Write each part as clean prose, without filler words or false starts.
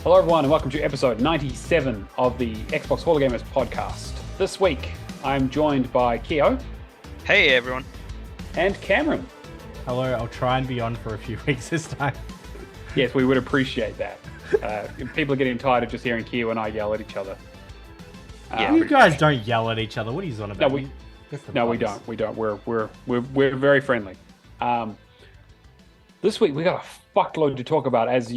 Hello everyone and welcome to episode 97 of the Xbox Hall of Gamers podcast. This week I'm joined by Keo. Hey everyone. And Cameron. Hello, I'll try and be on for a few weeks this time. Yes, we would appreciate that. People are getting tired of just hearing Keo and I yell at each other. You guys don't yell at each other. What are you on about? No, we don't. We don't. We're very friendly. This week we got a fuckload to talk about, as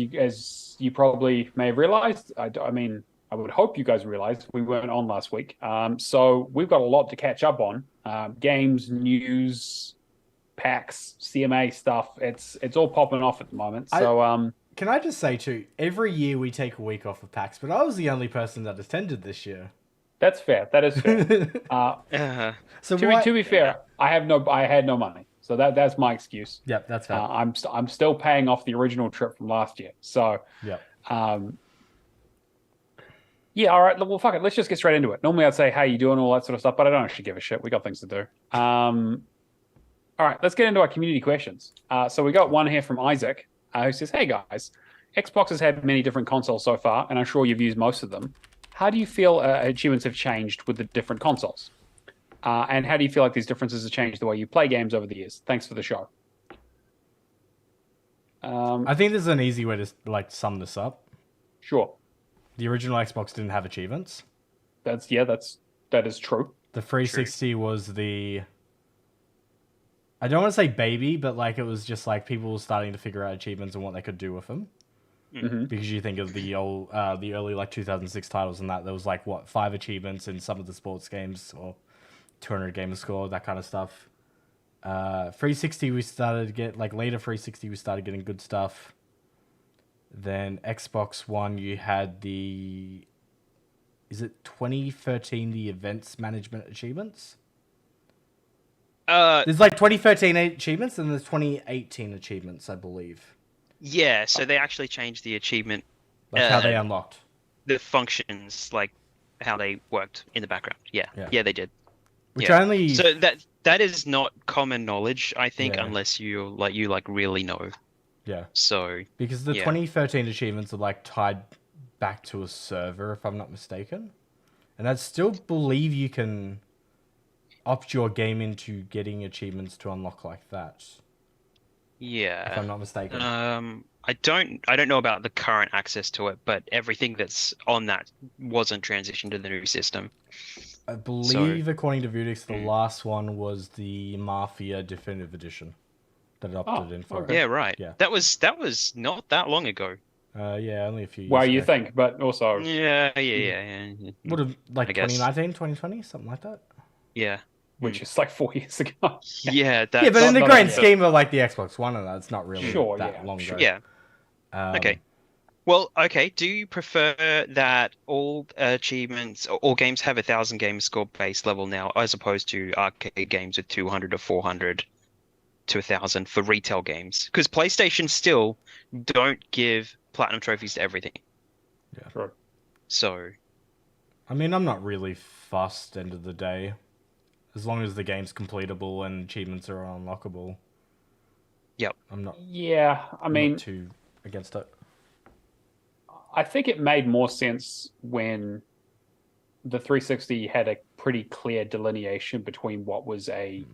you probably may have realized. I mean, I would hope you guys realized we weren't on last week. So we've got a lot to catch up on. Games, news, PAX, CMA stuff. It's all popping off at the moment. So can I just say too, every year we take a week off of PAX, but I was the only person that attended this year. That's fair. That is fair. So to be fair, I had no money. So that's my excuse. Yep, that's fair. I'm still paying off the original trip from last year. So yep. Yeah, all right. Well, fuck it. Let's just get straight into it. Normally I'd say, how you doing, all that sort of stuff, but I don't actually give a shit. We got things to do. All right, let's get into our community questions. So we got one here from Isaac, who says, hey guys, Xbox has had many different consoles so far, and I'm sure you've used most of them. How do you feel achievements have changed with the different consoles? And how do you feel like these differences have changed the way you play games over the years? Thanks for the show. I think there's an easy way to sum this up. Sure. The original Xbox didn't have achievements. That is true. The 360 was the... I don't want to say baby, but it was just people were starting to figure out achievements and what they could do with them. Mm-hmm. Because you think of the early 2006 titles and that there was 5 achievements in some of the sports games or 200 gamer score, that kind of stuff. 360 we started to get later 360 we started getting good stuff. Then Xbox One you had is it 2013 the events management achievements? There's 2013 achievements and there's 2018 achievements, I believe. Yeah, so they actually changed the achievement. How they unlocked. The functions, how they worked in the background. Yeah, they did. Which yeah. only... So that is not common knowledge, I think, unless you really know. Yeah. So... Because the 2013 achievements are tied back to a server, if I'm not mistaken. And I still believe you can opt your game into getting achievements to unlock like that. Yeah. If I'm not mistaken. I don't know about the current access to it, but everything that's on that wasn't transitioned to the new system. I believe, according to Vudix, the last one was the Mafia Definitive Edition that it opted in for. Okay. Yeah, right. Yeah. That was not that long ago. Only a few years Well, ago. you think, but also... Yeah. Would have, I guess. 2019, 2020, something like that? Yeah. Which is 4 years ago. Yeah, but in the grand scheme of the Xbox One, and that's not really that long ago. Yeah. Okay. Well, okay. Do you prefer that all achievements, all games have 1,000 game score base level now, as opposed to arcade games with 200 or 400 to 1,000 for retail games? Because PlayStation still don't give platinum trophies to everything. Yeah. Sure. So. I mean, I'm not really fussed. End of the day, as long as the game's completable and achievements are unlockable. Yep. I'm not. Yeah, I mean, not too against it. I think it made more sense when the 360 had a pretty clear delineation between what was an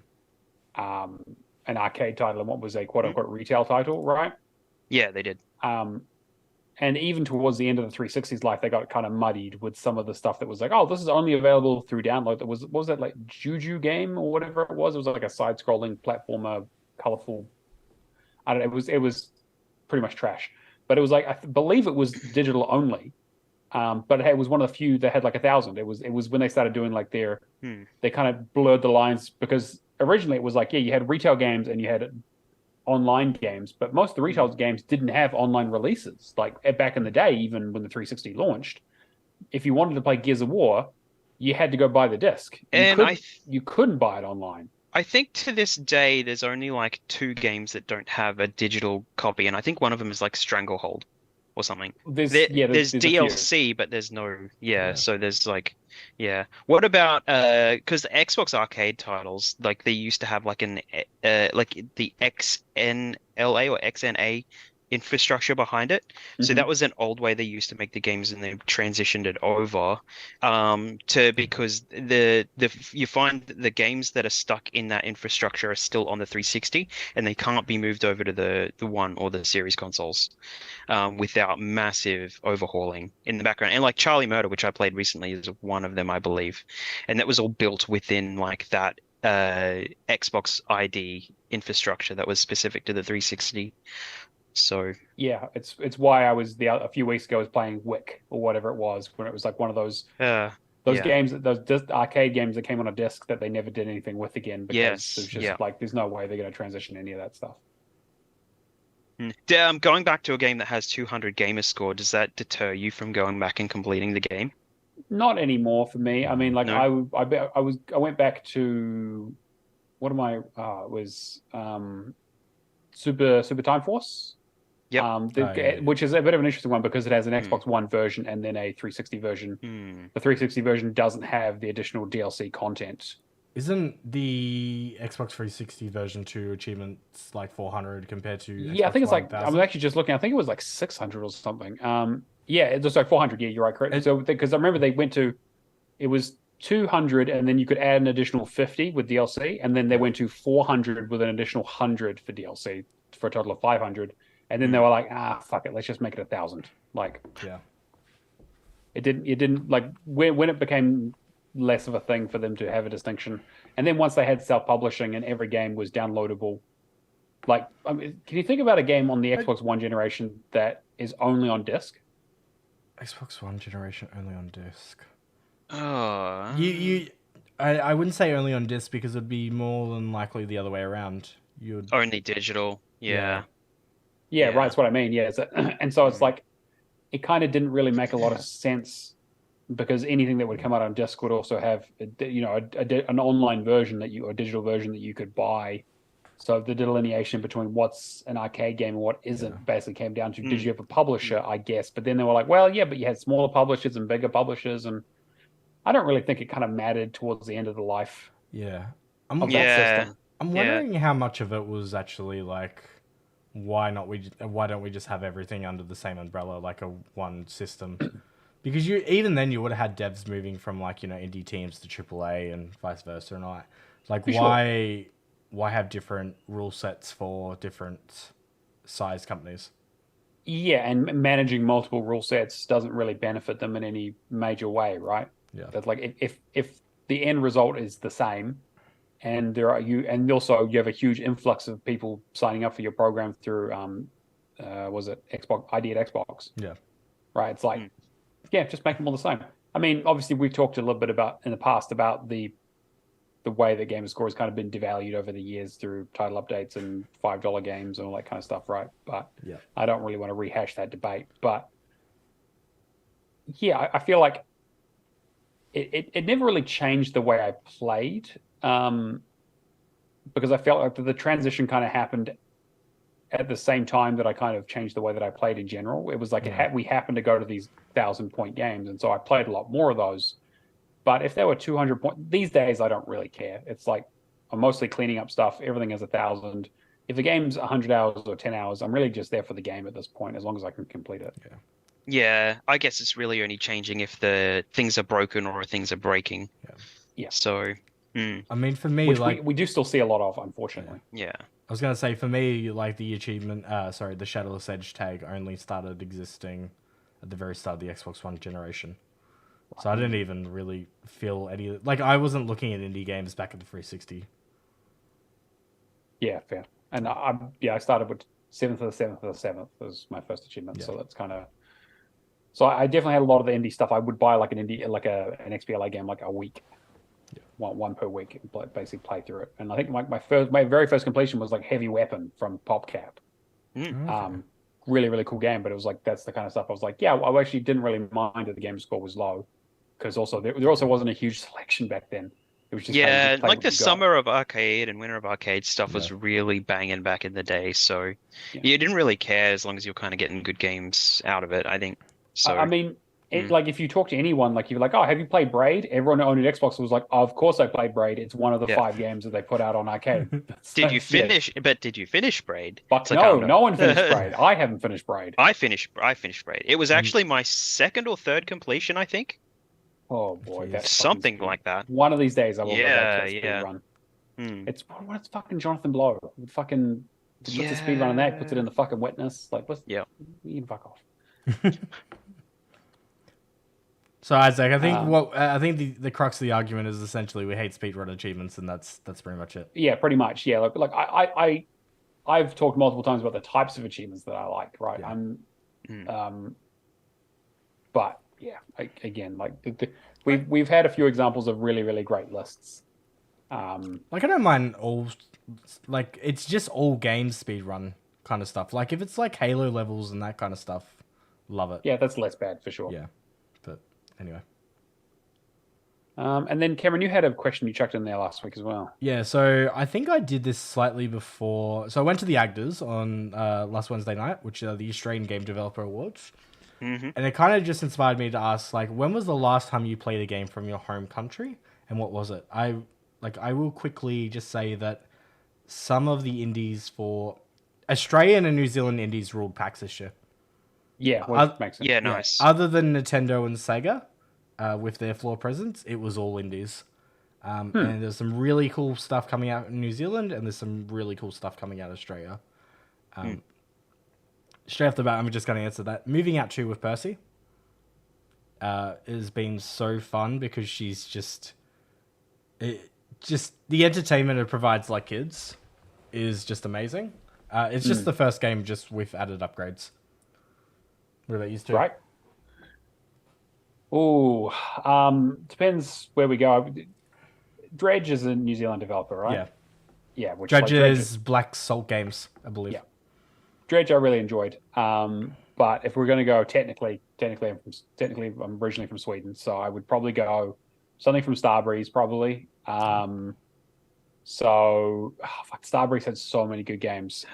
arcade title and what was a quote-unquote retail title, right? Yeah, they did. And even towards the end of the 360's life, they got kind of muddied with some of the stuff that was this is only available through download. What was that, Juju game or whatever it was? It was a side-scrolling platformer, colorful. I don't know. It was pretty much trash. But it was I believe it was digital only, but it was one of the few that had 1,000. It was when they started doing they kind of blurred the lines, because originally it was you had retail games and you had online games, but most of the retail games didn't have online releases. Back in the day, even when the 360 launched, if you wanted to play Gears of War, you had to go buy the disc. You couldn't buy it online. I think to this day, there's only 2 games that don't have a digital copy, and I think one of them is Stranglehold or something. There's DLC, but there's no... Yeah, so there's What about... Because the Xbox arcade titles, they used to have the XNLA or XNA infrastructure behind it. So that was an old way they used to make the games, and they transitioned it over to because the you find that the games that are stuck in that infrastructure are still on the 360, and they can't be moved over to the One or the Series consoles without massive overhauling in the background. And like Charlie Murder, which I played recently, is one of them, I believe, and that was all built within like that Xbox ID infrastructure that was specific to the 360. So yeah, it's why I was a few weeks ago I was playing Wick or whatever it was, when it was like one of those games, those arcade games that came on a disc that they never did anything with again, because there's just like there's no way they're going to transition any of that stuff. Going back to a game that has 200 gamer score, does that deter you from going back and completing the game? Not anymore for me. I mean, like No. I went back to what am I? It was Super Time Force. Yep. Which is a bit of an interesting one because it has an Xbox One version and then a 360 version. The 360 version doesn't have the additional DLC content. Isn't the Xbox 360 version 2 achievements like 400 compared to Yeah, Xbox I think it's 1000? like, I'm actually just looking, I think it was like 600 or something. Yeah, it's just like 400. Yeah, you're right, correct. So because I remember it was 200 and then you could add an additional 50 with DLC, and then they went to 400 with an additional 100 for DLC for a total of 500. And then they were like, fuck it, let's just make it 1,000. Like, yeah, it didn't like when it became less of a thing for them to have a distinction. And then once they had self-publishing and every game was downloadable, like, I mean, can you think about a game on the Xbox One generation that is only on disc? Xbox One generation only on disc. Oh, I wouldn't say only on disc because it'd be more than likely the other way around. You'd only digital. Yeah. Yeah, right. That's what I mean. Yeah, and so it's like it kind of didn't really make a lot of sense because anything that would come out on disc would also have, an online version or a digital version that you could buy. So the delineation between what's an arcade game and what isn't basically came down to did you have a publisher, I guess. But then they were like, well, yeah, but you had smaller publishers and bigger publishers, and I don't really think it kind of mattered towards the end of the life. Yeah, of that system. I'm wondering how much of it was actually like, why don't we just have everything under the same umbrella, like a one system? Because even then you would have had devs moving from like, indie teams to AAA and vice versa, and all that. Like, why have different rule sets for different size companies? Yeah, and managing multiple rule sets doesn't really benefit them in any major way, right? Yeah. That's like if the end result is the same, and also you have a huge influx of people signing up for your program through was it Xbox ID at Xbox? Yeah. Right. It's like, yeah, just make them all the same. I mean, obviously we've talked a little bit about in the past about the way that gamer score has kind of been devalued over the years through title updates and $5 games and all that kind of stuff, right? But yeah, I don't really want to rehash that debate. But yeah, I feel like it never really changed the way I played. Because I felt like the transition kind of happened at the same time that I kind of changed the way that I played in general. It was like we happened to go to these 1,000-point games, and so I played a lot more of those. But if there were 200 these days, I don't really care. It's like I'm mostly cleaning up stuff. Everything is 1,000. If the game's 100 hours or 10 hours, I'm really just there for the game at this point, as long as I can complete it. Yeah. Yeah, I guess it's really only changing if the things are broken or things are breaking. Yeah. So. I mean, for me, which like we do still see a lot of, unfortunately. Yeah. I was gonna say, for me, like the achievement, the Shadowless Edge tag only started existing at the very start of the Xbox One generation. So I didn't even really feel any, like, I wasn't looking at indie games back at the 360. Yeah, fair. And I started with 7th of the 7th of the 7th was my first achievement. Yeah. So that's kind of. So I definitely had a lot of the indie stuff. I would buy like an an XBLA game like a week. One per week, basically play through it. And I think my very first completion was like Heavy Weapon from PopCap. Okay. Really, really cool game, but it was like that's the kind of stuff I was like, yeah, I actually didn't really mind that the game score was low, because also there also wasn't a huge selection back then. It was just like the summer of arcade and winter of arcade stuff was really banging back in the day. So you didn't really care as long as you're kind of getting good games out of it, I think. So I mean, like if you talk to anyone, like you're like, oh, have you played Braid? Everyone who owned an Xbox was like, oh, of course I played Braid. It's one of the 5 games that they put out on arcade. Did you finish? But did you finish Braid? Fuck no, no one finished Braid. I haven't finished Braid. I finished Braid. It was actually my second or third completion, I think. Oh boy, that's something like that. One of these days I will go back to a speed run. It's fucking Jonathan Blow. Fucking puts a speed run on that, puts it in the fucking witness. Like, you can fuck off. So Isaac, I think the crux of the argument is essentially we hate speedrun achievements, and that's pretty much it. Yeah, pretty much. Yeah, like I've talked multiple times about the types of achievements that I like. Right, but yeah, again, like we've had a few examples of really, really great lists. Like I don't mind all, like it's just all games speedrun kind of stuff. Like if it's like Halo levels and that kind of stuff, love it. Yeah, that's less bad for sure. Yeah, but anyway. And then Cameron, you had a question you chucked in there last week as well. Yeah, so I think I did this slightly before. So I went to the AGDAs on last Wednesday night, which are the Australian Game Developer Awards. And it kind of just inspired me to ask, like, when was the last time you played a game from your home country, and what was it? I will quickly just say that some of the indies for Australian and New Zealand indies ruled PAX this year. Yeah, well, makes sense. Yeah, nice. Other than Nintendo and Sega, with their floor presence, it was all indies. And there's some really cool stuff coming out in New Zealand, and there's some really cool stuff coming out of Australia. Straight off the bat, I'm just going to answer that. Moving Out 2 with Percy has been so fun because she's just the entertainment it provides like kids is just amazing. It's just the first game just with added upgrades. What about you two? Right. Oh, depends where we go. Dredge is a New Zealand developer, right? Yeah. Yeah. Which Dredge is Black Salt Games, I believe. Yeah. Dredge I really enjoyed. But if we're going to go technically I'm originally from Sweden, so I would probably go something from Starbreeze, probably. Starbreeze had so many good games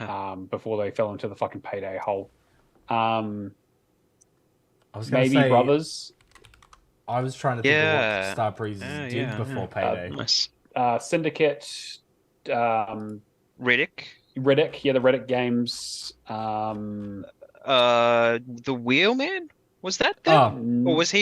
before they fell into the fucking Payday hole. I was maybe say, Brothers. I was trying to think of what Starbreeze did before Payday. Nice. Syndicate. Riddick. Yeah, the Riddick games. The Wheelman? Was that them? Or was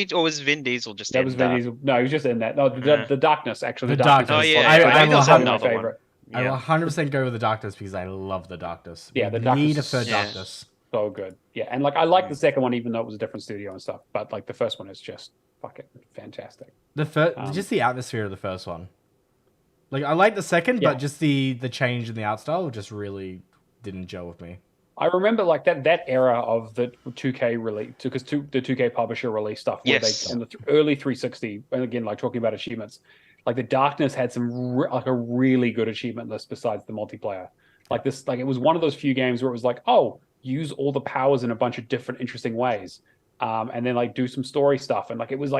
Vin Diesel just that in was Vin that? Diesel. No, he was just in that. No, the Darkness, actually. The Darkness. Oh, yeah. I will have my favorite. I will 100% go with the Darkness because I love the Darkness. Yeah, the Darkness. Need a is third Darkness. So good. Yeah, and like I like the second one, even though it was a different studio and stuff. But like the first one is just fucking fantastic. Just the atmosphere of the first one. Like I like the second, but just the change in the art style just really didn't gel with me. I remember like that era of the 2K release, because the 2K publisher release stuff. Where they in the early 360, and again, like talking about achievements, like the Darkness had some like a really good achievement list besides the multiplayer. Like this, like it was one of those few games where it was like, oh, use all the powers in a bunch of different interesting ways, and then like do some story stuff, and it was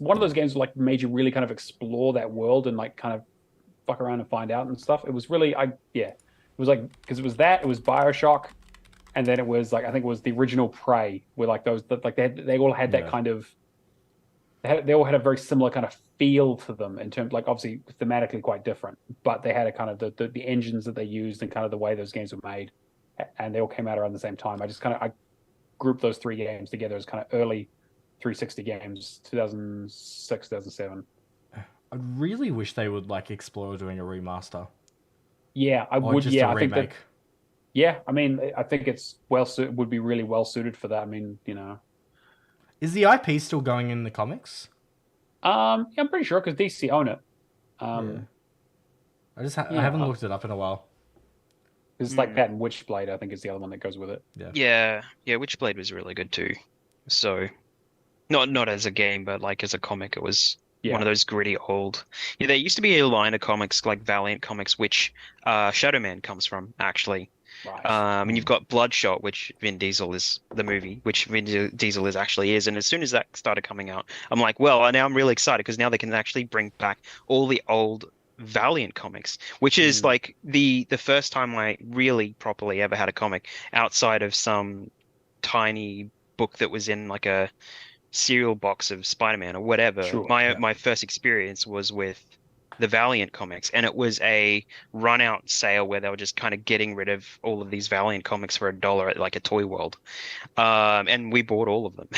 one of those games that like made you really kind of explore that world and like kind of fuck around and find out and stuff. It was really it was like, because it was BioShock. And then it was like, I think it was the original Prey, where like those, like they all had that kind of, they all had a very similar kind of feel to them in terms, like obviously thematically quite different, but they had a kind of the engines that they used and kind of the way those games were made, and they all came out around the same time. I grouped those three games together as kind of early 360 games, 2006, 2007. I really wish they would like explore doing a remaster. Yeah, I would. Just yeah, a I think that. remake. Yeah, I mean, I think it's would be really well suited for that. I mean, you know, is the IP still going in the comics? Yeah, I'm pretty sure because DC own it. I haven't looked it up in a while. It's like that and Witchblade, I think, is the other one that goes with it. Yeah, Witchblade was really good too. So, not as a game, but like as a comic, it was one of those gritty old. Yeah, there used to be a line of comics like Valiant Comics, which Shadow Man comes from, actually. Right. And you've got Bloodshot, which Vin Diesel is the movie, which Vin Diesel actually is. And as soon as that started coming out, I'm like, well, now I'm really excited because now they can actually bring back all the old Valiant comics, which is like the first time I really properly ever had a comic outside of some tiny book that was in like a cereal box of Spider-Man or whatever. Sure, My first experience was with the Valiant comics, and it was a run-out sale where they were just kind of getting rid of all of these Valiant comics for $1 at like a Toy World. And we bought all of them.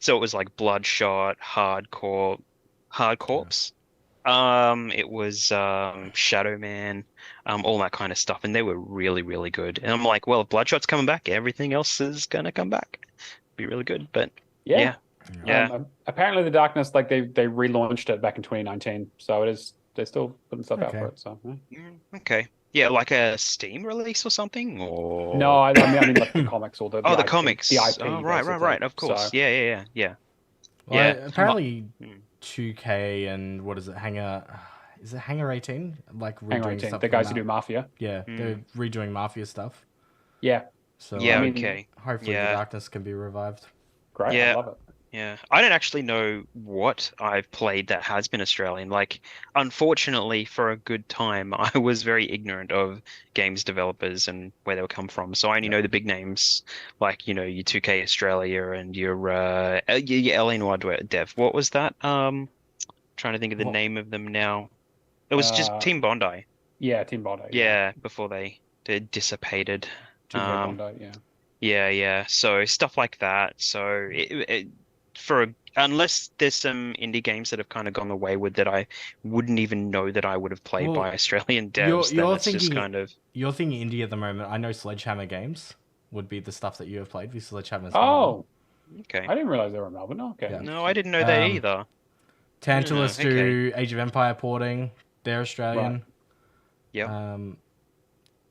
So it was like Bloodshot, Hard Corpse. It was Shadow Man, all that kind of stuff, and they were really, really good. And I'm like, well, if Bloodshot's coming back, everything else is gonna come back. Be really good. But yeah. yeah. Apparently, the Darkness, like they relaunched it back in 2019, so it is they're still putting stuff out for it. So Okay. Yeah, like a Steam release or something, or no, I mean like the comics or the the IP, comics. the IP. Oh, right. Of course. So, Yeah. Well, apparently 2K and what is it, is it Hangar 18? Like redoing Hangar 18, stuff the from guys that. who do Mafia. Yeah, they're redoing Mafia stuff. Yeah. So Yeah, I mean, okay. hopefully the Darkness can be revived. Great, Yeah. I love it. Yeah, I don't actually know what I've played that has been Australian. Like, unfortunately, for a good time, I was very ignorant of games developers and where they would come from. So I only know the big names, like, your 2K Australia and your LA Noire dev. What was that? Trying to think of the name of them now. It was just Team Bondi. Yeah, Team Bondi. Yeah, before they dissipated. 2K Bondi, Yeah. So stuff like that. So unless there's some indie games that have kind of gone the wayward that I wouldn't even know that I would have played by Australian devs, then it's just kind of. You're thinking indie at the moment. I know Sledgehammer Games would be the stuff that you have played with Sledgehammer's. Oh, okay. I didn't realize they were in Melbourne. Okay. Yeah. No, I didn't know that either. Tantalus do Age of Empire porting. They're Australian. Right. Yeah.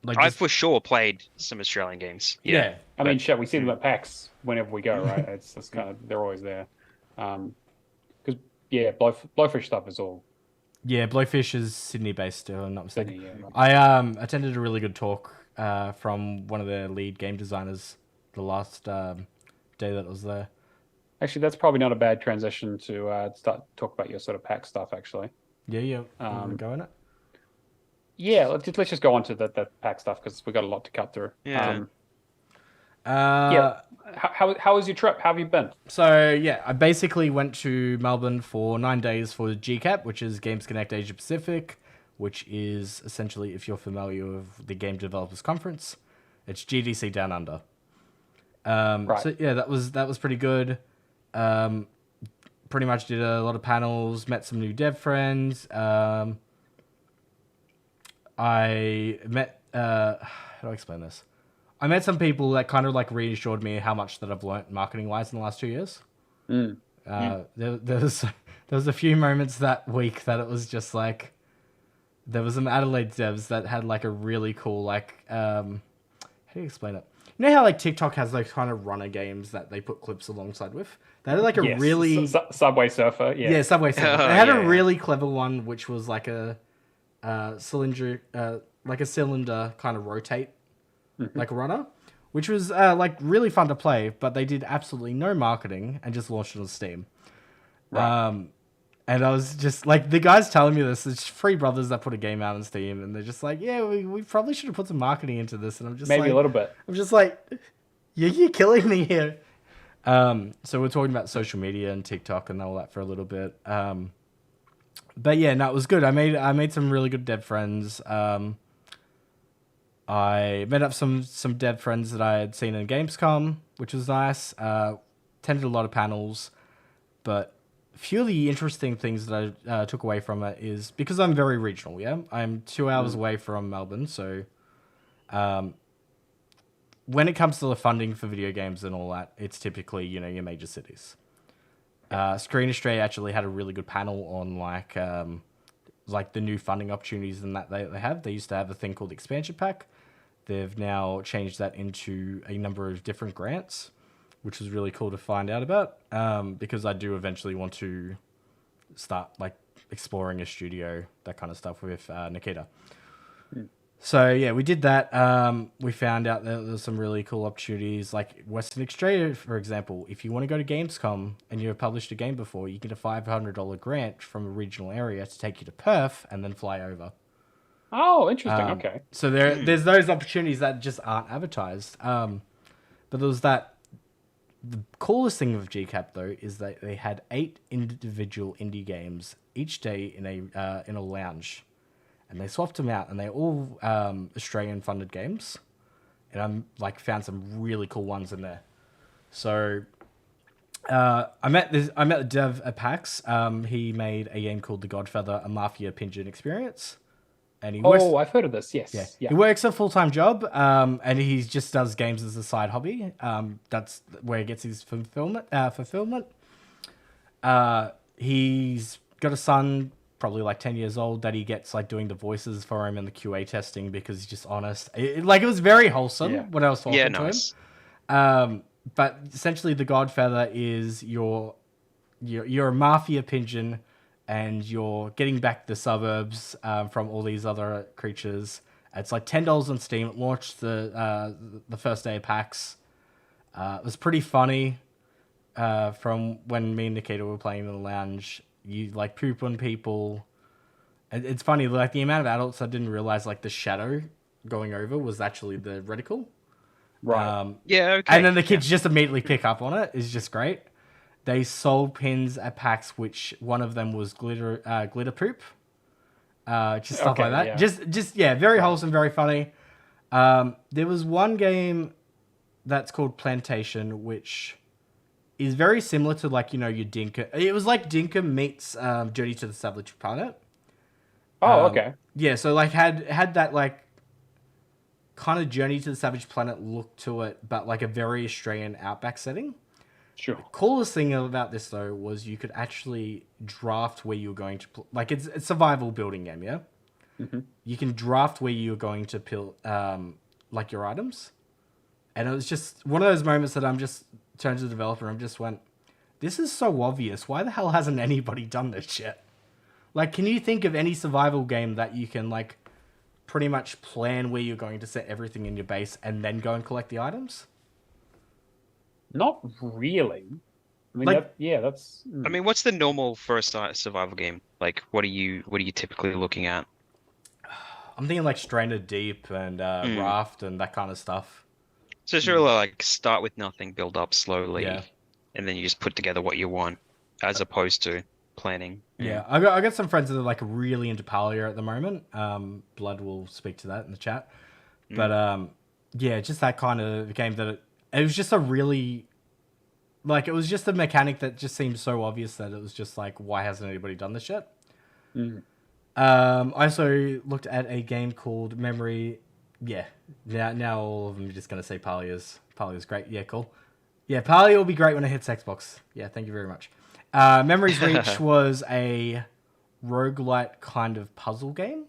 Like I've for sure played some Australian games. Yeah. I mean, shit, we see them at PAX whenever we go, right? It's just kind of they're always there. Because Blowfish stuff is all. Yeah, Blowfish is Sydney based, if I'm not mistaken. Sydney, yeah, I attended a really good talk from one of the lead game designers the last day that I was there. Actually, that's probably not a bad transition to start talk about your sort of PAX stuff. Actually, Yeah. Go in it. yeah. Let's just go on to the PAX stuff because we've got a lot to cut through. Yeah. Yeah. How was your trip? How have you been? So yeah, I basically went to Melbourne for 9 days for GCAP, which is Games Connect Asia Pacific, which is essentially, if you're familiar with the Game Developers Conference, it's GDC Down Under. Right. So yeah, that was pretty good. Pretty much did a lot of panels, met some new dev friends. I met how do I explain this? I met some people that kind of like reassured me how much that I've learnt marketing wise in the last 2 years. There was a few moments that week that it was just like there was some Adelaide devs that had like a really cool like how do you explain it? You know how like TikTok has those kind of runner games that they put clips alongside with? They had like a really Subway Surfer. Yeah, Subway Surfer. They had a really clever one which was like a cylinder kind of rotate like a runner, which was like really fun to play, but they did absolutely no marketing and just launched it on Steam. Right. And I was just like, the guys telling me this, it's three brothers that put a game out on Steam, and they're just like, yeah, we probably should have put some marketing into this. And I'm just maybe a little bit. I'm just like, you're killing me here. So we're talking about social media and TikTok and all that for a little bit. But yeah, no, it was good. I made some really good dev friends. I met up some dev friends that I had seen in Gamescom, which was nice. Attended a lot of panels, but a few of the interesting things that I took away from it is because I'm very regional. Yeah, I'm 2 hours away from Melbourne, so when it comes to the funding for video games and all that, it's typically your major cities. Screen Australia actually had a really good panel on like the new funding opportunities and that they have. They used to have a thing called Expansion Pack. They've now changed that into a number of different grants, which was really cool to find out about. Because I do eventually want to start like exploring a studio, that kind of stuff with Nikita. So yeah, we did that. We found out that there's some really cool opportunities, like Western Australia, for example. If you want to go to Gamescom and you've published a game before, you get a $500 grant from a regional area to take you to Perth and then fly over. Oh, interesting. Okay. So there's those opportunities that just aren't advertised. But there was that The coolest thing with GCAP though is that they had 8 individual indie games each day in a lounge, and they swapped them out, and they're all Australian funded games, and I'm like found some really cool ones in there. So I met the dev at PAX. He made a game called The Godfather, a Mafia Pigeon experience. And I've heard of this. Yes. Yeah. He works a full-time job, and he just does games as a side hobby. That's where he gets his fulfillment. He's got a son, probably like 10 years old, that he gets like doing the voices for him and the QA testing because he's just honest. It was very wholesome when I was talking to him. But essentially, The Godfather is you're a mafia pigeon, and you're getting back the suburbs from all these other creatures. It's like $10 on Steam. It launched the first day of PAX. It was pretty funny. From when me and Nikita were playing in the lounge, you like poop on people. It's funny, like the amount of adults I didn't realize like the shadow going over was actually the reticle. Right. Okay. And then the kids just immediately pick up on it. It's just great. They sold pins at PAX, which one of them was glitter poop, just stuff like that. Yeah. Very wholesome, very funny. There was one game that's called Plantation, which is very similar to like your Dinka. It was like Dinka meets Journey to the Savage Planet. Oh, okay. Yeah, so like had that like kind of Journey to the Savage Planet look to it, but like a very Australian outback setting. Sure. The coolest thing about this though was you could actually draft where you were going to like it's a survival building game, yeah. Mm-hmm. You can draft where you're going to build like your items, and it was just one of those moments that I'm just turned to the developer and just went, "This is so obvious. Why the hell hasn't anybody done this yet?" Like, can you think of any survival game that you can like pretty much plan where you're going to set everything in your base and then go and collect the items? Not really. I mean, Like- that's. I mean, what's the normal first survival game? Like, what are you typically looking at? I'm thinking like Stranded Deep and Raft and that kind of stuff. So it's really like start with nothing, build up slowly, Yeah. and then you just put together what you want, as opposed to planning. Yeah, I got some friends that are like really into Palia at the moment. Blood will speak to that in the chat, but yeah, just that kind of game that it was just a really like it was just a mechanic that just seemed so obvious that it was just like, why hasn't anybody done this yet? I also looked at a game called Memory. Yeah, now all of them are just gonna say Palia's great. Yeah, cool. Yeah, Palia will be great when it hits Xbox. Yeah, thank you very much. Memories Reach was a roguelite kind of puzzle game,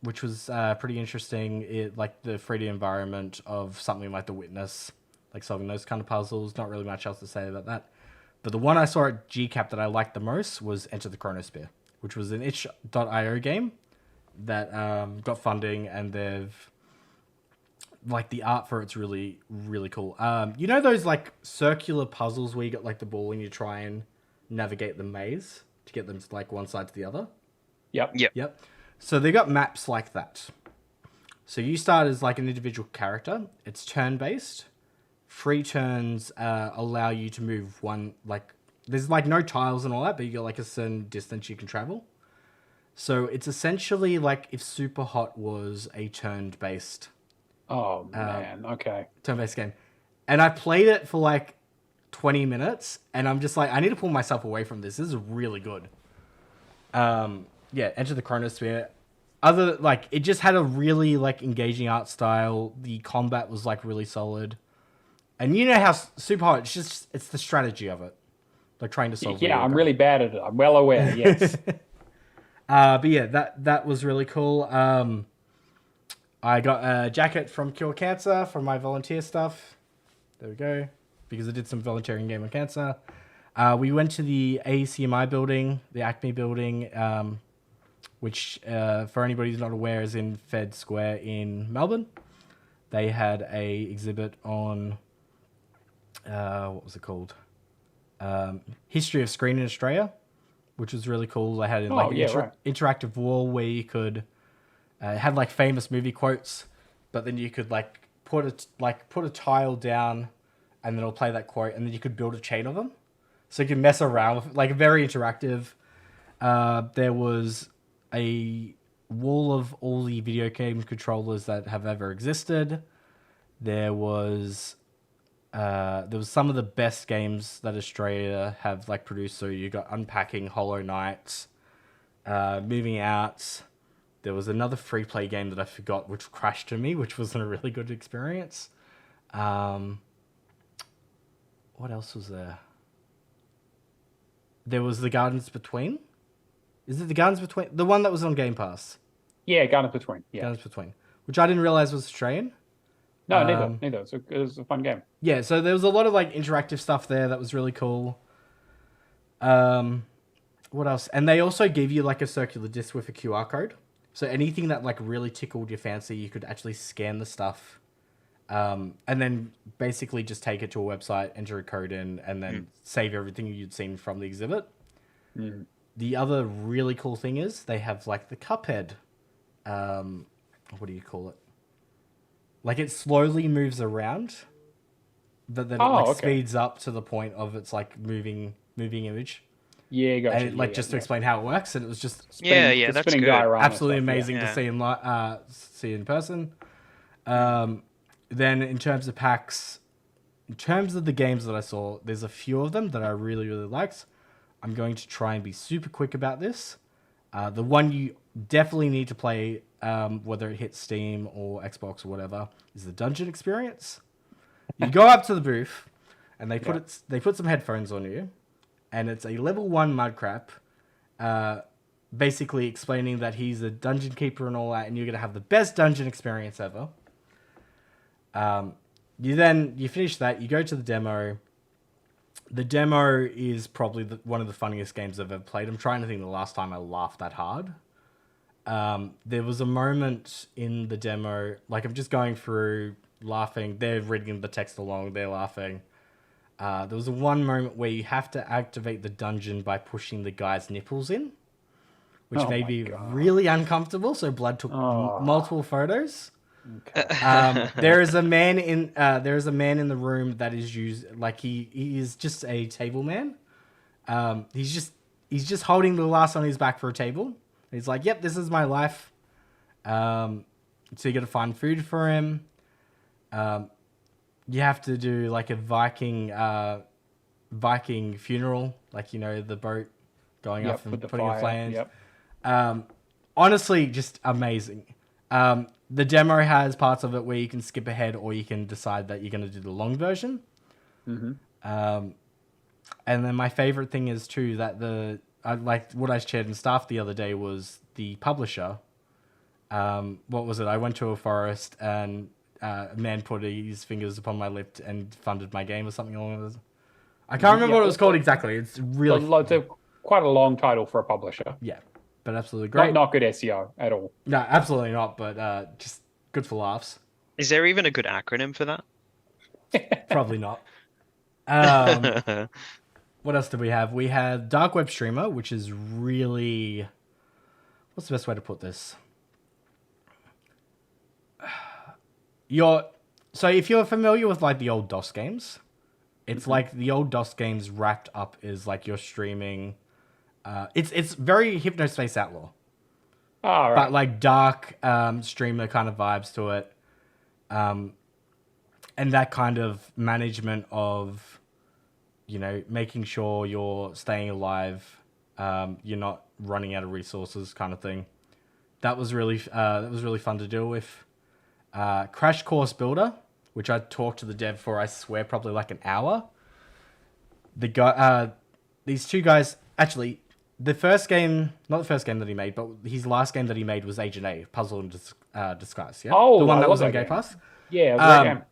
which was pretty interesting. It like the 3D environment of something like The Witness, like solving those kind of puzzles. Not really much else to say about that. But the one I saw at GCAP that I liked the most was Enter the Chronosphere, which was an itch.io game that got funding, and they've like the art for it's really, really cool. You know those like circular puzzles where you got like the ball and you try and navigate the maze to get them to like one side to the other? Yep. So they got maps like that. So you start as like an individual character. It's turn-based. Free turns allow you to move one, like, there's like no tiles and all that, but you got like a certain distance you can travel. So it's essentially like if Super Hot was a turn-based Oh man. Okay. turn-based game. And I played it for like 20 minutes, and I'm just like, I need to pull myself away from this. This is really good. Yeah, Enter the Chronosphere. It just had a really like engaging art style. The combat was like really solid. And you know how Super Hot, it's the strategy of it. Like trying to solve. Yeah, I'm really bad at it. I'm well aware. Yes. But yeah, that was really cool. I got a jacket from Cure Cancer for my volunteer stuff. There we go. Because I did some volunteering game on cancer. We went to the ACMI building, the Acme building, which for anybody who's not aware is in Fed Square in Melbourne. They had a exhibit on, what was it called? History of Screen in Australia, which was really cool. They had interactive wall where you could had like famous movie quotes, but then you could like put a tile down and then it'll play that quote, and then you could build a chain of them. So you can mess around with it, like very interactive. There was a wall of all the video game controllers that have ever existed. There was some of the best games that Australia have like produced. So you got Unpacking, Hollow Knight, Moving Out. There was another free play game that I forgot, which crashed to me, which wasn't a really good experience. What else was there? There was The Gardens Between. Is it The Gardens Between? The one that was on Game Pass. Yeah, Gardens Between. Yeah. Gardens Between. Which I didn't realize was Australian. No, neither. It was a fun game. Yeah, so there was a lot of like interactive stuff there that was really cool. What else? And they also gave you like a circular disc with a QR code. So anything that like really tickled your fancy, you could actually scan the stuff. And then basically just take it to a website, enter a code in, and then save everything you'd seen from the exhibit. Mm. The other really cool thing is they have like the Cuphead. What do you call it? Like it slowly moves around, but then it speeds up to the point of it's like moving image. Yeah, gotcha. And like just to explain how it works, and it was just that's good. Absolutely amazing to see see in person. Then in terms of PAX, in terms of the games that I saw, there's a few of them that I really, really liked. I'm going to try and be super quick about this. The one you definitely need to play, whether it hits Steam or Xbox or whatever, is the Dungeon Experience. You go up to the booth, and they put some headphones on you, and it's a level 1 mudcrap, basically explaining that he's a dungeon keeper and all that, and you're going to have the best dungeon experience ever. You finish that, you go to the demo. The demo is probably one of the funniest games I've ever played. I'm trying to think the last time I laughed that hard. There was a moment in the demo, like I'm just going through laughing. They're reading the text along, they're laughing. There was one moment where you have to activate the dungeon by pushing the guy's nipples in, which made me really uncomfortable. So Blood took multiple photos. Okay. There is a man in the room that is used like he is just a table man. He's just holding the glass on his back for a table. He's like, "Yep, this is my life." So you got to find food for him. You have to do like a Viking funeral, like the boat going up and putting in flames. Yep. Honestly, just amazing. The demo has parts of it where you can skip ahead, or you can decide that you're going to do the long version. Mm-hmm. And then my favorite thing is too that what I shared in staff the other day was the publisher. What was it? I went to a forest and a man put his fingers upon my lip and funded my game or something along those. I can't remember what it was called exactly. It's really quite a long title for a publisher. Yeah. But absolutely great. Not good SEO at all. No, absolutely not. But just good for laughs. Is there even a good acronym for that? Probably not. What else did we have? We had Dark Web Streamer, which is really... What's the best way to put this? So if you're familiar with like the old DOS games, it's like the old DOS games wrapped up is like you're streaming... It's very Hypnospace Outlaw. Oh, right. But like dark streamer kind of vibes to it. And that kind of management of, making sure you're staying alive, you're not running out of resources kind of thing. That was really fun to deal with. Crash Course Builder, which I talked to the dev for, I swear, probably like an hour. These two guys, actually... not the first game that he made, but his last game that he made was Agent A, Puzzle in Disguise. Yeah, the one that was on Game Pass. Yeah, it was a great game.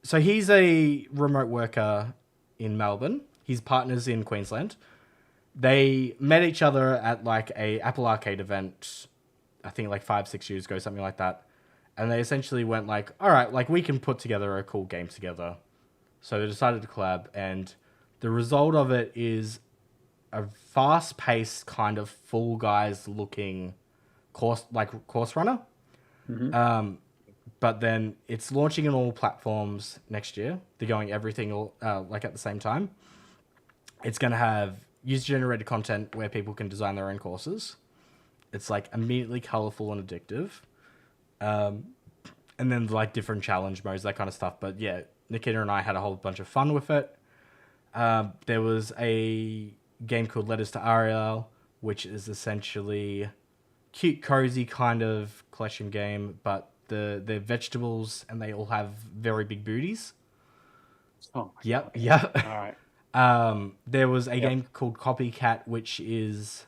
So he's a remote worker in Melbourne. His partner's in Queensland. They met each other at like a Apple Arcade event, I think like 5-6 years ago, something like that. And they essentially went like, all right, like we can put together a cool game together. So they decided to collab, and the result of it is a fast-paced kind of Fall Guys looking course runner. Mm-hmm. but then it's launching on all platforms next year. They're going everything all like at the same time. It's going to have user-generated content where people can design their own courses. It's like immediately colorful and addictive. And then like different challenge modes, that kind of stuff. But yeah, Nikita and I had a whole bunch of fun with it. There was a game called Letters to Ariel, which is essentially cute, cozy kind of collection game, but they're vegetables and they all have very big booties. Oh, yep. All right. There was a game called Copycat, which is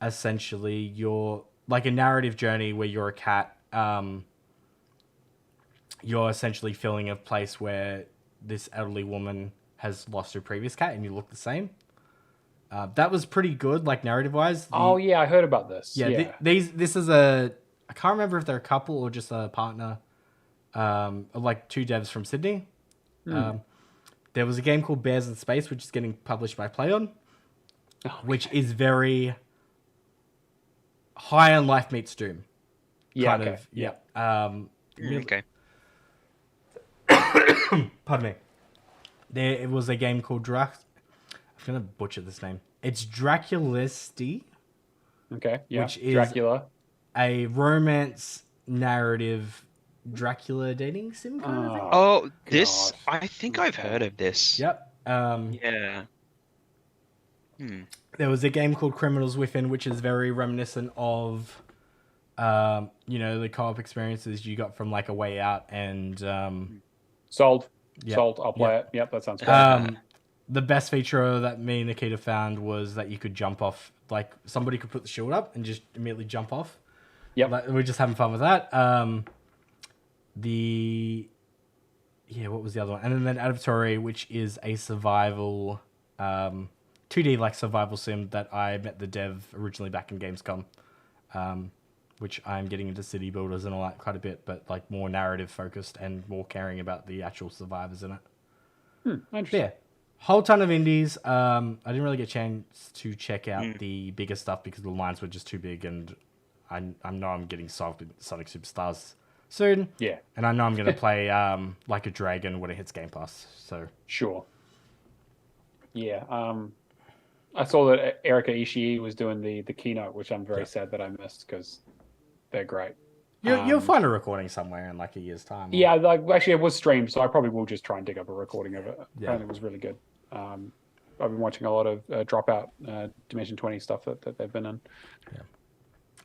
essentially your like a narrative journey where you're a cat. You're essentially filling a place where this elderly woman has lost her previous cat, and you look the same. That was pretty good, like narrative wise. Oh yeah, I heard about this. Yeah, this is a I can't remember if they're a couple or just a partner. Like two devs from Sydney. There was a game called Bears in Space, which is getting published by PlayOn, which is very high on Life Meets Doom. Yeah. Kind of, yeah. Okay. Pardon me. There was a game called I'm gonna butcher this name. It's Draculisty. Okay. Yeah. Which is Dracula. A romance narrative Dracula dating sim kind of thing. Oh, this I think I've heard of this. Yep. Yeah. There was a game called Criminals Within, which is very reminiscent of the co-op experiences you got from like A Way Out and Sold. Yep. Sold. I'll play it. Yep, that sounds good. The best feature that me and Nikita found was that you could jump off. Like somebody could put the shield up and just immediately jump off. Yep. Like, we're just having fun with that. What was the other one? And then Adaptory, which is a survival 2D like survival sim that I met the dev originally back in Gamescom. Which I'm getting into city builders and all that quite a bit, but like more narrative focused and more caring about the actual survivors in it. Interesting. Yeah, whole ton of indies. I didn't really get a chance to check out the bigger stuff because the lines were just too big, and I know I'm getting solved with Sonic Superstars soon. Yeah, and I know I'm gonna play Like a Dragon when it hits Game Pass. So sure. Yeah. I saw that Erika Ishii was doing the keynote, which I'm very sad that I missed because they're great. You'll find a recording somewhere in like a year's time. Or... Yeah, like actually it was streamed, so I probably will just try and dig up a recording of it. Yeah. Apparently it was really good. I've been watching a lot of Dropout Dimension 20 stuff that they've been in. Yeah.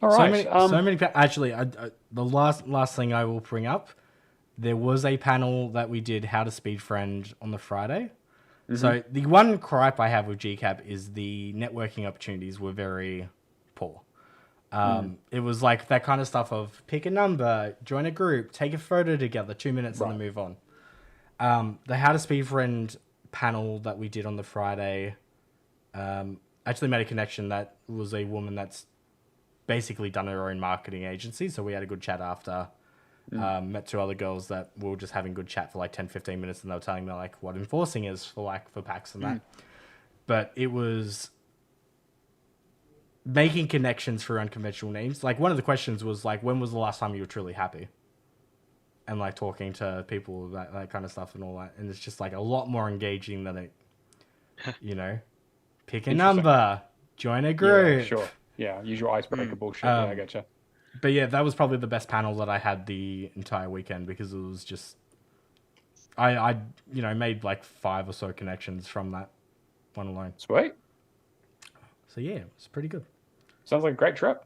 All right. So many. Actually, the last thing I will bring up, there was a panel that we did How to Speed Friend on the Friday. Mm-hmm. So the one gripe I have with GCAP is the networking opportunities were very poor. It was like that kind of stuff of pick a number, join a group, take a photo together, 2 minutes, and then move on. The How to Speed Friend panel that we did on the Friday actually made a connection that was a woman that's basically done her own marketing agency. So we had a good chat after. Met two other girls that were just having good chat for like 10, 15 minutes, and they were telling me like what enforcing is for PAX and that. But it was making connections for unconventional names. Like one of the questions was like, when was the last time you were truly happy? And like talking to people, that kind of stuff and all that. And it's just like a lot more engaging than it, pick a number, join a group. Yeah, sure. Yeah, usual icebreaker bullshit. Yeah, I getcha. But yeah, that was probably the best panel that I had the entire weekend because it was just, I made like 5 or so connections from that one alone. Sweet. So yeah, it was pretty good. Sounds like a great trip.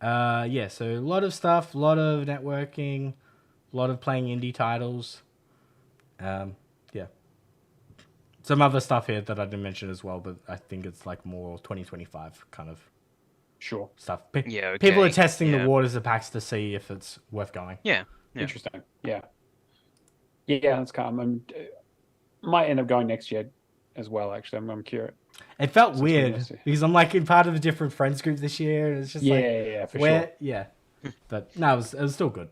Yeah, so a lot of stuff, a lot of networking, a lot of playing indie titles. Yeah. Some other stuff here that I didn't mention as well, but I think it's like more 2025 kind of stuff. People are testing the waters of PAX to see if it's worth going. Yeah. Interesting. Yeah, that's kind of, might end up going next year as well, actually. I'm curious. It felt weird because I'm like in part of a different friends group this year, and it's just for sure. Yeah, but no, it was still good.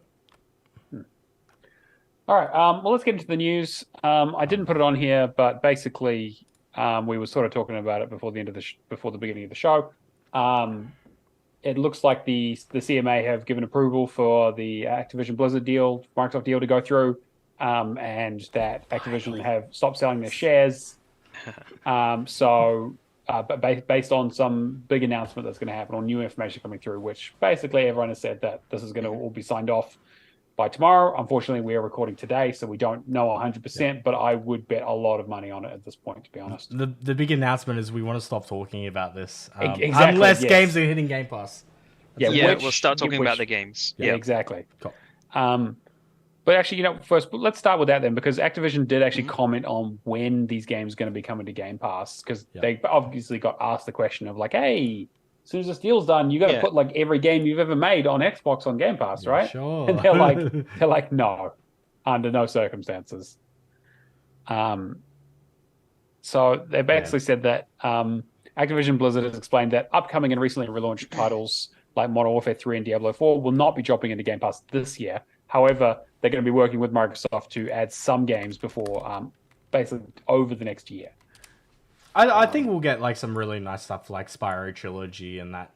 All right. Well, let's get into the news. I didn't put it on here, but basically, we were sort of talking about it before the beginning of the show. it looks like the CMA have given approval for the Activision Blizzard deal, Microsoft deal to go through, and that Activision have stopped selling their shares. But based on some big announcement that's going to happen or new information coming through, which basically everyone has said that this is going to all be signed off by tomorrow. Unfortunately, we are recording today, so we don't know 100%, but I would bet a lot of money on it at this point, to be honest. The big announcement is we want to stop talking about this. Exactly, unless yes. games are hitting Game Pass. We'll start talking about the games. Yeah, exactly. Cool. But actually, first, let's start with that then, because Activision did actually comment on when these games are going to be coming to Game Pass, because they obviously got asked the question of like, hey, as soon as this deal's done, you got to put like every game you've ever made on Xbox on Game Pass, right? Sure. And they're like, no, under no circumstances. So they basically said that Activision Blizzard has explained that upcoming and recently relaunched titles like Modern Warfare 3 and Diablo 4 will not be dropping into Game Pass this year. However, they're going to be working with Microsoft to add some games before, basically over the next year. I think we'll get like some really nice stuff like Spyro Trilogy and that.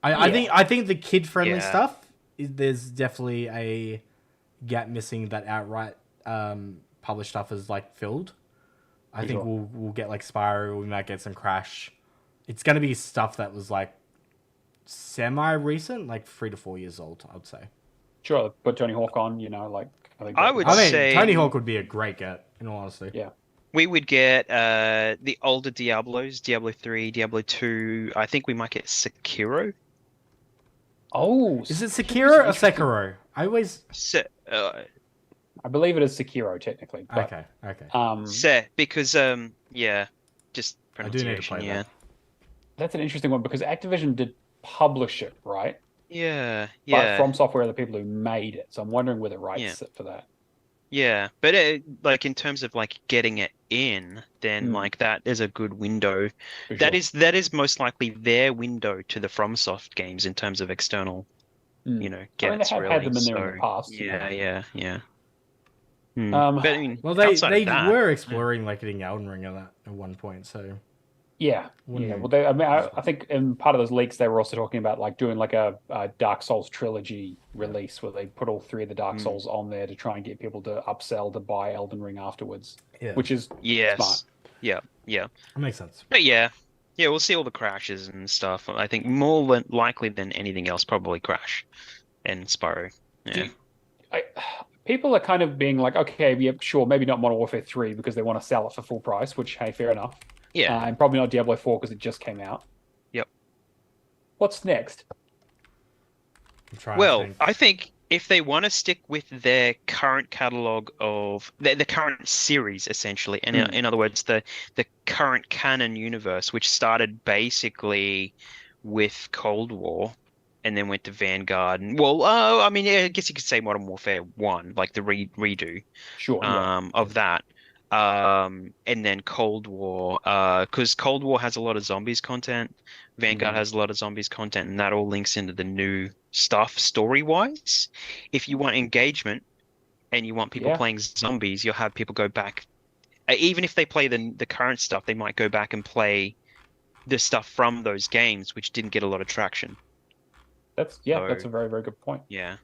I think the kid friendly stuff there's definitely a gap missing that outright published stuff is like filled. I think we'll get like Spyro. We might get some Crash. It's going to be stuff that was like semi recent, like 3 to 4 years old. I would say. Sure, put Tony Hawk on. I would say Tony Hawk would be a great get. In all honesty, yeah. We would get the older Diablos, Diablo 3, Diablo 2. I think we might get Sekiro. Oh, is it Sekiro or Sekiro? I always. I believe it is Sekiro technically. But, okay. Because just pronunciation. I do need to play that. That's an interesting one because Activision did publish it, right? Yeah. But From Software are the people who made it, so I'm wondering where the rights sit for that. Yeah, but like in terms of like getting it in, then like that is a good window. That is most likely their window to the FromSoft games in terms of external, gets they have had them in there in the past. Yeah. But I mean, they were exploring like getting Elden Ring at one point, so. Yeah. Well, I think in part of those leaks they were also talking about like doing like a Dark Souls trilogy release where they put all 3 of the Dark Souls on there to try and get people to upsell to buy Elden Ring afterwards. Yeah. Which is smart. Yeah. That makes sense. But yeah, we'll see all the crashes and stuff. I think more likely than anything else, probably Crash and Spyro. Yeah. People are kind of being like, okay, yeah, sure, maybe not Modern Warfare 3 because they want to sell it for full price, which hey, fair enough. Yeah. And probably not Diablo 4 because it just came out. Yep. What's next? I think if they want to stick with their current catalog of the current series, essentially, and in other words, the current canon universe, which started basically with Cold War and then went to Vanguard. And, I guess you could say Modern Warfare 1, like the redo of that. And then Cold War, because Cold War has a lot of zombies content, Vanguard has a lot of zombies content, and that all links into the new stuff story-wise. If you want engagement and you want people playing zombies, you'll have people go back. Even if they play the current stuff, they might go back and play the stuff from those games, which didn't get a lot of traction. That's a very, very good point. Yeah.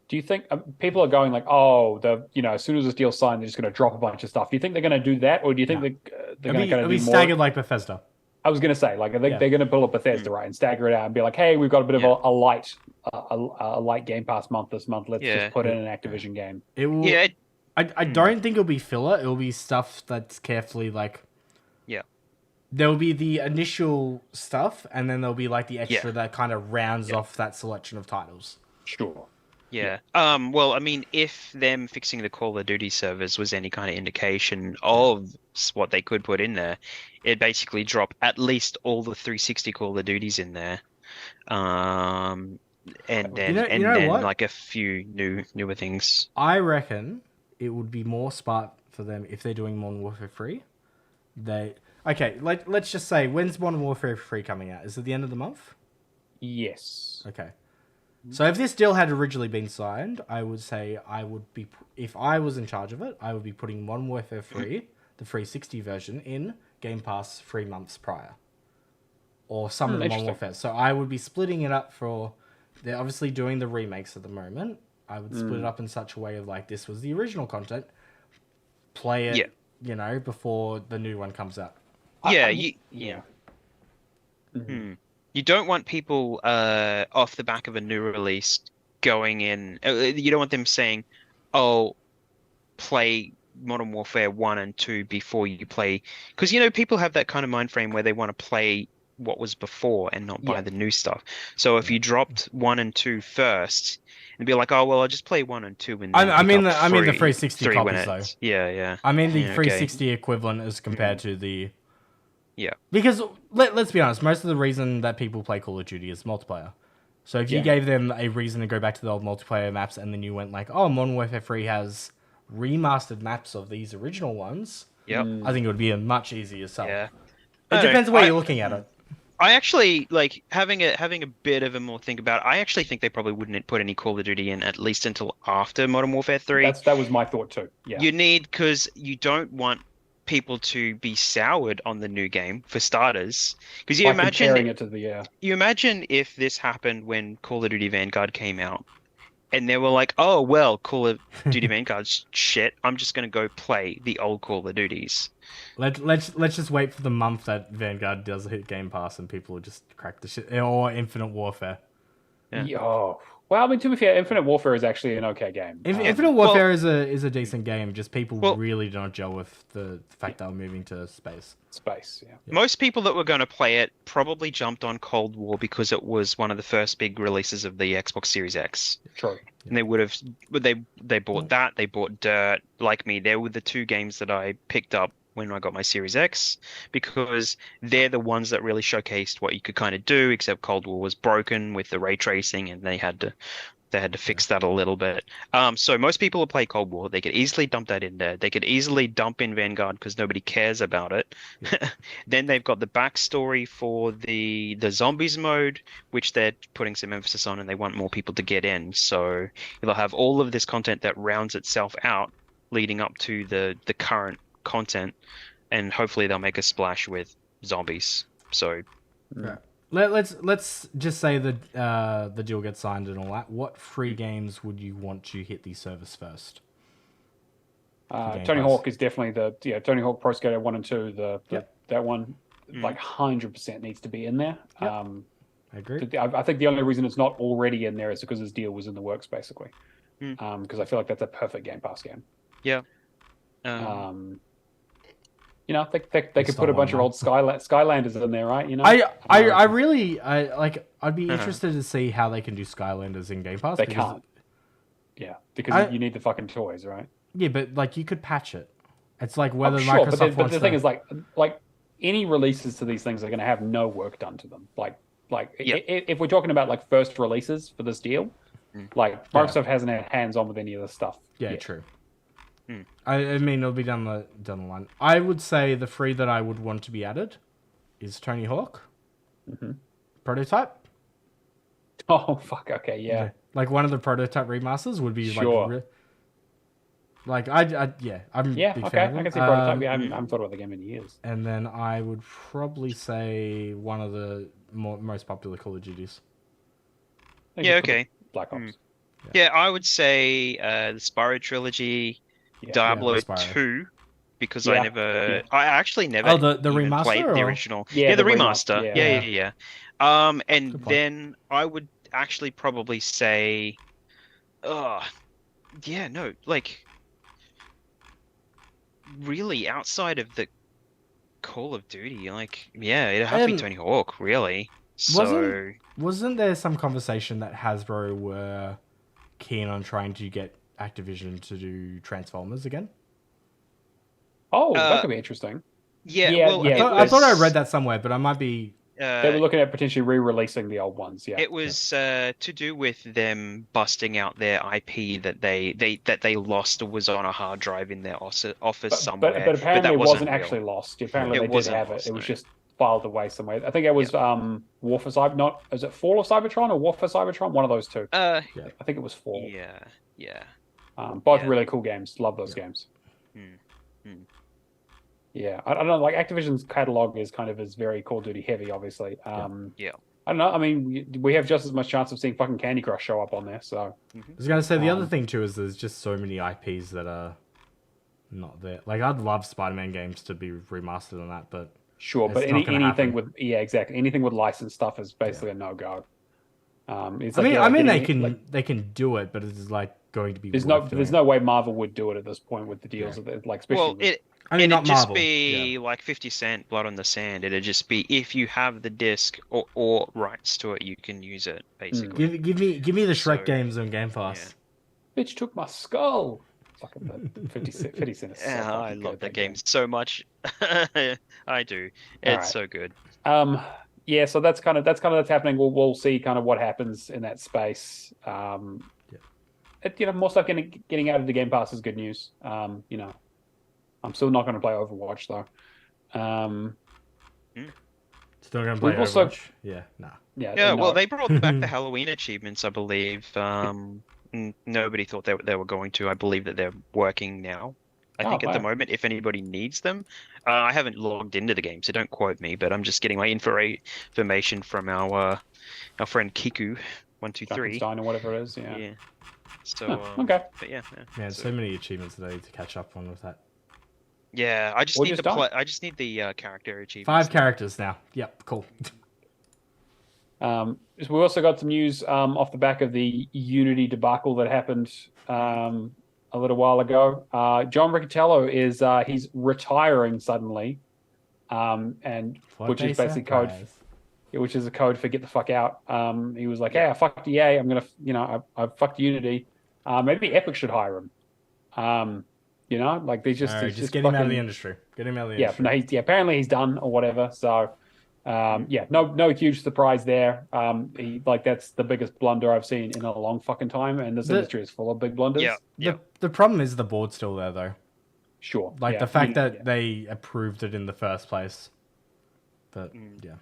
Do you think people are going like, as soon as this deal's signed, they're just going to drop a bunch of stuff? Do you think they're going to do that, or do you think they're going to be staggered like Bethesda? I was going to say, like, I think they're going to pull up Bethesda, right, and stagger it out and be like, hey, we've got a bit of a light Game Pass month this month. Let's just put in an Activision game. It will. Yeah. I don't think it'll be filler. It'll be stuff that's carefully like. Yeah. There'll be the initial stuff, and then there'll be like the extra that kind of rounds off that selection of titles. Sure. Yeah. Well, I mean, if them fixing the Call of Duty servers was any kind of indication of what they could put in there, it'd basically drop at least all the 360 Call of Duties in there, and then like a few newer things. I reckon it would be more smart for them if they're doing Modern Warfare 3. Let's just say, when's Modern Warfare 3 coming out? Is it the end of the month? Yes. Okay. So if this deal had originally been signed, I would say if I was in charge of it, I would be putting Modern Warfare 3, the 360 version, in Game Pass 3 months prior. or some of the Modern Interesting. Warfare. So I would be splitting it up for. They're obviously doing the remakes at the moment. I would split it up in such a way of like this was the original content. Play it, before the new one comes out. Yeah, Yeah. You don't want people off the back of a new release going in. You don't want them saying, "Oh, play Modern Warfare 1 and 2 before you play," because people have that kind of mind frame where they want to play what was before and not buy the new stuff. So if you dropped 1 and 2 first, and be like, "Oh well, I'll just play 1 and 2 and then I mean pick the up 360 3 when copies though. Yeah. I mean the Yeah, 360 equivalent as compared to the. Yeah. Because let's be honest, most of the reason that people play Call of Duty is multiplayer. So if you gave them a reason to go back to the old multiplayer maps and then you went like, "Oh, Modern Warfare 3 has remastered maps of these original ones," I think it would be a much easier sell. Yeah. It depends where you're looking at it. I actually like having a bit of a more think about it. I actually think they probably wouldn't put any Call of Duty in at least until after Modern Warfare 3. That was my thought too. Yeah. Because you don't want people to be soured on the new game for starters. Because you comparing it to the you imagine if this happened when Call of Duty Vanguard came out, and they were like, "Oh well, Call of Duty Vanguard's shit. I'm just gonna go play the old Call of Duties." Let's just wait for the month that Vanguard does hit Game Pass and people will just crack the shit, or Infinite Warfare. Oh, well, I mean, to be fair, Infinite Warfare is actually an okay game. Infinite Warfare is a decent game. Just people really don't gel with the fact that we're moving to space. Most people that were going to play it probably jumped on Cold War because it was one of the first big releases of the Xbox Series X. True. And they bought that. They bought Dirt. Like me, they were the two games that I picked up when I got my Series X, because they're the ones that really showcased what you could kind of do, except Cold War was broken with the ray tracing and they had to fix that a little bit. So most people will play Cold War. They could easily dump that in there. They could easily dump in Vanguard because nobody cares about it. Then they've got the backstory for the zombies mode, which they're putting some emphasis on, and they want more people to get in. So they'll have all of this content that rounds itself out leading up to the current content, and hopefully they'll make a splash with zombies. So let's just say that the deal gets signed and all that. What free games would you want to hit the service first? Tony Hawk is definitely Tony Hawk Pro Skater 1 and 2. That one, like 100% needs to be in there. I agree. I think the only reason it's not already in there is because this deal was in the works, basically. Because I feel like that's a perfect Game Pass game. Yeah. They could put a bunch of old Skylanders in there, right? I'd be interested to see how they can do Skylanders in Game Pass. They can't. Yeah, because you need the fucking toys, right? Yeah, but like you could patch it. It's like whether Microsoft wants but the thing is, like any releases to these things are going to have no work done to them. If we're talking about like first releases for this deal, like Microsoft hasn't had hands on with any of this stuff. Yeah, yet. True. I mean, it'll be down the line. I would say the free that I would want to be added is Tony Hawk. Prototype. Oh fuck! Okay, yeah. Like one of the prototype remasters would be sure. I'm big okay. fan of I can see prototype. Yeah, I haven't thought about the game in years. And then I would probably say one of the most popular Call of Duties. Yeah. Okay. Black Ops. Yeah, I would say the Spyro trilogy. Diablo 2, because I actually never the remaster played the original. Yeah, the remaster. Yeah. And then I would actually probably say, really outside of the Call of Duty, it'd have to be Tony Hawk, really. So wasn't there some conversation that Hasbro were keen on trying to get Activision to do Transformers again? Oh, that could be interesting. I thought I read that somewhere, but I might be. They were looking at potentially re-releasing the old ones. Yeah, it was to do with them busting out their IP that they lost or was on a hard drive in their office somewhere. But apparently it wasn't actually real. Lost. Apparently they did have it. It was just filed away somewhere. I think it was War for Cyber. Not is it Fall of Cybertron or War for Cybertron? One of those two. I think it was Fall. Yeah. Both really cool games. Love those games. Yeah, I don't know. Like Activision's catalog is very Call of Duty heavy, obviously. Yeah. I don't know. I mean, we have just as much chance of seeing fucking Candy Crush show up on there. So I was gonna say the other thing too is there's just so many IPs that are not there. Like I'd love Spider-Man games to be remastered on that, but sure, but it's not gonna anything happen. with exactly anything with licensed stuff is basically a no go. It's I like, mean, yeah, I like mean getting, they can do it, but it's like going to be there's worth doing. no way Marvel would do it at this point with the deals like especially Well, with, I mean, it'd not just Marvel. be like 50 Cent Blood on the Sand. It'd just be if you have the disc or rights to it, you can use it, basically. Give me the Shrek So, games on Game Pass. bitch took my skull. Fucking the 50 Cent is so Yeah, I fucking love good, that game so much. I do. All It's right. so good. Yeah, so that's that's happening. We'll see kind of what happens in that space. More stuff getting out of the Game Pass is good news. I'm still not going to play Overwatch though. Still gonna play We've also- Overwatch? Yeah, nah. Yeah, well, no. they brought back the Halloween achievements, I believe. Nobody thought they were going to. I believe that they're working now. I think at the wow. moment, if anybody needs them, I haven't logged into the game, so don't quote me. But I'm just getting my information from our friend Kiku123. Frankenstein or whatever it is. Yeah. Yeah. So okay. But yeah. Man, so many achievements that I need to catch up on with that. Yeah, I just Or need just the don't. I just need the character achievements. 5 characters now. Yep, cool. So we also got some news off the back of the Unity debacle that happened a little while ago. John Riccatello is he's retiring suddenly, and which is basically code, which is a code for get the fuck out. He was like, "Hey, I fucked EA. I'm gonna, I fucked Unity. Maybe Epic should hire him." Like they just get him out of the industry. Get him out of the industry. No, apparently he's done or whatever. So. No huge surprise there. That's the biggest blunder I've seen in a long fucking time, and this industry is full of big blunders. Yeah. The problem is the board's still there though. Sure. Like the fact that they approved it in the first place. But yeah.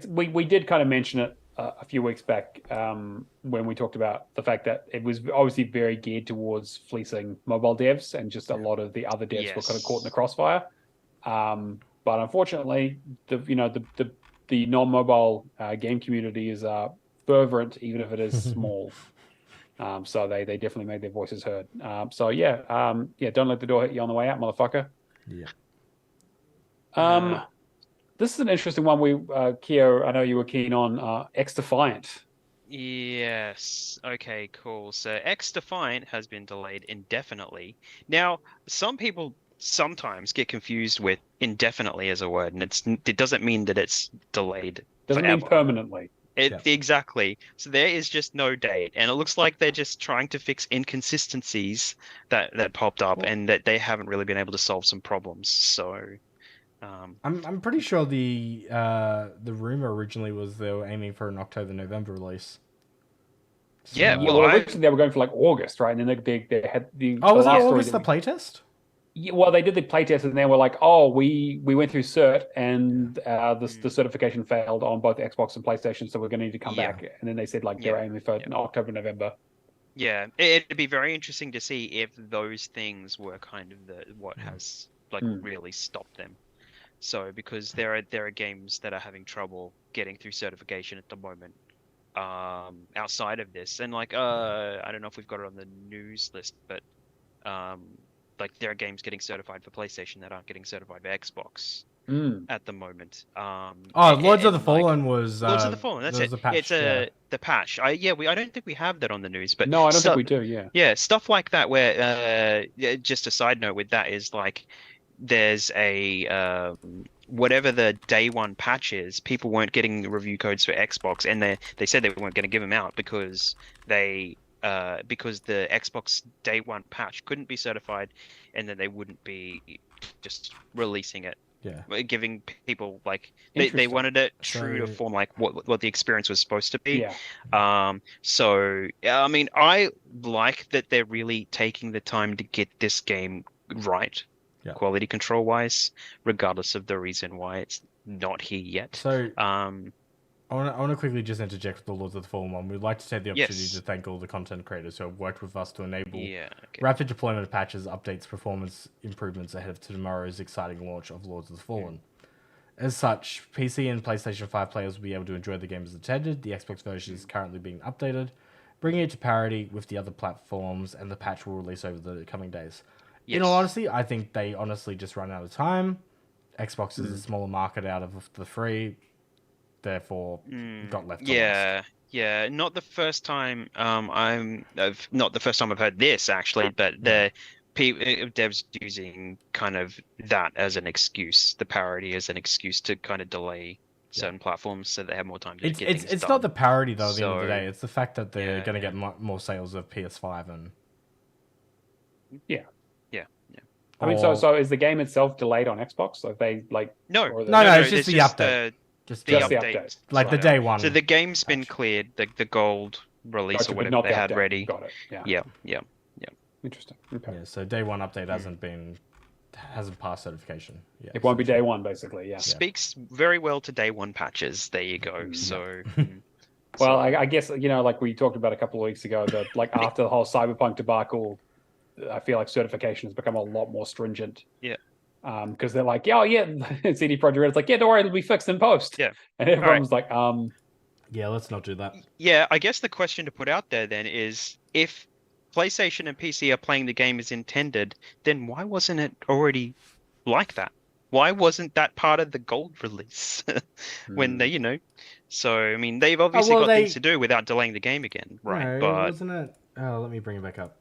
We did kind of mention it a few weeks back when we talked about the fact that it was obviously very geared towards fleecing mobile devs, and just a lot of the other devs were kind of caught in the crossfire. But unfortunately, the non-mobile game community is fervent, even if it is small. So they definitely made their voices heard. Don't let the door hit you on the way out, motherfucker. Yeah. This is an interesting one. Keo, I know you were keen on X Defiant. Yes. Okay, cool. So X Defiant has been delayed indefinitely. Now, some people sometimes get confused with indefinitely as a word, and it doesn't mean that it's delayed. Doesn't forever. mean permanently. Exactly. So there is just no date, and it looks like they're just trying to fix inconsistencies that popped up, and that they haven't really been able to solve some problems. So, I'm pretty sure the rumor originally was they were aiming for an October-November release. So, yeah. Well, originally they were going for like August, right? And then they had the was it August the playtest? Yeah, well, they did the playtest, and they were like, "Oh, we went through cert, and the certification failed on both Xbox and PlayStation, so we're going to need to come back." And then they said like they're aiming for October, November. Yeah, it'd be very interesting to see if those things were kind of what has really stopped them. So because there are games that are having trouble getting through certification at the moment. Outside of this, and I don't know if we've got it on the news list, but there are games getting certified for PlayStation that aren't getting certified for Xbox at the moment. Lords of the Fallen was Lords of the Fallen. That's it. Patch, it's the patch. I don't think we have that on the news, but no, I don't think we do. Yeah, stuff like that. Where just a side note with that is there's a whatever the day one patch is, people weren't getting the review codes for Xbox, and they said they weren't going to give them out because because the Xbox day one patch couldn't be certified, and then they wouldn't be just releasing it. Yeah, giving people they wanted it true to form what the experience was supposed to be. Yeah. So I mean, I like that they're really taking the time to get this game right. Yeah. Quality control wise, regardless of the reason why it's not here yet. So I want to quickly just interject with the Lords of the Fallen one. We'd like to take the opportunity Yes. to thank all the content creators who have worked with us to enable Yeah. Okay. rapid deployment of patches, updates, performance improvements ahead of tomorrow's exciting launch of Lords of the Fallen. As such, PC and PlayStation 5 players will be able to enjoy the game as intended. The Xbox version is currently being updated, bringing it to parity with the other platforms, and the patch will release over the coming days. Yes. In all honesty, I think they honestly just run out of time. Xbox is a smaller market out of the three, therefore got left to last. Yeah, not the first time not the first time I've heard this actually, but the devs using kind of that as an excuse, the parody as an excuse to kind of delay certain platforms so they have more time to get things It's done. not the parody though. At the end of the day, it's the fact that they're going to get more sales of PS5 and Yeah. I Or- mean, so is the game itself delayed on Xbox? Like they like No, or No, they- it's just the update. Just the the update. update. like the day one. So the game's been patch. cleared, the gold release Gotcha, or but whatever not they the had update. ready. Got it. Yeah. Yeah. Interesting. Okay. Yeah, so day one update hasn't passed certification. Yeah, It won't be day one, basically. Yeah. Speaks very well to day one patches. There you go. So Well, I guess like we talked about a couple of weeks ago, that like after the whole Cyberpunk debacle, I feel like certification has become a lot more stringent. Yeah. Because they're like, oh yeah, CD Projekt Red's like, yeah, don't worry, it'll be fixed in post. Yeah. And everyone's like, Yeah, let's not do that. yeah, I guess the question to put out there then is if PlayStation and PC are playing the game as intended, then why wasn't it already like that? Why wasn't that part of the gold release when they, So I mean, they've obviously got things to do without delaying the game again, right? No, but wasn't it? Oh, let me bring it back up.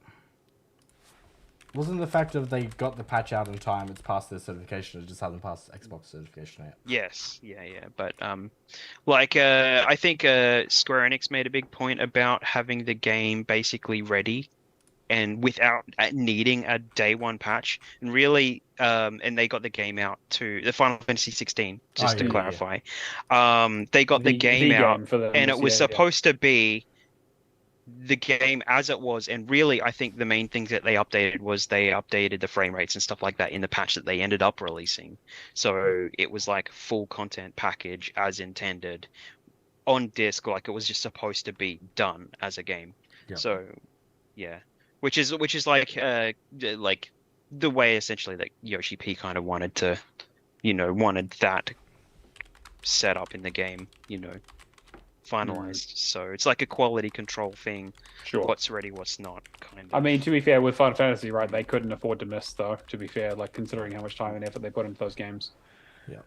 Wasn't the fact of they got the patch out in time? It's passed their certification. It just hasn't passed Xbox certification yet. yes, yeah, but I think Square Enix made a big point about having the game basically ready and without needing a day one patch, and really, and they got the game out to the Final Fantasy 16, just to clarify. They got the game out, for them and it was yeah. supposed to be the game as it was, and really, I think the main things that they updated the frame rates and stuff like that in the patch that they ended up releasing. So it was like full content package as intended on disc, like it was just supposed to be done as a game. Yep. So, yeah. Which is like the way essentially that Yoshi P kind of wanted that set up in the game, finalized. So it's like a quality control thing. Sure. What's ready, what's not, kind of. I mean, to be fair, with Final Fantasy, right, they couldn't afford to miss, though, to be fair, like considering how much time and effort they put into those games. Yeah.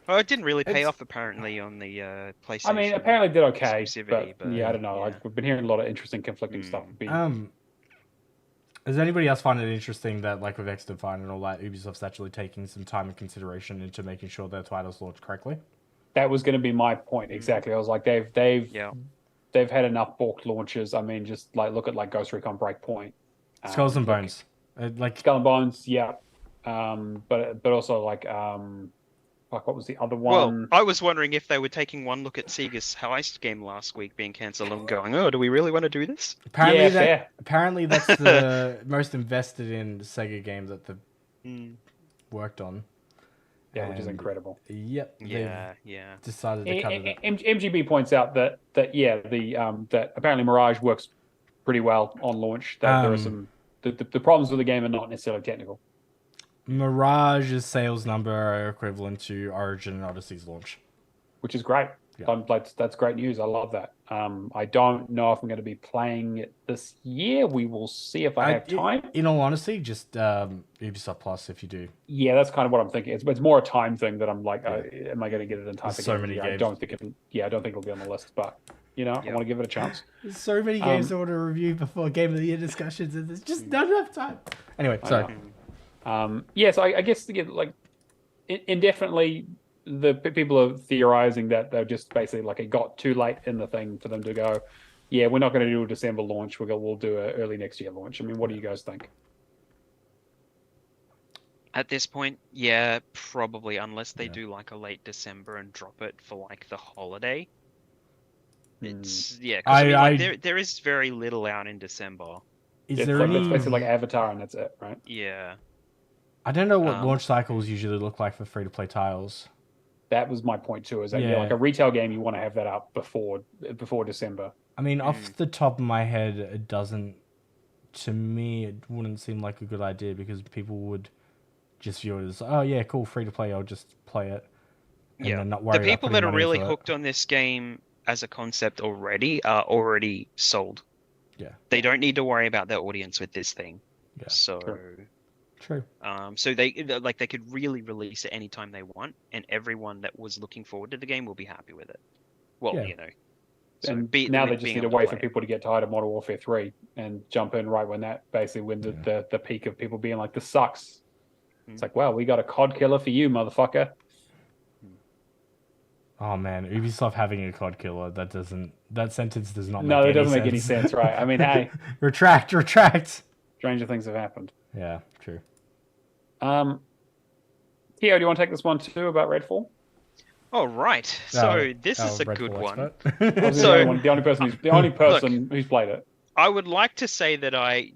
Well, it didn't really pay off apparently on the PlayStation. I mean, apparently it did okay, exclusivity, but yeah, I don't know. yeah. Like we've been hearing a lot of interesting, conflicting stuff. Does anybody else find it interesting that, like with X-Define and all that, Ubisoft's actually taking some time and consideration into making sure their titles launch correctly? That was going to be my point exactly. I was like, they've had enough balked launches. I mean, just like look at like Ghost Recon Breakpoint, Skulls and Bones, Skull and Bones, yeah. But also like what was the other one? Well, I was wondering if they were taking one look at Sega's Heist game last week being cancelled and going, "Oh, do we really want to do this?" Apparently, that's the most invested in Sega game that they've worked on. Yeah, which is incredible. Yep. Yeah. Decided to cut it up. MGB points out that that apparently Mirage works pretty well on launch. That there are some the problems with the game are not necessarily technical. Mirage's sales number are equivalent to Origin and Odyssey's launch, which is great. Yeah. That's great news. I love that. I don't know if I'm going to be playing it this year. We will see if I have time. In all honesty, just Ubisoft Plus if you do. Yeah, that's kind of what I'm thinking. It's more a time thing that I'm like, am I going to get it in time? So many games. I don't think it'll be on the list, but I want to give it a chance. There's so many games I want to review before Game of the Year discussions, and there's just not enough time. Anyway, sorry. So I guess like indefinitely. The people are theorizing that they're just basically like it got too late in the thing for them to go, yeah, we're not going to do a December launch. We'll do a early next year launch. I mean, what do you guys think? At this point, yeah, probably, unless they do like a late December and drop it for like the holiday. It's because there is very little out in December. It's basically like Avatar and that's it, right? Yeah. I don't know what launch cycles usually look like for free-to-play titles. That was my point too. Is that like a retail game, you want to have that up before December. I mean, off the top of my head, it doesn't. To me, it wouldn't seem like a good idea because people would just view it as, oh yeah, cool, free to play. I'll just play it. And then not worry the people about that are money really into hooked on this game as a concept already are already sold. Yeah. They don't need to worry about their audience with this thing. Yeah. So True. So they could really release it anytime they want, and everyone that was looking forward to the game will be happy with it. Well, you know. So and now they just need to wait for people to get tired of Modern Warfare 3 and jump in right when the peak of people being like, this sucks. It's like, well, we got a COD killer for you, motherfucker. Oh man, Ubisoft having a COD killer, that sentence does not make any sense. No, it doesn't make any sense, right? I mean, hey. Retract. Stranger things have happened. Yeah, true. Keo, do you want to take this one too about Redfall? Oh, right. So this is a good one. So the only person who's played it. I would like to say that I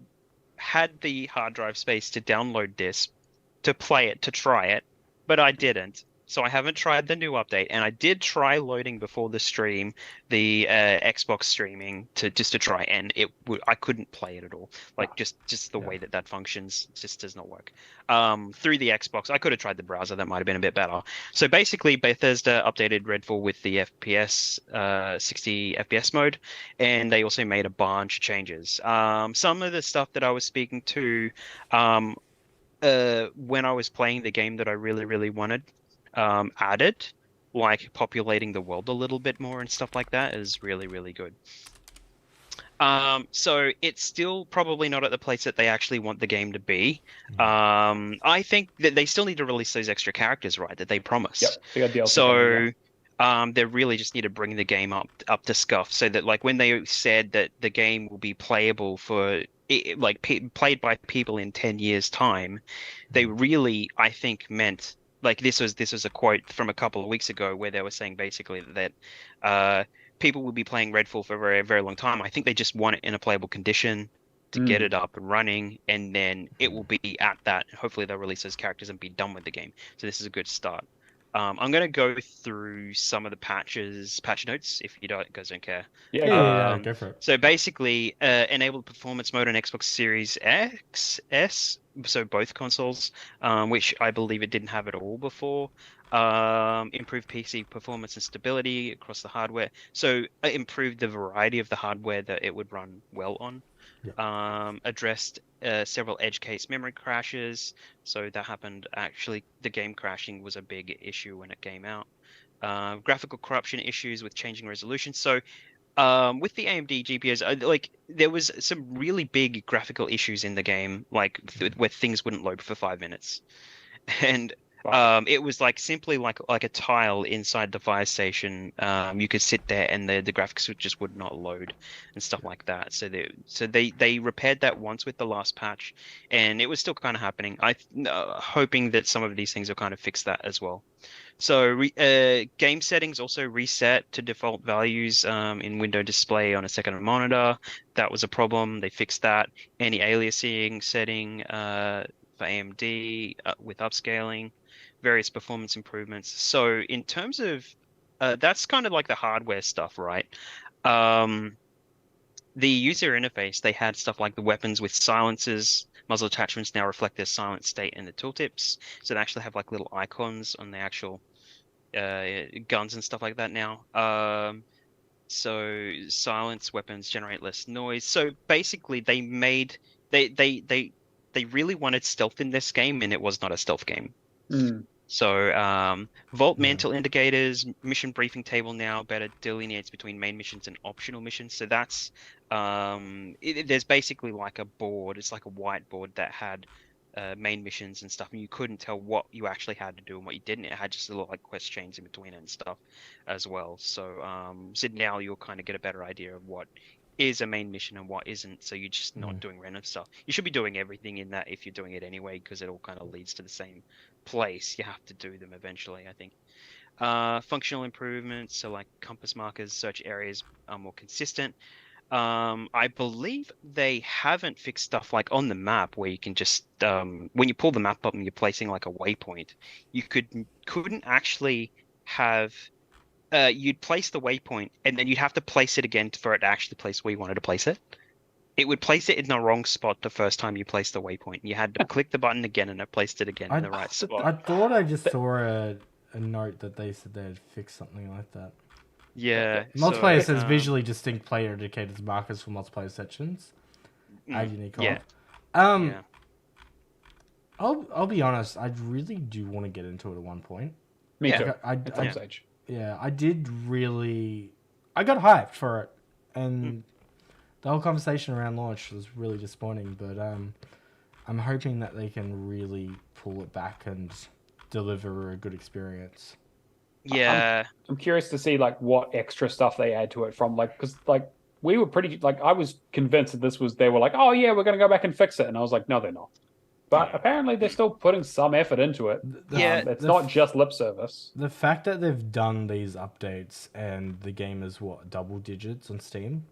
had the hard drive space to download this, to play it, to try it, but I didn't. So I haven't tried the new update, and I did try loading before the stream, the Xbox streaming to try, and I couldn't play it at all. Like just the way that functions just does not work. Through the Xbox, I could have tried the browser. That might have been a bit better. So basically, Bethesda updated Redfall with the FPS, 60 FPS mode, and they also made a bunch of changes. Some of the stuff that I was speaking to, when I was playing the game that I really, really wanted. Added, like populating the world a little bit more and stuff like that is really, really good. So it's still probably not at the place that they actually want the game to be. I think that they still need to release those extra characters, right, that they promised. Yep, they got DLC so they really just need to bring the game up to scuff, so that like when they said that the game will be playable for played by people in 10 years time, they really, I think, meant. Like this was a quote from a couple of weeks ago where they were saying basically that people will be playing Redfall for a very, very long time. I think they just want it in a playable condition to get it up and running, and then it will be at that. Hopefully they'll release those characters and be done with the game. So this is a good start. I'm going to go through some of the patch notes if you guys don't care. Yeah, go for it. So basically, enabled performance mode on Xbox Series X, S, so both consoles, which I believe it didn't have at all before. Improved PC performance and stability across the hardware. So improved the variety of the hardware that it would run well on. Addressed several edge case memory crashes. So that happened. Actually, the game crashing was a big issue when it came out. Graphical corruption issues with changing resolution. So with the AMD GPUs, there was some really big graphical issues in the game, where things wouldn't load for 5 minutes, and it was simply like a tile inside the fire station. You could sit there and the graphics just would not load and stuff like that. So they repaired that once with the last patch, and it was still kind of happening. Hoping that some of these things will kind of fix that as well. So game settings also reset to default values in window display on a second monitor. That was a problem. They fixed that. Anti-aliasing setting for AMD with upscaling. Various performance improvements. So in terms of that's kind of like the hardware stuff, right? The user interface, they had stuff like the weapons with silencers. Muzzle attachments now reflect their silent state in the tooltips. So they actually have little icons on the actual guns and stuff like that now. So silence weapons generate less noise. So basically they really wanted stealth in this game, and it was not a stealth game. So vault mantle indicators, mission briefing table now better delineates between main missions and optional missions. So that's there's basically like a board. It's like a whiteboard that had main missions and stuff, and you couldn't tell what you actually had to do and what you didn't. It had just little quest chains in between it and stuff as well. So so now you'll kind of get a better idea of what is a main mission and what isn't. So you're just not doing random stuff. You should be doing everything in that if you're doing it anyway, because it all kind of leads to the same place. You have to do them eventually, I think. Functional improvements, so like compass markers, search areas are more consistent. I believe they haven't fixed stuff like on the map where you can just when you pull the map up and you're placing like a waypoint, you couldn't actually have you'd place the waypoint, and then you'd have to place it again for it to actually place where you wanted to place it. It would place it in the wrong spot the first time you placed the waypoint. You had to click the button again, and it placed it again in the right spot. I thought I just saw a note that they said they'd fix something like that. Yeah. Multiplayer says visually distinct player indicators markers for multiplayer sections. Add unique yeah. I'll be honest, I really do want to get into it at one point. Me too. At some stage. Yeah, I did really. I got hyped for it, and the whole conversation around launch was really disappointing. But I'm hoping that they can really pull it back and deliver a good experience. Yeah, I'm curious to see like what extra stuff they add to it from like because like we were pretty like I was convinced that this was they were like, oh yeah, we're gonna go back and fix it, and I was like, no, they're not. But apparently they're still putting some effort into it. It's not just lip service. The fact that they've done these updates and the game is what, double digits on Steam?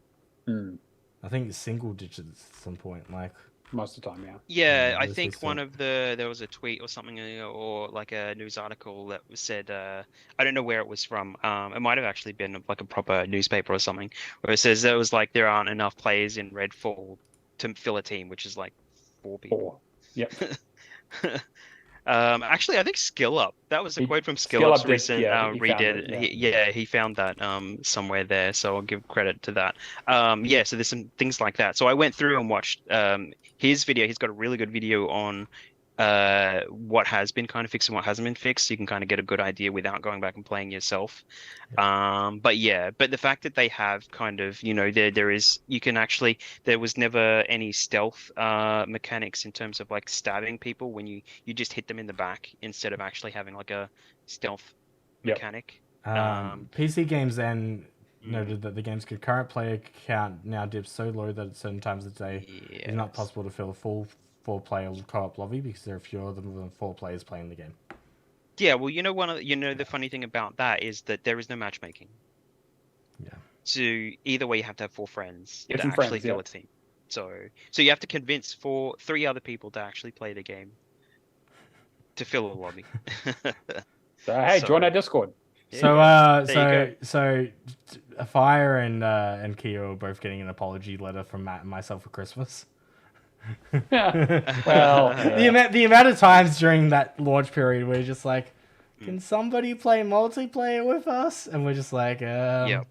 I think it's single digits at some point, like most of the time, Yeah, I think there was a tweet or something, or like a news article that said, I don't know where it was from. It might have actually been like a proper newspaper or something, where it says there was like there aren't enough players in Redfall to fill a team, which is like 4 people. Yep. Actually, I think Skill Up. That was a quote from Skill Up's recent redid. He found that somewhere there, so I'll give credit to that. So there's some things like that. So I went through and watched his video. He's got a really good video on what has been kind of fixed and what hasn't been fixed. So you can kind of get a good idea without going back and playing yourself. But the fact that they have kind of, there was never any stealth mechanics in terms of like stabbing people when you just hit them in the back instead of actually having like a stealth mechanic. PC Games then noted that the game's concurrent player count now dips so low that at certain times of the day it's not possible to fill a full 4-player co-op lobby because there are fewer than 4 players playing the game. Yeah, well, the funny thing about that is that there is no matchmaking. Yeah. So either way, you have to have 4 friends to actually fill a team. So you have to convince 3 other people to actually play the game to fill a lobby. Join our Discord. So Fire and Kia are both getting an apology letter from Matt and myself for Christmas. The amount of times during that launch period we're just like, can somebody play multiplayer with us? And we're just like, yeah.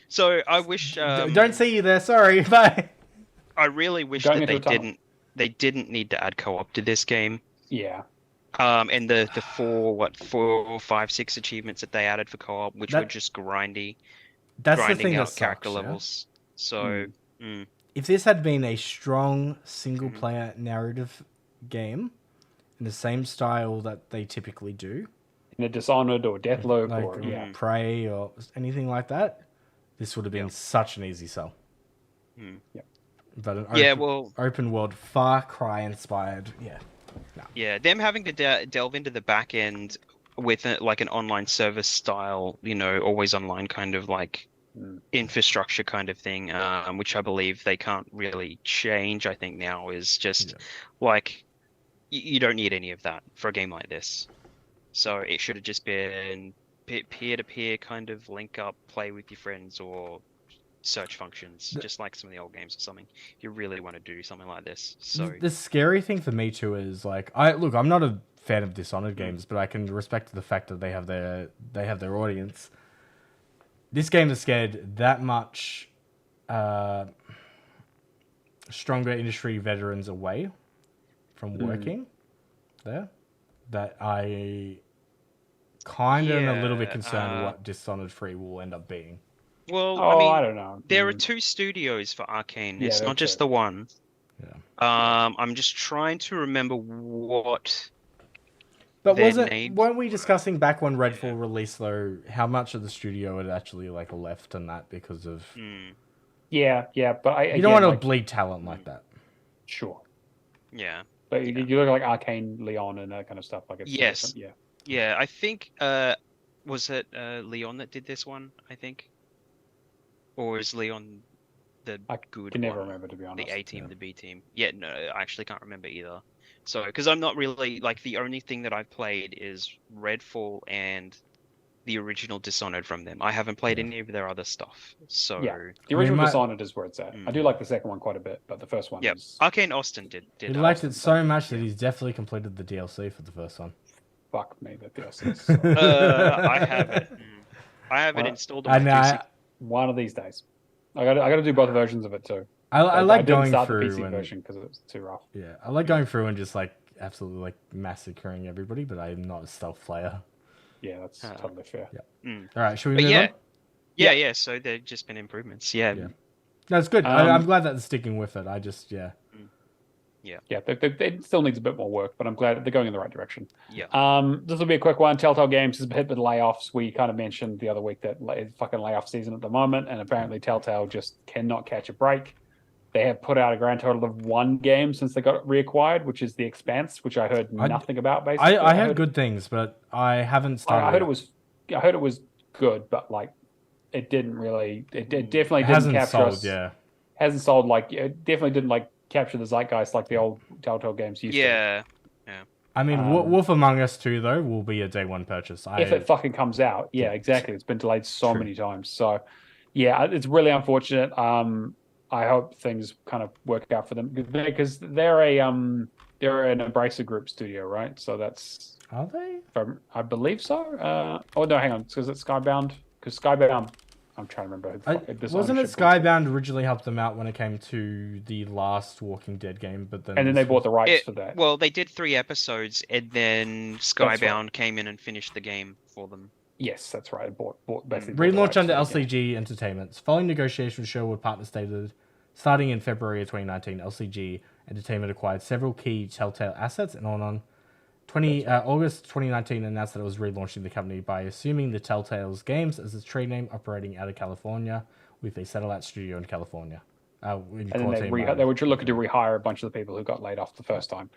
So I wish don't see you there. Sorry, bye. I really wish that they didn't need to add co-op to this game. Yeah. And the 4, 5, 6 achievements that they added for co-op, which were just grinding out character levels. So. If this had been a strong single-player narrative game in the same style that they typically do, in a Dishonored or Deathloop or Prey or anything like that, this would have been such an easy sell. But an open world, Far Cry inspired, them having to delve into the back end with like an online service style, always online kind of like infrastructure kind of thing, which I believe they can't really change. I think now is just like you don't need any of that for a game like this. So it should have just been peer-to-peer kind of link up, play with your friends, or search functions, just like some of the old games or something. You really want to do something like this. So the scary thing for me too is like I'm not a fan of Dishonored games, but I can respect the fact that they have their audience. This game has scared that much stronger industry veterans away from working there that I kind of am a little bit concerned what Dishonored 3 will end up being. Well, I don't know. There are 2 studios for Arcane. It's not just the one. Yeah. I'm just trying to remember what. But weren't we discussing back when Redfall released though how much of the studio had actually like left on that because of? Yeah, but you don't want to bleed talent like that. Sure. Yeah. But you look at like Arcane, Leon, and that kind of stuff. Like it's yes. Yeah, I think was it Leon that did this one? I think, or is Leon the good? I can never remember, to be honest. The A team, the B team. Yeah, no, I actually can't remember either. So, because I'm not really like the only thing that I've played is Redfall and the original Dishonored from them. I haven't played any of their other stuff, so Yeah, the original Dishonored is where it's at. I do like the second one quite a bit, but the first one is... Arcane Austin did. He liked it so much that he's definitely completed the DLC for the first one. Fuck me, the DLC. I have it. I have it installed on my PC. One of these days. I got to do both versions of it too. I like going start through the PC version because it was too rough. Yeah, I like going through and just like absolutely like massacring everybody, but I'm not a stealth player. Yeah, that's totally fair. Yeah. All right, should we move on? Yeah. So there've just been improvements. Yeah. That's good. I'm glad that they're sticking with it. Yeah, it still needs a bit more work, but I'm glad they're going in the right direction. Yeah. This will be a quick one. Telltale Games has hit with layoffs. We kind of mentioned the other week that it's fucking layoff season at the moment, and apparently Telltale just cannot catch a break. They have put out a grand total of 1 game since they got reacquired, which is The Expanse, which I heard nothing about. Basically, I heard good things, but I haven't started. I heard it was good, but like it didn't really. It definitely didn't capture us. Yeah, hasn't sold like it definitely didn't like capture the zeitgeist like the old Telltale games used to. Yeah. I mean, Wolf Among Us 2 though will be a day one purchase. If it fucking comes out, yeah, exactly. It's been delayed so many times, so yeah, it's really unfortunate. I hope things kind of work out for them because they're an Embracer Group studio, right? So that's are they? I believe so. Oh no, hang on, because it's Skybound. Because Skybound, I'm trying to remember. Wasn't it Skybound originally helped them out when it came to the last Walking Dead game, but then they bought the rights for that. Well, they did 3 episodes, and then Skybound came in and finished the game for them. Yes, that's right. Basically relaunch under LCG Entertainment. Following negotiations with Sherwood Partners stated, starting in February of 2019, LCG Entertainment acquired several key Telltale assets, and on August 2019 announced that it was relaunching the company by assuming the Telltale's games as its trade name, operating out of California with a satellite studio in California. And then they were looking to rehire a bunch of the people who got laid off the first time.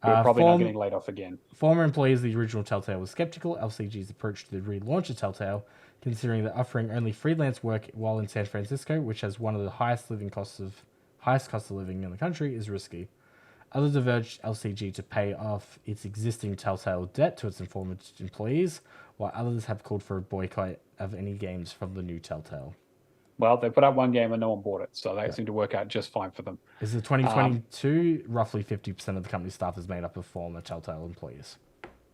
They're probably not getting laid off again. Former employees of the original Telltale were skeptical. LCG's approach to the relaunch of Telltale, considering that offering only freelance work while in San Francisco, which has one of the highest cost of living in the country, is risky. Others have urged LCG to pay off its existing Telltale debt to its former employees, while others have called for a boycott of any games from the new Telltale. Well, they put out 1 game and no one bought it, so that seemed to work out just fine for them. Is it 2022? Roughly 50% of the company's staff is made up of former Telltale employees.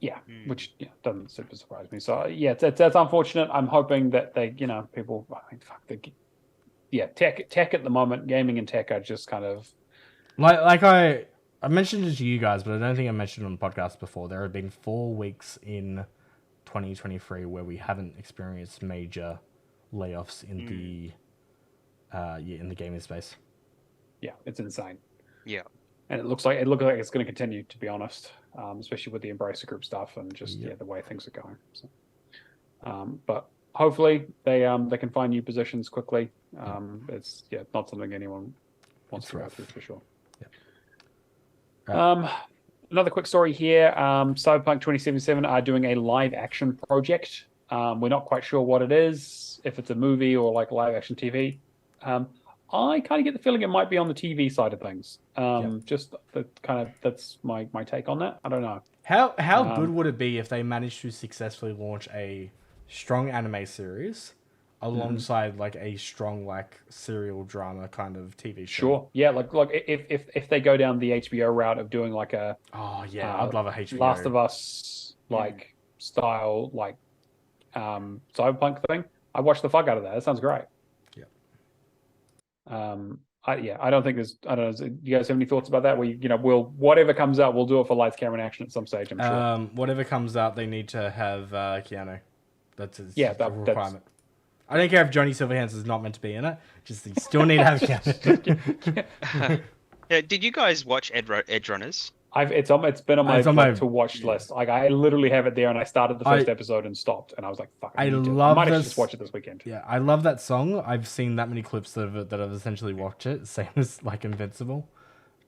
Yeah, which doesn't super surprise me. So yeah, that's unfortunate. I'm hoping that people. I mean, tech at the moment, gaming and tech are just kind of like I mentioned it to you guys, but I don't think I mentioned it on the podcast before. There have been 4 weeks in 2023 where we haven't experienced major layoffs in the gaming space. Yeah, it's insane. Yeah, and it looks like it's going to continue, to be honest, especially with the Embracer Group stuff and just the way things are going. So, but hopefully they can find new positions quickly. It's not something anyone wants to go through for sure. Another quick story here. Cyberpunk 2077 are doing a live action project. We're not quite sure what it is, if it's a movie or like live action TV. I kind of get the feeling it might be on the TV side of things. Just that's my take on that. I don't know. How good would it be if they managed to successfully launch a strong anime series alongside like a strong like serial drama kind of TV show? Sure. Yeah, like if they go down the HBO route of doing like a I'd love a HBO Last of Us like style like cyberpunk thing. I watched the fuck out of that. That sounds great. I don't think there's. I don't know. Do you guys have any thoughts about that? We'll whatever comes out, we'll do it for lights, camera, and action at some stage. I'm sure. Whatever comes out, they need to have Keanu. That's a requirement. That's... I don't care if Johnny Silverhands is not meant to be in it. Just you still need to have Keanu. Did you guys watch Edge Runners? It's been on my to watch list. Like I literally have it there, and I started the first episode and stopped, and I was like, "Fuck!" I might actually just watch it this weekend. Yeah, I love that song. I've seen that many clips of it that I've essentially watched it. Same as like Invincible,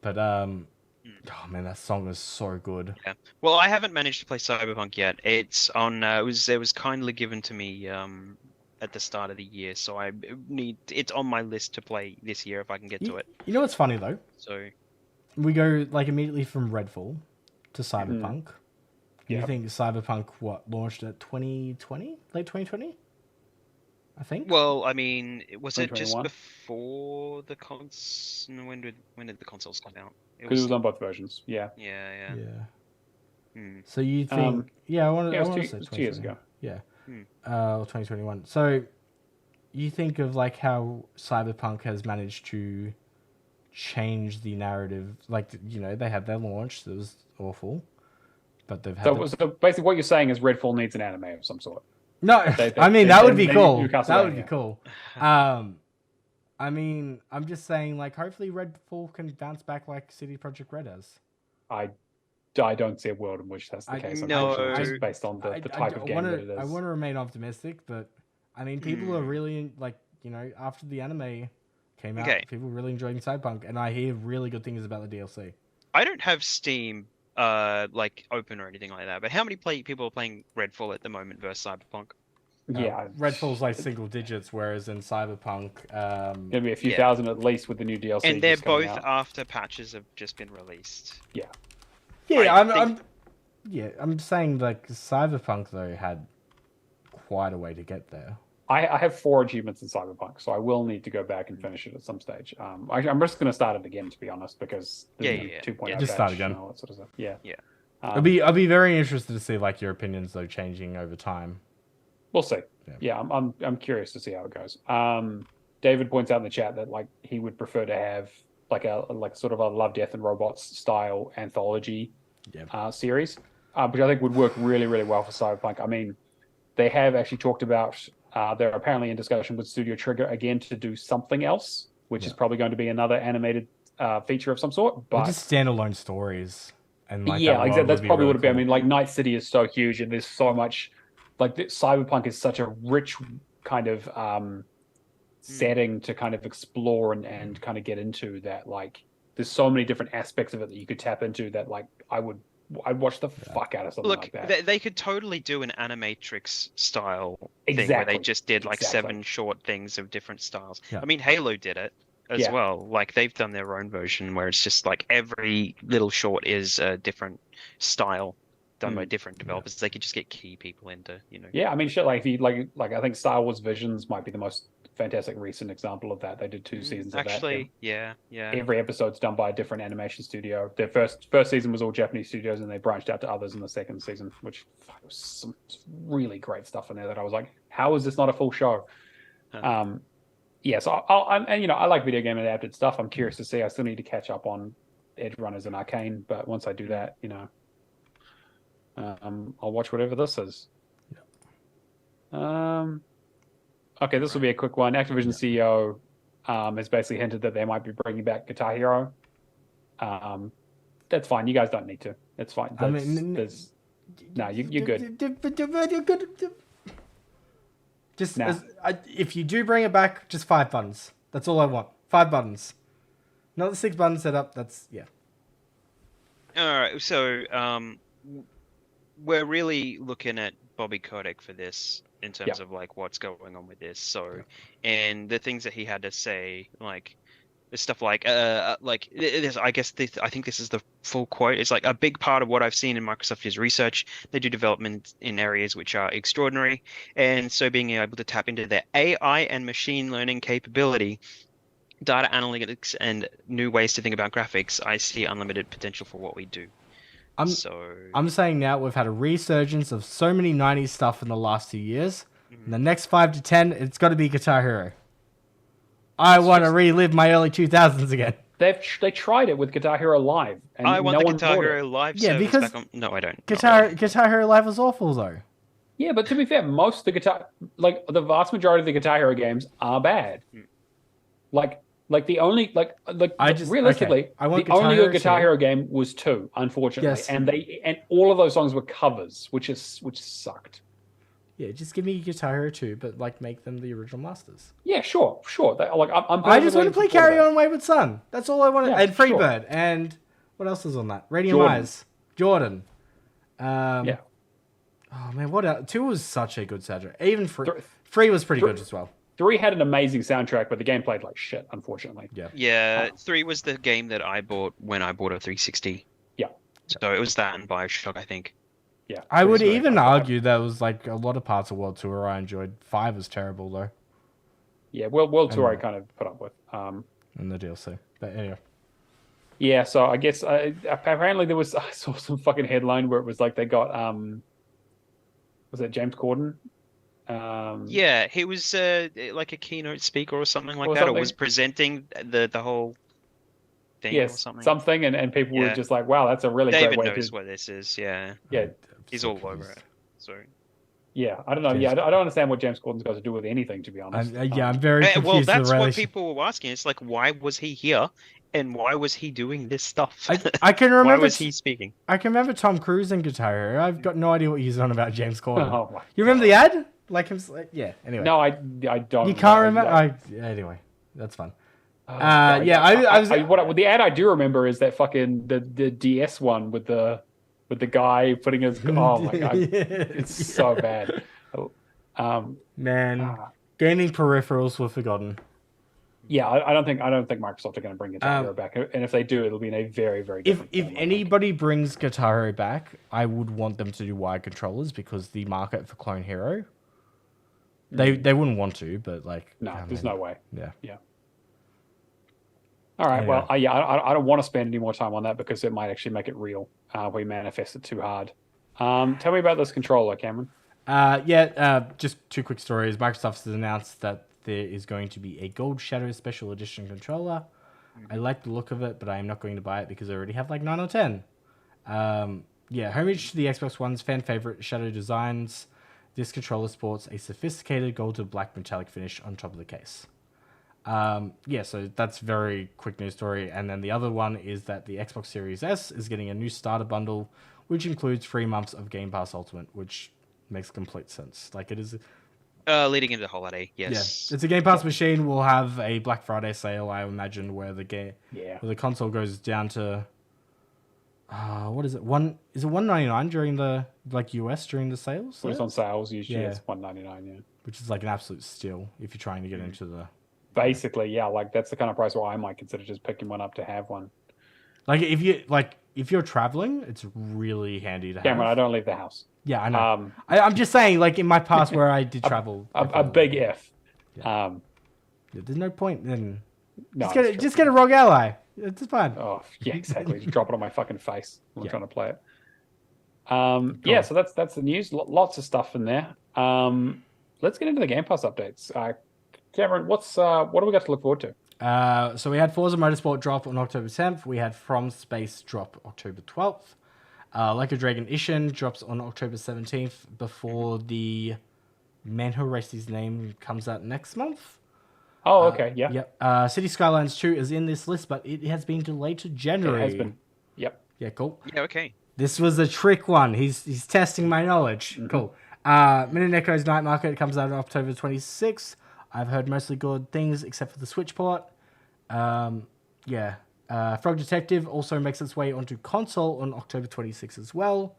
but oh man, that song is so good. Yeah. Well, I haven't managed to play Cyberpunk yet. It's on. It was kindly given to me at the start of the year, so it's on my list to play this year if I can get to it. You know what's funny though? So. We go like immediately from Redfall to Cyberpunk. You think Cyberpunk launched at 2020, late 2020? I think. Well, I mean, was it just 2021? before the cons? No, when did the consoles come out? Because it was on both versions. Yeah. Yeah. So you think? I want to say 2 years ago. Yeah. 2021. So you think of like how Cyberpunk has managed to change the narrative. Like, they had their launch that was awful, but they've had. So basically, what you're saying is Redfall needs an anime of some sort. No, I mean that would be cool. That would be cool. I mean, I'm just saying, like, hopefully Redfall can bounce back like CD Projekt Red has. I don't see a world in which that's the case. No, just based on the type of game that it is. I want to remain optimistic, but I mean, people are really like, after the anime came out, people were really enjoying Cyberpunk, and I hear really good things about the DLC. I don't have Steam like open or anything like that, but how many people are playing Redfall at the moment versus Cyberpunk? Redfall's like single digits, whereas in Cyberpunk, gonna be a few thousand at least with the new DLC. And they're both after patches have just been released. Yeah. I'm saying like Cyberpunk though had quite a way to get there. I have 4 achievements in Cyberpunk, so I will need to go back and finish it at some stage. I'm just going to start it again, to be honest, because the 2.0 just start again. And all that sort of stuff. Yeah. I'll be very interested to see like your opinions though changing over time. We'll see. Yeah, I'm curious to see how it goes. David points out in the chat that like he would prefer to have like sort of a Love, Death and Robots style anthology series, which I think would work really, really well for Cyberpunk. I mean, they have actually talked about they're apparently in discussion with Studio Trigger again to do something else, which is probably going to be another animated feature of some sort. But just standalone stories, and like that's probably what it'd be. I mean, like Night City is so huge, and there's so much. Like Cyberpunk is such a rich kind of setting to kind of explore and kind of get into that. Like, there's so many different aspects of it that you could tap into that. Like, I'd watch the fuck out of something like that. They could totally do an Animatrix style thing where they just did like 7 short things of different styles. Yeah. I mean, Halo did it as well. Like, they've done their own version where it's just like every little short is a different style done by different developers. They could just get key people into, Yeah, I mean, shit. Like, if you like, I think Star Wars Visions might be the most fantastic recent example of that. They did 2 seasons of that. Actually, yeah. Every episode's done by a different animation studio. Their first season was all Japanese studios, and they branched out to others in the second season, which was some really great stuff in there that I was like, how is this not a full show? So I like video game adapted stuff. I'm curious to see. I still need to catch up on Edge Runners and Arcane, but once I do that, I'll watch whatever this is. Okay, this will be a quick one. Activision CEO has basically hinted that they might be bringing back Guitar Hero. That's fine. You guys don't need to. It's fine. You're good. Just if you do bring it back, just 5 buttons. That's all I want. 5 buttons. Not the 6 button setup. That's All right. So we're really looking at Bobby Kotick for this in terms of like what's going on with this. So, and the things that he had to say, like stuff like this, I think this is the full quote. It's like, a big part of what I've seen in Microsoft is research. They do development in areas which are extraordinary, and so being able to tap into their AI and machine learning capability, data analytics, and new ways to think about graphics, I see unlimited potential for what we do. I'm saying now we've had a resurgence of so many 90s stuff in the last 2 years. In the next 5 to 10, it's got to be Guitar Hero. I want to relive my early 2000s again. They tried it with Guitar Hero Live. And I want the Guitar Hero Live service because back on. No, I don't. Guitar Hero Live was awful though. Yeah, but to be fair, most of the vast majority of the Guitar Hero games are bad. Like the only realistically, the only good Guitar Hero game was 2, unfortunately, and all of those songs were covers, which sucked. Yeah, just give me Guitar Hero 2, but like make them the original masters. Yeah, sure. I just want to play Carry On Wayward Son. That's all I want. And Freebird, and what else is on that? Radiant Eyes, Jordan. Oh man, what else? 2 was such a good soundtrack. Even 3 was pretty good as well. 3 had an amazing soundtrack, but the game played like shit, unfortunately. Yeah. 3 was the game that I bought when I bought a 360. Yeah. So it was that and BioShock, I think. yeah. I would pretty even sweet. argue there was like a lot of parts of World Tour I enjoyed. 5 was terrible though. Yeah, World Tour I kind of put up with. In the DLC, but anyway. Yeah, so I guess apparently I saw some fucking headline where it was like they got was it James Corden? Yeah, he was like a keynote speaker or something like Or that, or was something. presenting the whole thing or Yes, something. something, and people were Yeah. just like, "Wow, that's a really David great way knows to." what this is. Yeah, Yeah, he's all over it. So yeah. I don't know. James- Yeah, I don't understand what James Corden's got to do with anything, to be honest. I'm very confused. well, the that's what relation- people were asking. It's like, why was he here, and why was he doing this stuff? I can remember. Why was he speaking? I can remember Tom Cruise and Guitar Hero. I've got no idea what he's on about James Corden. Oh my You remember the ad? Like him? Yeah. Anyway. No, I don't. You can't remember. Anyway, that's fun. God, yeah, I was. The ad I do remember is that fucking the DS one with the guy putting his. Oh my god, it's so bad. Man, gaming peripherals were forgotten. Yeah, I don't think Microsoft are going to bring Guitar Hero back, and if they do, it'll be in a very, very different If form, anybody brings Guitar Hero back, I would want them to do wired controllers because the market for Clone Hero, they wouldn't want to, but like no, there's no way. Yeah. All right, Anyway. well, I don't want to spend any more time on that because it might actually make it real. We manifest it too hard. Tell me about this controller, Cameron. Just 2 quick stories. Microsoft has announced that there is going to be a Gold Shadow Special Edition controller. I like the look of it, but I am not going to buy it because I already have like 9 or 10. Homage to the Xbox One's fan favorite Shadow designs, this controller sports a sophisticated gold to black metallic finish on top of the case. So that's very quick news story. And then the other one is that the Xbox Series S is getting a new starter bundle, which includes 3 months of Game Pass Ultimate, which makes complete sense. Like it is Leading into the holiday, yes. Yeah, it's a Game Pass machine. We'll have a Black Friday sale, I imagine, where where the console goes down to what is it? Is it $199 during the US during the sales? When it's on sales, usually it's $199. Yeah, which is like an absolute steal if you're trying to get into the. Basically, yeah, like that's the kind of price where I might consider just picking one up to have one. Like if you're traveling, it's really handy to have. Cameron, I don't leave the house. Yeah, I know. I'm just saying, like in my past where I did travel, a big if. Yeah. There's no point then. No, just get a Rogue Ally. It's fine. Oh yeah, exactly. Just drop it on my fucking face when I'm trying to play it. So that's the news. Lots of stuff in there. Let's get into the Game Pass updates. Cameron, what do we got to look forward to? So we had Forza Motorsport drop on October 10th. We had From Space drop October 12th. Like a Dragon Ishin drops on October 17th before the Man Who Erased His Name comes out next month. Oh, okay, yeah. Yep. City Skylines 2 is in this list, but it has been delayed to January. It has been. Yep. Yeah, cool. Yeah, okay. This was a trick one. He's testing my knowledge. Mm-hmm. Cool. Minute Echo's Night Market comes out on October 26th. I've heard mostly good things except for the Switch port. Frog Detective also makes its way onto console on October 26th as well,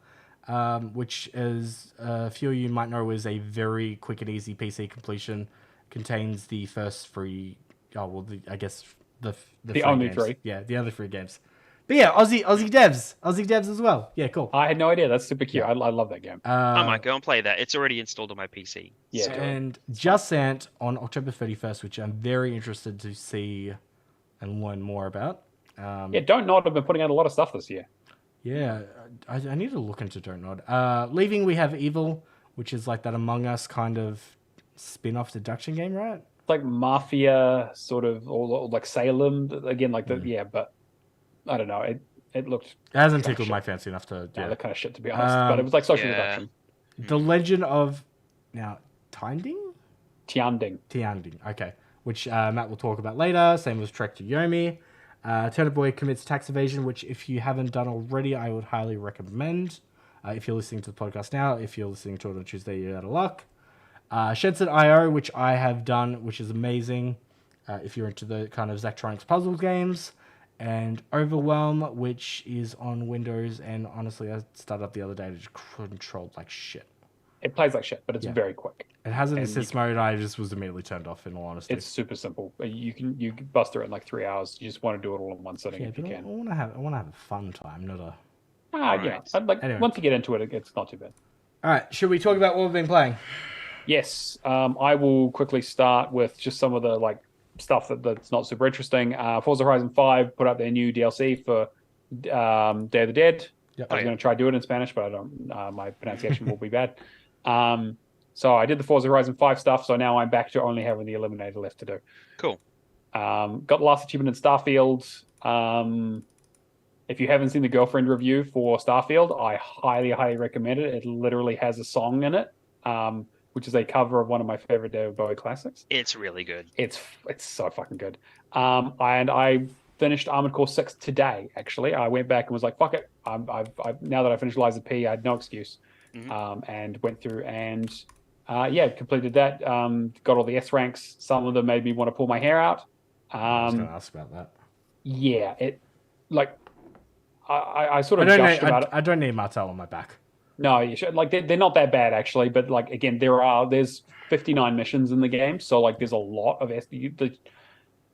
which, as a few of you might know, is a very quick and easy PC completion. Contains the first three. The only games. 3. Yeah, the other 3 games. But yeah, Aussie devs as well. Yeah, cool. I had no idea. That's super cute. I love that game. I might go and play that. It's already installed on my PC. Yeah, and Just Sant on October 31st, which I'm very interested to see and learn more about. Don't Nod have been putting out a lot of stuff this year. Yeah, I need to look into Don't Nod. Leaving, we have Evil, which is like that Among Us kind of spin-off deduction game, right? It's like Mafia, sort of, or like Salem again, like but I don't know. It looked. It hasn't tickled my fancy enough to. Yeah, that kind of shit, to be honest. But it was like social deduction. The Legend of Tianding. Tianding. Okay, which Matt will talk about later. Same with Trek to Yomi. Turnip Boy commits tax evasion, which if you haven't done already, I would highly recommend. If you're listening to the podcast now, if you're listening to it on Tuesday, you're out of luck. Shedset.io, which I have done, which is amazing. If you're into the kind of Zachtronics puzzle games. And Overwhelm, which is on Windows, and honestly, I started up the other day to just control like shit. It plays like shit, but it's very quick. It has an assist mode, and I just was immediately turned off, in all honesty. It's super simple. You can bust through it in like 3 hours. You just want to do it all in one sitting if you can. I want to have a fun time, not a Anyway. Once you get into it, it's not too bad. All right, should we talk about what we've been playing? Yes, I will quickly start with just some of the stuff that's not super interesting. Forza Horizon 5 put out their new DLC for Day of the Dead. Yep. I was going to try do it in Spanish, but I don't. My pronunciation will be bad. So I did the Forza Horizon 5 stuff. So now I'm back to only having the Eliminator left to do. Cool. Got the last achievement in Starfield. If you haven't seen the girlfriend review for Starfield, I highly, highly recommend it. It literally has a song in it, which is a cover of one of my favorite David Bowie classics. It's really good. It's so fucking good. And I finished Armored Core 6 today. Actually, I went back and was like, "Fuck it." I've now that I finished Liza P, I had no excuse, and went through and completed that. Got all the S ranks. Some of them made me want to pull my hair out. I was going to ask about that. Yeah, I sort of gushed about it. I don't need Martel on my back. No, you should. They're not that bad actually, but again, there's 59 missions in the game, so there's a lot of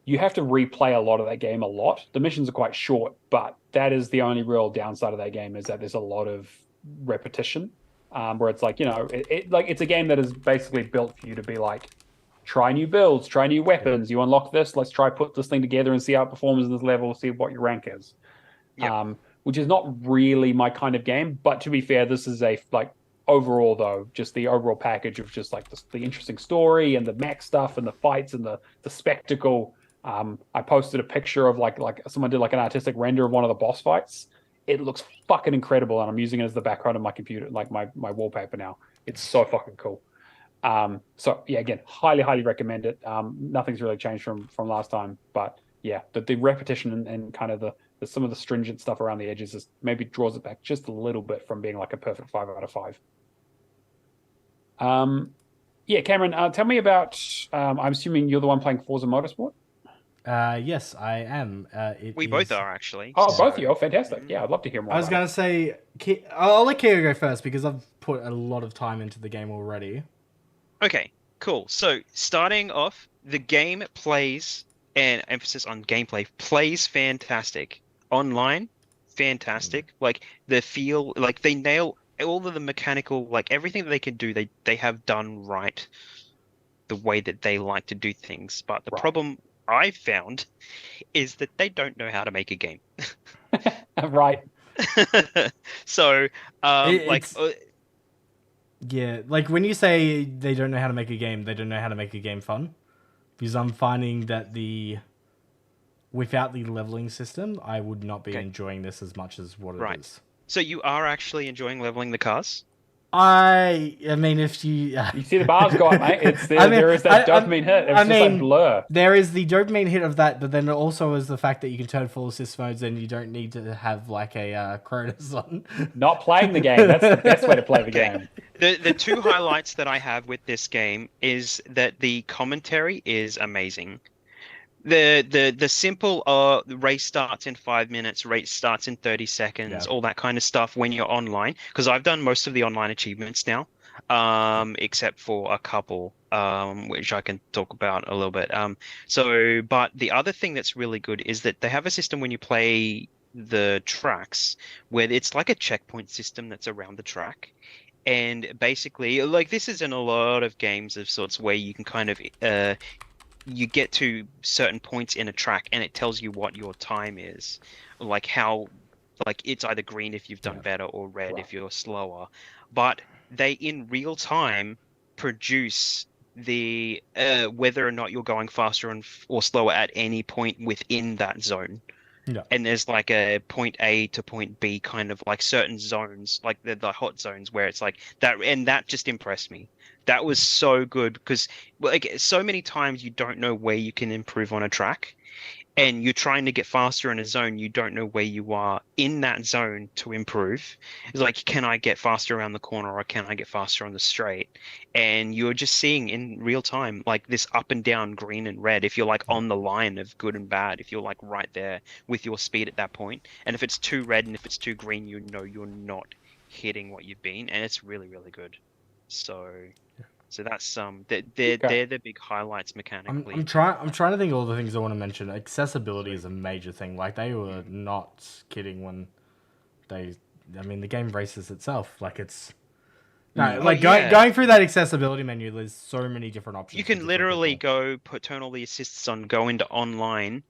you have to replay a lot of that game a lot. The missions are quite short, but that is the only real downside of that game is that there's a lot of repetition. Where it's it's a game that is basically built for you to be try new builds, try new weapons. You unlock this, let's try put this thing together and see how it performs in this level, see what your rank is. Yep. Which is not really my kind of game, but to be fair, this is overall though, just the overall package of just the interesting story and the mech stuff and the fights and the spectacle. I posted a picture of someone did an artistic render of one of the boss fights. It looks fucking incredible, and I'm using it as the background of my computer, my wallpaper now. It's so fucking cool. So yeah, again, highly, highly recommend it. Nothing's really changed from last time, but yeah, the repetition and kind of some of the stringent stuff around the edges just maybe draws it back just a little bit from being a perfect 5 out of 5. Cameron, tell me about. I'm assuming you're the one playing Forza Motorsport. Yes, I am. We both are actually. Oh, both of you! Oh, fantastic! Yeah, I'd love to hear more. I was going to say, I'll let Keo go first because I've put a lot of time into the game already. Okay, cool. So starting off, the game plays, and emphasis on gameplay, plays fantastic. Online, fantastic. The feel, they nail all of the mechanical, everything that they can do, they have done right the way that they like to do things. But the problem I've found is that they don't know how to make a game. Right. So, yeah, when you say they don't know how to make a game, they don't know how to make a game fun. Because I'm finding that without the leveling system, I would not be enjoying this as much as what it is. So you are actually enjoying leveling the cars? I mean, if you... You see the bars go up, mate. There is that dopamine hit. It's just blur. There is the dopamine hit of that, but then there also is the fact that you can turn full assist modes and you don't need to have a Cronus on. Not playing the game. That's the best way to play the game. The two highlights that I have with this game is that the commentary is amazing. The simple the race starts in 5 minutes, race starts in 30 seconds, all that kind of stuff when you're online. Because I've done most of the online achievements now, except for a couple, which I can talk about a little bit. But the other thing that's really good is that they have a system when you play the tracks where it's like a checkpoint system that's around the track. And basically, this is in a lot of games of sorts where you can kind of you get to certain points in a track and it tells you what your time is, how it's either green if you've done better or red if you're slower, but they in real time produce the whether or not you're going faster or slower at any point within that zone. And there's a point A to point B kind of certain zones, the hot zones where it's that, and that just impressed me. That was so good because so many times you don't know where you can improve on a track, and you're trying to get faster in a zone, you don't know where you are in that zone to improve. It's can I get faster around the corner or can I get faster on the straight? And you're just seeing in real time this up and down, green and red, if you're on the line of good and bad, if you're right there with your speed at that point. And if it's too red and if it's too green, you know you're not hitting what you've been, and it's really, really good. So that's they're the big highlights mechanically. I'm trying to think of all the things I want to mention. Accessibility is a major thing. They were not kidding when they I mean, the game races itself. Like it's Yeah. going through that accessibility menu. There's so many different options. You for can different literally people. turn all the assists on, go into online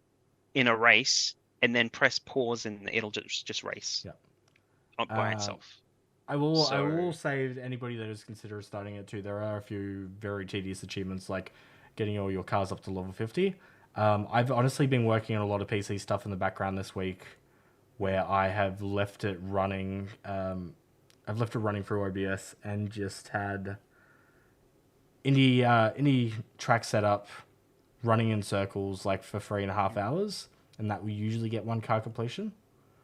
in a race, and then press pause, and it'll just race Yeah. by itself. I So will say to anybody that is considering starting it too, there are a few very tedious achievements like getting all your cars up to level 50. I've honestly been working on a lot of PC stuff in the background this week where I have left it running. I've left it running through OBS and just had any track setup running in circles like for 3.5 hours, and that we usually get one car completion.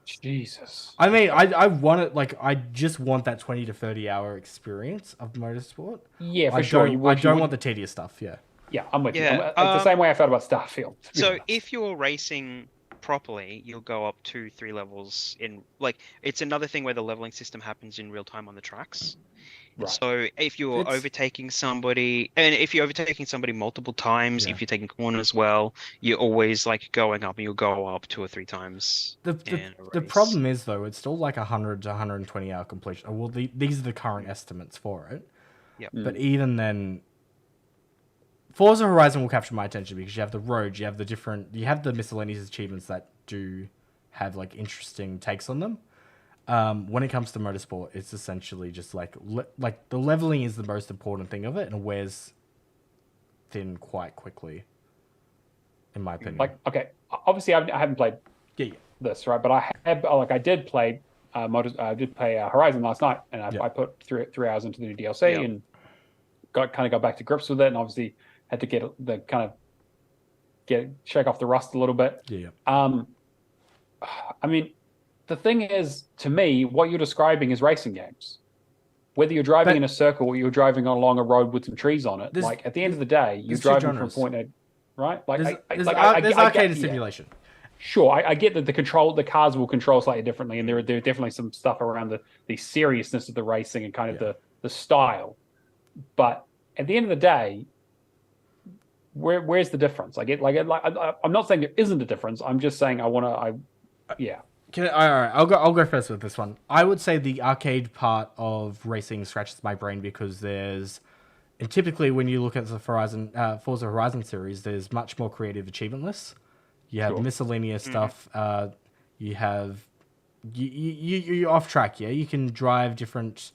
Jesus. I mean, I want it, like, I just want that 20 to 30 hour experience of motorsport. Yeah, for sure. I don't want the tedious stuff. Yeah. Yeah, I'm with you. Yeah, It's the same way I felt about Starfield. to be so honest. if you're racing properly, you'll go up 2, 3 levels in like it's another thing where the leveling system happens in real time on the tracks. Right. So if you're It's- overtaking somebody, and if you're overtaking somebody multiple times, Yeah. if you're taking corners well, you're always like going up, and you'll go up 2 or 3 times in a The race. problem is though, it's still like 100 to 120 hour completion. Well, these are the current estimates for it. Yep. But even then, Forza Horizon will capture my attention because you have the roads, you have the miscellaneous achievements that do have like interesting takes on them. When it comes to motorsport, it's essentially just like the leveling is the most important thing of it, and it wears thin quite quickly, in my opinion. Like, okay, obviously I haven't played yeah. this, right? But I did play Horizon last night, and I put 3 hours into the new DLC and got back to grips with it, and obviously had to shake off the rust a little bit. Yeah. I mean, the thing is, to me, what you're describing is racing games. Whether you're driving in a circle or you're driving along a road with some trees on it, like at the end of the day, you're driving from point A, right? Like there's there's arcade and simulation. Sure, I get that the cars will control slightly differently, and there are definitely some stuff around the seriousness of the racing and kind of the style. But at the end of the day, where's the difference? I'm not saying there isn't a difference. I'm just saying all right, I'll go first with this one. I would say the arcade part of racing scratches my brain because and typically when you look at the Forza Horizon series, there's much more creative achievement lists. You have miscellaneous stuff. You have you're off track. Yeah, you can drive different.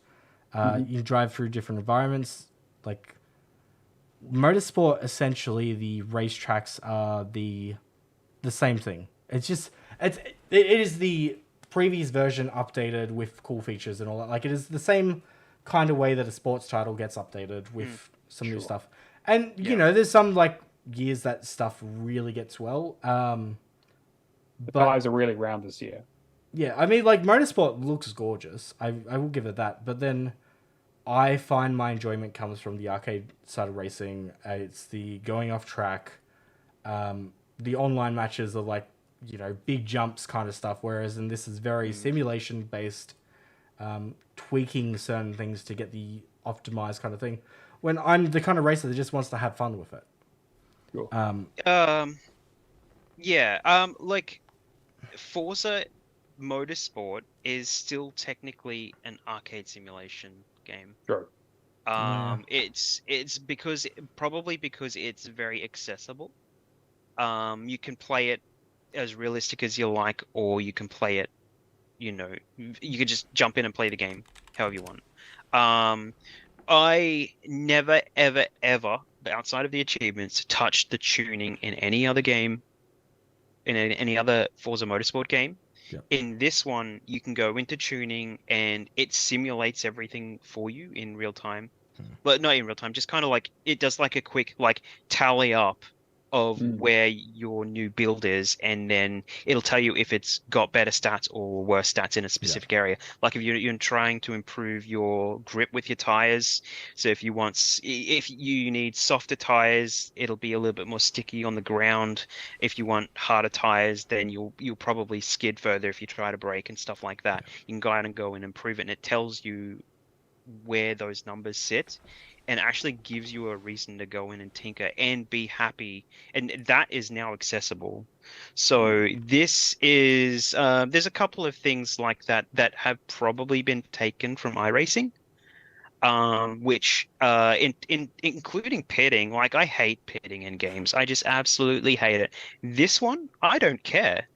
You can drive through different environments. Like motorsport, essentially, the racetracks are the same thing. It's just it is the previous version updated with cool features and all that. Like it is the same kind of way that a sports title gets updated with some new stuff. And you know, there's some like years that stuff really gets well. the tires are really round this year. Yeah, I mean, like motorsport looks gorgeous. I will give it that. But then I find my enjoyment comes from the arcade side of racing. It's the going off track. The online matches are like, you know, big jumps kind of stuff. Whereas in this is very simulation based, tweaking certain things to get the optimized kind of thing. When I'm the kind of racer that just wants to have fun with it. Cool. Like Forza Motorsport is still technically an arcade simulation game. Sure. It's probably because it's very accessible. You can play it as realistic as you like, or you can play it, you know, you can just jump in and play the game however you want. I never, ever, ever, outside of the achievements, touched the tuning in any other game, in any other Forza Motorsport game. Yep. In this one, you can go into tuning and it simulates everything for you in real time. But not in real time, just kind of like it does like a quick like tally up of where your new build is, and then it'll tell you if it's got better stats or worse stats in a specific area. Like if you're trying to improve your grip with your tires, so if you need softer tires, it'll be a little bit more sticky on the ground. If you want harder tires, then you'll probably skid further if you try to brake and stuff like that. You can go out and go and improve it, and it tells you where those numbers sit. and actually gives you a reason to go in and tinker and be happy. And that is now accessible. So this is there's a couple of things like that that have probably been taken from iRacing. Which including pitting, like I hate pitting in games. I just absolutely hate it. This one, I don't care.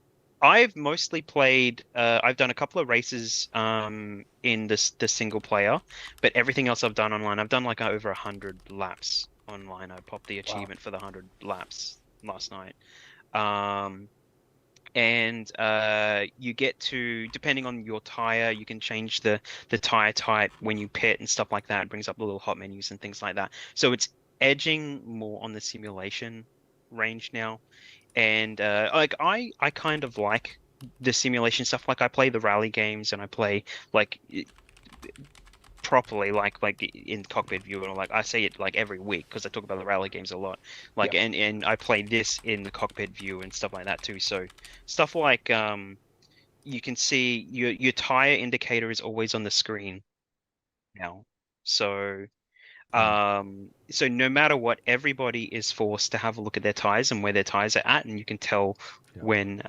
I've mostly played. I've done a couple of races in the single player, but everything else I've done online. I've done like over 100 laps online. I popped the achievement for the 100 laps last night. And you get to, depending on your tire, you can change the tire type when you pit and stuff like that. It brings up the little hot menus and things like that. So it's edging more on the simulation range now. And like I kind of like the simulation stuff. Like I play the rally games and I play like properly, like in cockpit view, and like I say it like every week because I talk about the rally games a lot. Like and I play this in the cockpit view and stuff like that too. So stuff like you can see your tire indicator is always on the screen now. So so no matter what, everybody is forced to have a look at their tires and where their tires are at, and you can tell when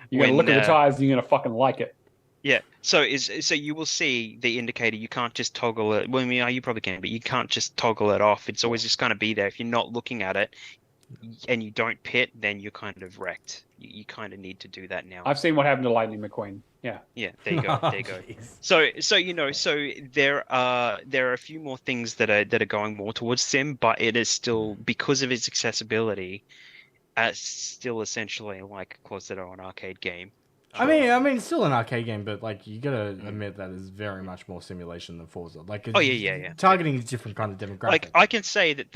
you're gonna look at the tires and you're gonna fucking like it. Yeah, so you will see the indicator. You can't just toggle it. Well, I mean, you probably can, but you can't just toggle it off. It's always just going to be there. If you're not looking at it and you don't pit, then you're kind of wrecked. You kind of need to do that now. I've seen what happened to Lightning McQueen. Yeah. Yeah, there you go. There you go. So you know, so there are a few more things that are going more towards sim, but it is still, because of its accessibility, still essentially like closer to an arcade game. I mean, it's still an arcade game, but like you gotta admit that it's very much more simulation than Forza. Like, targeting a different kind of demographic. Like I can say that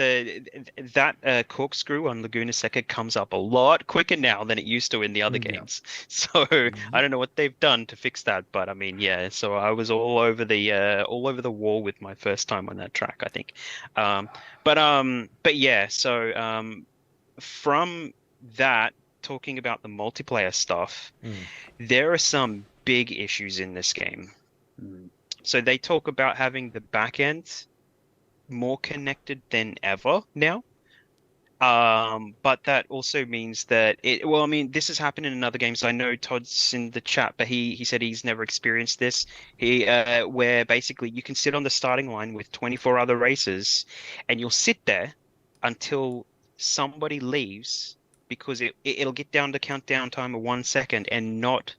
that corkscrew on Laguna Seca comes up a lot quicker now than it used to in the other games. So I don't know what they've done to fix that, but I mean, yeah. So I was all over the wall with my first time on that track, I think. But yeah. So from that, talking about the multiplayer stuff, there are some big issues in this game. So they talk about having the back end more connected than ever now. But that also means that I mean, this has happened in other games. I know Todd's in the chat, but he said he's never experienced this. Where basically you can sit on the starting line with 24 other racers and you'll sit there until somebody leaves, because it'll get down to countdown time of 1 second and not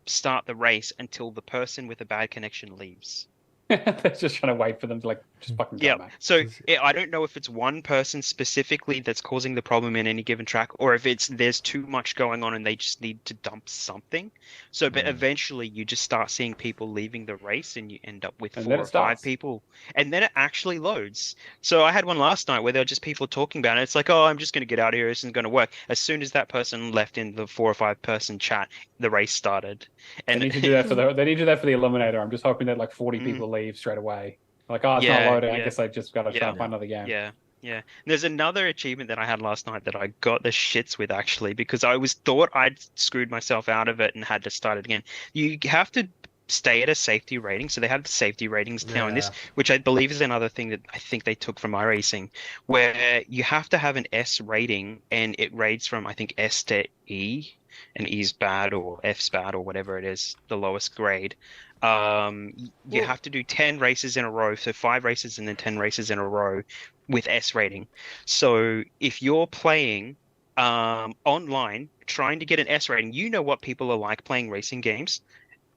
start the race until the person with a bad connection leaves. They're just trying to wait for them to like just fucking go back. So I don't know if it's one person specifically that's causing the problem in any given track, or if there's too much going on and they just need to dump something. So, but eventually you just start seeing people leaving the race, and you end up with 4 or 5 people, and then it actually loads. So I had one last night where there were just people talking about it. It's like, oh, I'm just going to get out of here. This isn't going to work. As soon as that person left in the 4 or 5 person chat, the race started. And they need to do that for the eliminator. I'm just hoping that like 40 people leave straight away. Like, oh, it's not loading. I guess I just got to try and find another game. Yeah. And there's another achievement that I had last night that I got the shits with, actually, because I thought I'd screwed myself out of it and had to start it again. You have to stay at a safety rating. So they have the safety ratings now in this, which I believe is another thing that I think they took from iRacing, where you have to have an S rating, and it rates from, I think, S to E, and E's bad or F's bad or whatever it is, the lowest grade. You have to do 10 races in a row, so 5 races and then 10 races in a row with S rating. So if you're playing online, trying to get an S rating, you know what people are like playing racing games.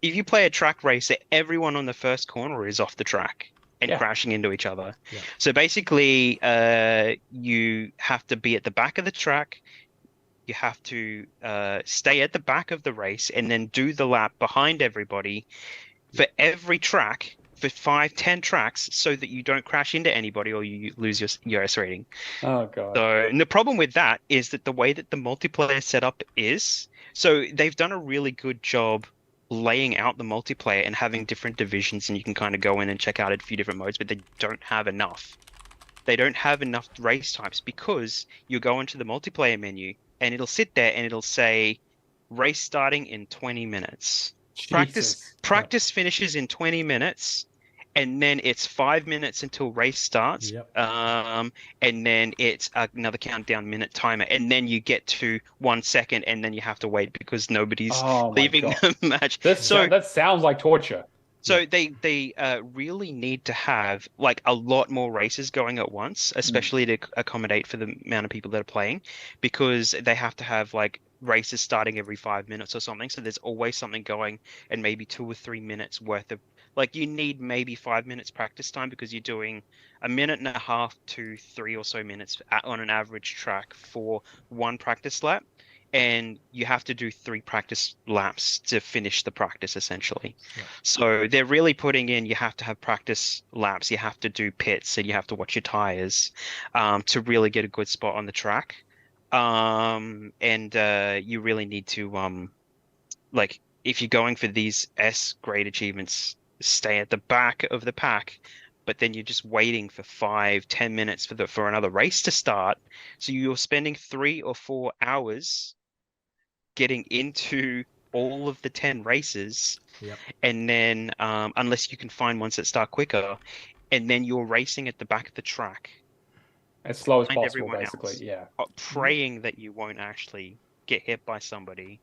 If you play a track race, everyone on the first corner is off the track and crashing into each other. So basically, you have to be at the back of the track. You have to stay at the back of the race and then do the lap behind everybody for every track, for 5-10 tracks, so that you don't crash into anybody or you lose your S rating. Oh god. So, and the problem with that is that the way that the multiplayer setup is, so they've done a really good job laying out the multiplayer and having different divisions, and you can kind of go in and check out a few different modes, but they don't have enough. They don't have enough race types, because you go into the multiplayer menu and it'll sit there and it'll say race starting in 20 minutes. Jesus. Practice finishes in 20 minutes, and then it's 5 minutes until race starts. Yep. And then it's another countdown minute timer, and then you get to 1 second, and then you have to wait because nobody's leaving the match. That sounds like torture. So they really need to have like a lot more races going at once, especially to accommodate for the amount of people that are playing, because they have to have like races starting every 5 minutes or something. So there's always something going, and maybe 2 or 3 minutes worth of like you need maybe 5 minutes practice time because you're doing a minute and a half to 3 or so minutes on an average track for one practice lap. And you have to do 3 practice laps to finish the practice, essentially. Yeah. So they're really putting in, you have to have practice laps, you have to do pits, and you have to watch your tires to really get a good spot on the track. And you really need to, like, if you're going for these S grade achievements, stay at the back of the pack, but then you're just waiting for 5-10 minutes for another race to start. So you're spending 3 or 4 hours getting into all of the 10 races. Yep. And then unless you can find ones that start quicker, and then you're racing at the back of the track as slow as possible, basically. Yeah, praying that you won't actually get hit by somebody.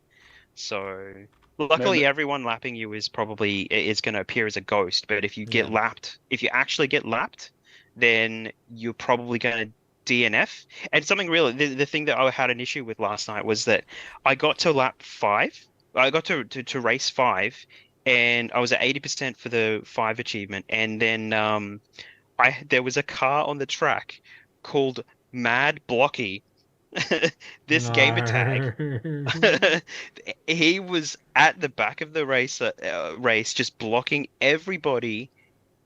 So luckily everyone lapping you is going to appear as a ghost, but if you get lapped, if you actually get lapped, then you're probably going to DNF. And something really, the thing that I had an issue with last night was that I got to lap 5. I got to race 5, and I was at 80% for the 5 achievement. And then there was a car on the track called Mad Blocky. This gamer tag. He was at the back of the race, just blocking everybody,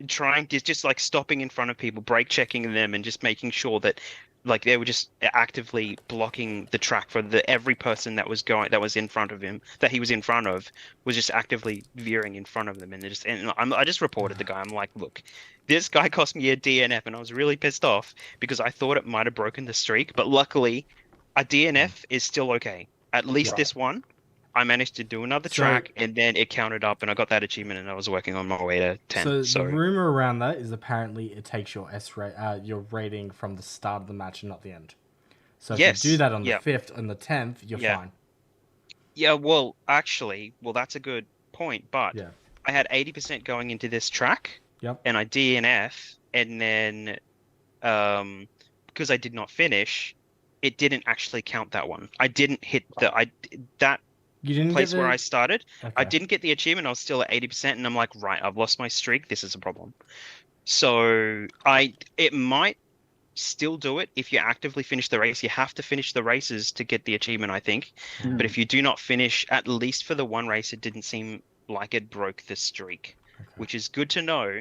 trying to just like stopping in front of people, brake checking them, and just making sure that like they were just actively blocking the track for every person that was in front of him, that he was in front of, was just actively veering in front of them. And I just reported the guy. I'm like, look, this guy cost me a DNF, and I was really pissed off because I thought it might have broken the streak, but luckily a DNF is still okay. At least this one, I managed to do another track, and then it counted up, and I got that achievement, and I was working on my way to 10. So the rumor around that is apparently it takes your your rating from the start of the match and not the end. So if you do that on the 5th and the 10th, you're fine. Yeah, well, actually, that's a good point, but I had 80% going into this track, and I DNF, and then because I did not finish, it didn't actually count that one. I didn't hit that you didn't place where I started. Okay. I didn't get the achievement. I was still at 80%, and I'm like, right, I've lost my streak. This is a problem. So it might still do it if you actively finish the race. You have to finish the races to get the achievement, I think. But if you do not finish, at least for the one race, it didn't seem like it broke the streak, which is good to know.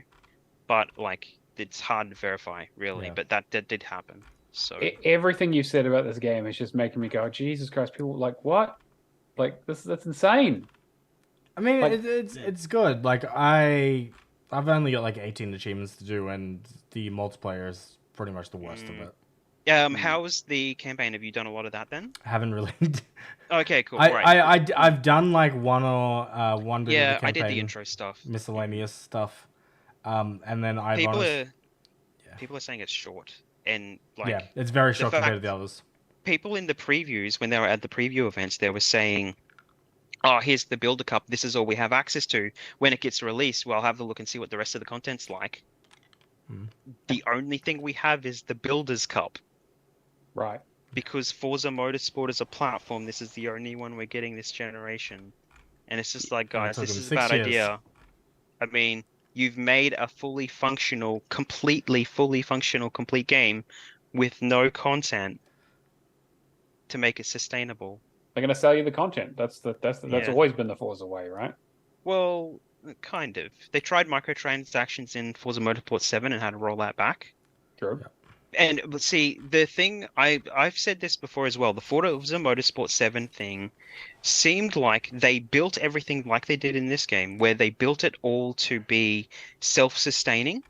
But like, it's hard to verify, really. But that did happen. So everything you said about this game is just making me go, Jesus Christ! People like what? Like that's insane. I mean, like, it's good. Like I've only got like 18 achievements to do, and the multiplayer is pretty much the worst of it. How's the campaign? Have you done a lot of that then? I haven't really. Okay, cool. I've done like one bit of the campaign. Yeah, I did the intro stuff, miscellaneous stuff, and then people are saying it's short, and like it's very short compared to the others. People in the previews, when they were at the preview events, they were saying, oh, here's the Builder Cup. This is all we have access to. When it gets released, we'll have a look and see what the rest of the content's like. The only thing we have is the Builders Cup. Right. Because Forza Motorsport is a platform, this is the only one we're getting this generation. And it's just like, guys, this is a bad idea. I mean, you've made a fully functional, complete game with no content to make it sustainable. They're going to sell you the content. That's always been the Forza way, right? Well, kind of. They tried microtransactions in Forza Motorsport 7 and had to roll that back. True. And see, the thing I've said this before as well. The Forza Motorsport 7 thing seemed like they built everything like they did in this game, where they built it all to be self-sustaining,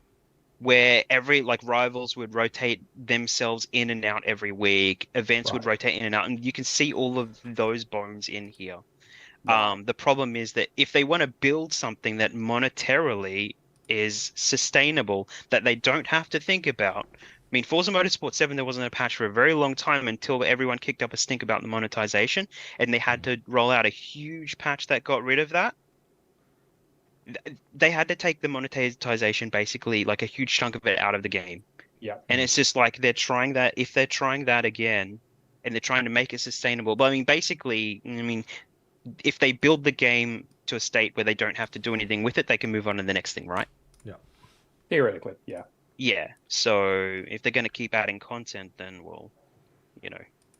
where every rivals would rotate themselves in and out every week, events would rotate in and out, and you can see all of those bones in here. The problem is that if they want to build something that monetarily is sustainable, that they don't have to think about. I mean, Forza Motorsport 7, there wasn't a patch for a very long time until everyone kicked up a stink about the monetization, and they had to roll out a huge patch that got rid of that. They had to take the monetization, basically, like a huge chunk of it out of the game. Yeah. And it's just like they're trying that, if they're trying that again, and they're trying to make it sustainable. But I mean, basically, I mean, if they build the game to a state where they don't have to do anything with it, they can move on to the next thing, right? Yeah. Theoretically, yeah. Yeah. So if they're going to keep adding content, then well,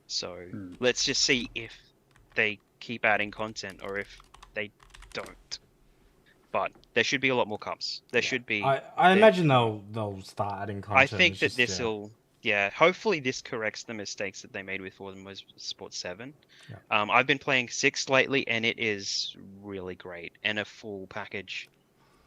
so let's just see if they keep adding content or if they don't. But there should be a lot more cups. There should be. I imagine they'll start adding content. I think that this will. Yeah, hopefully this corrects the mistakes that they made with Forza Motorsport 7. Yeah. I've been playing 6 lately, and it is really great and a full package.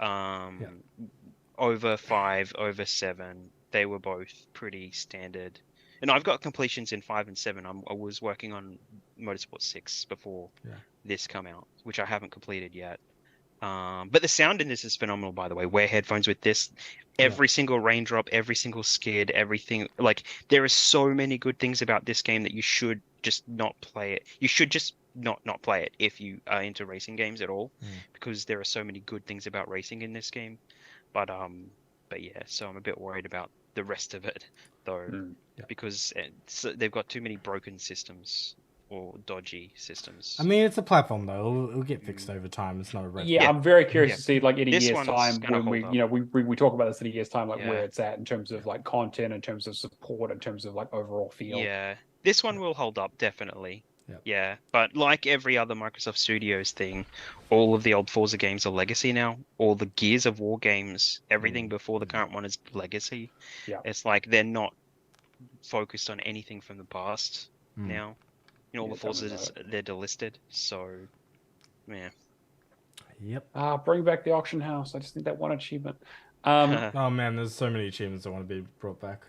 Over 5, over 7, they were both pretty standard. And I've got completions in 5 and 7. I was working on Motorsport 6 before this come out, which I haven't completed yet. But the sound in this is phenomenal, by the way. Wear headphones with this. Every single raindrop, every single skid, everything. Like, there are so many good things about this game that you should just not play it. You should just not play it if you are into racing games at all, because there are so many good things about racing in this game. But yeah, so I'm a bit worried about the rest of it, though, because they've got too many broken systems. Or dodgy systems. I mean, it's a platform though; it'll get fixed over time. It's not a red. Yeah, I'm very curious to see, like, in a This year's one's time, gonna when hold we talk about this in a year's time, like where Yeah. it's at in terms of like content, in terms of support, in terms of like overall feel. Yeah, this one will hold up, definitely. Yep. Yeah, but like every other Microsoft Studios thing, all of the old Forza games are legacy now. All the Gears of War games, everything before the current one is legacy. Yeah. It's like they're not focused on anything from the past now. All the Forzas, they're delisted, so yeah. Yep. Bring back the auction house. I just need that one achievement. Oh man, there's so many achievements that want to be brought back.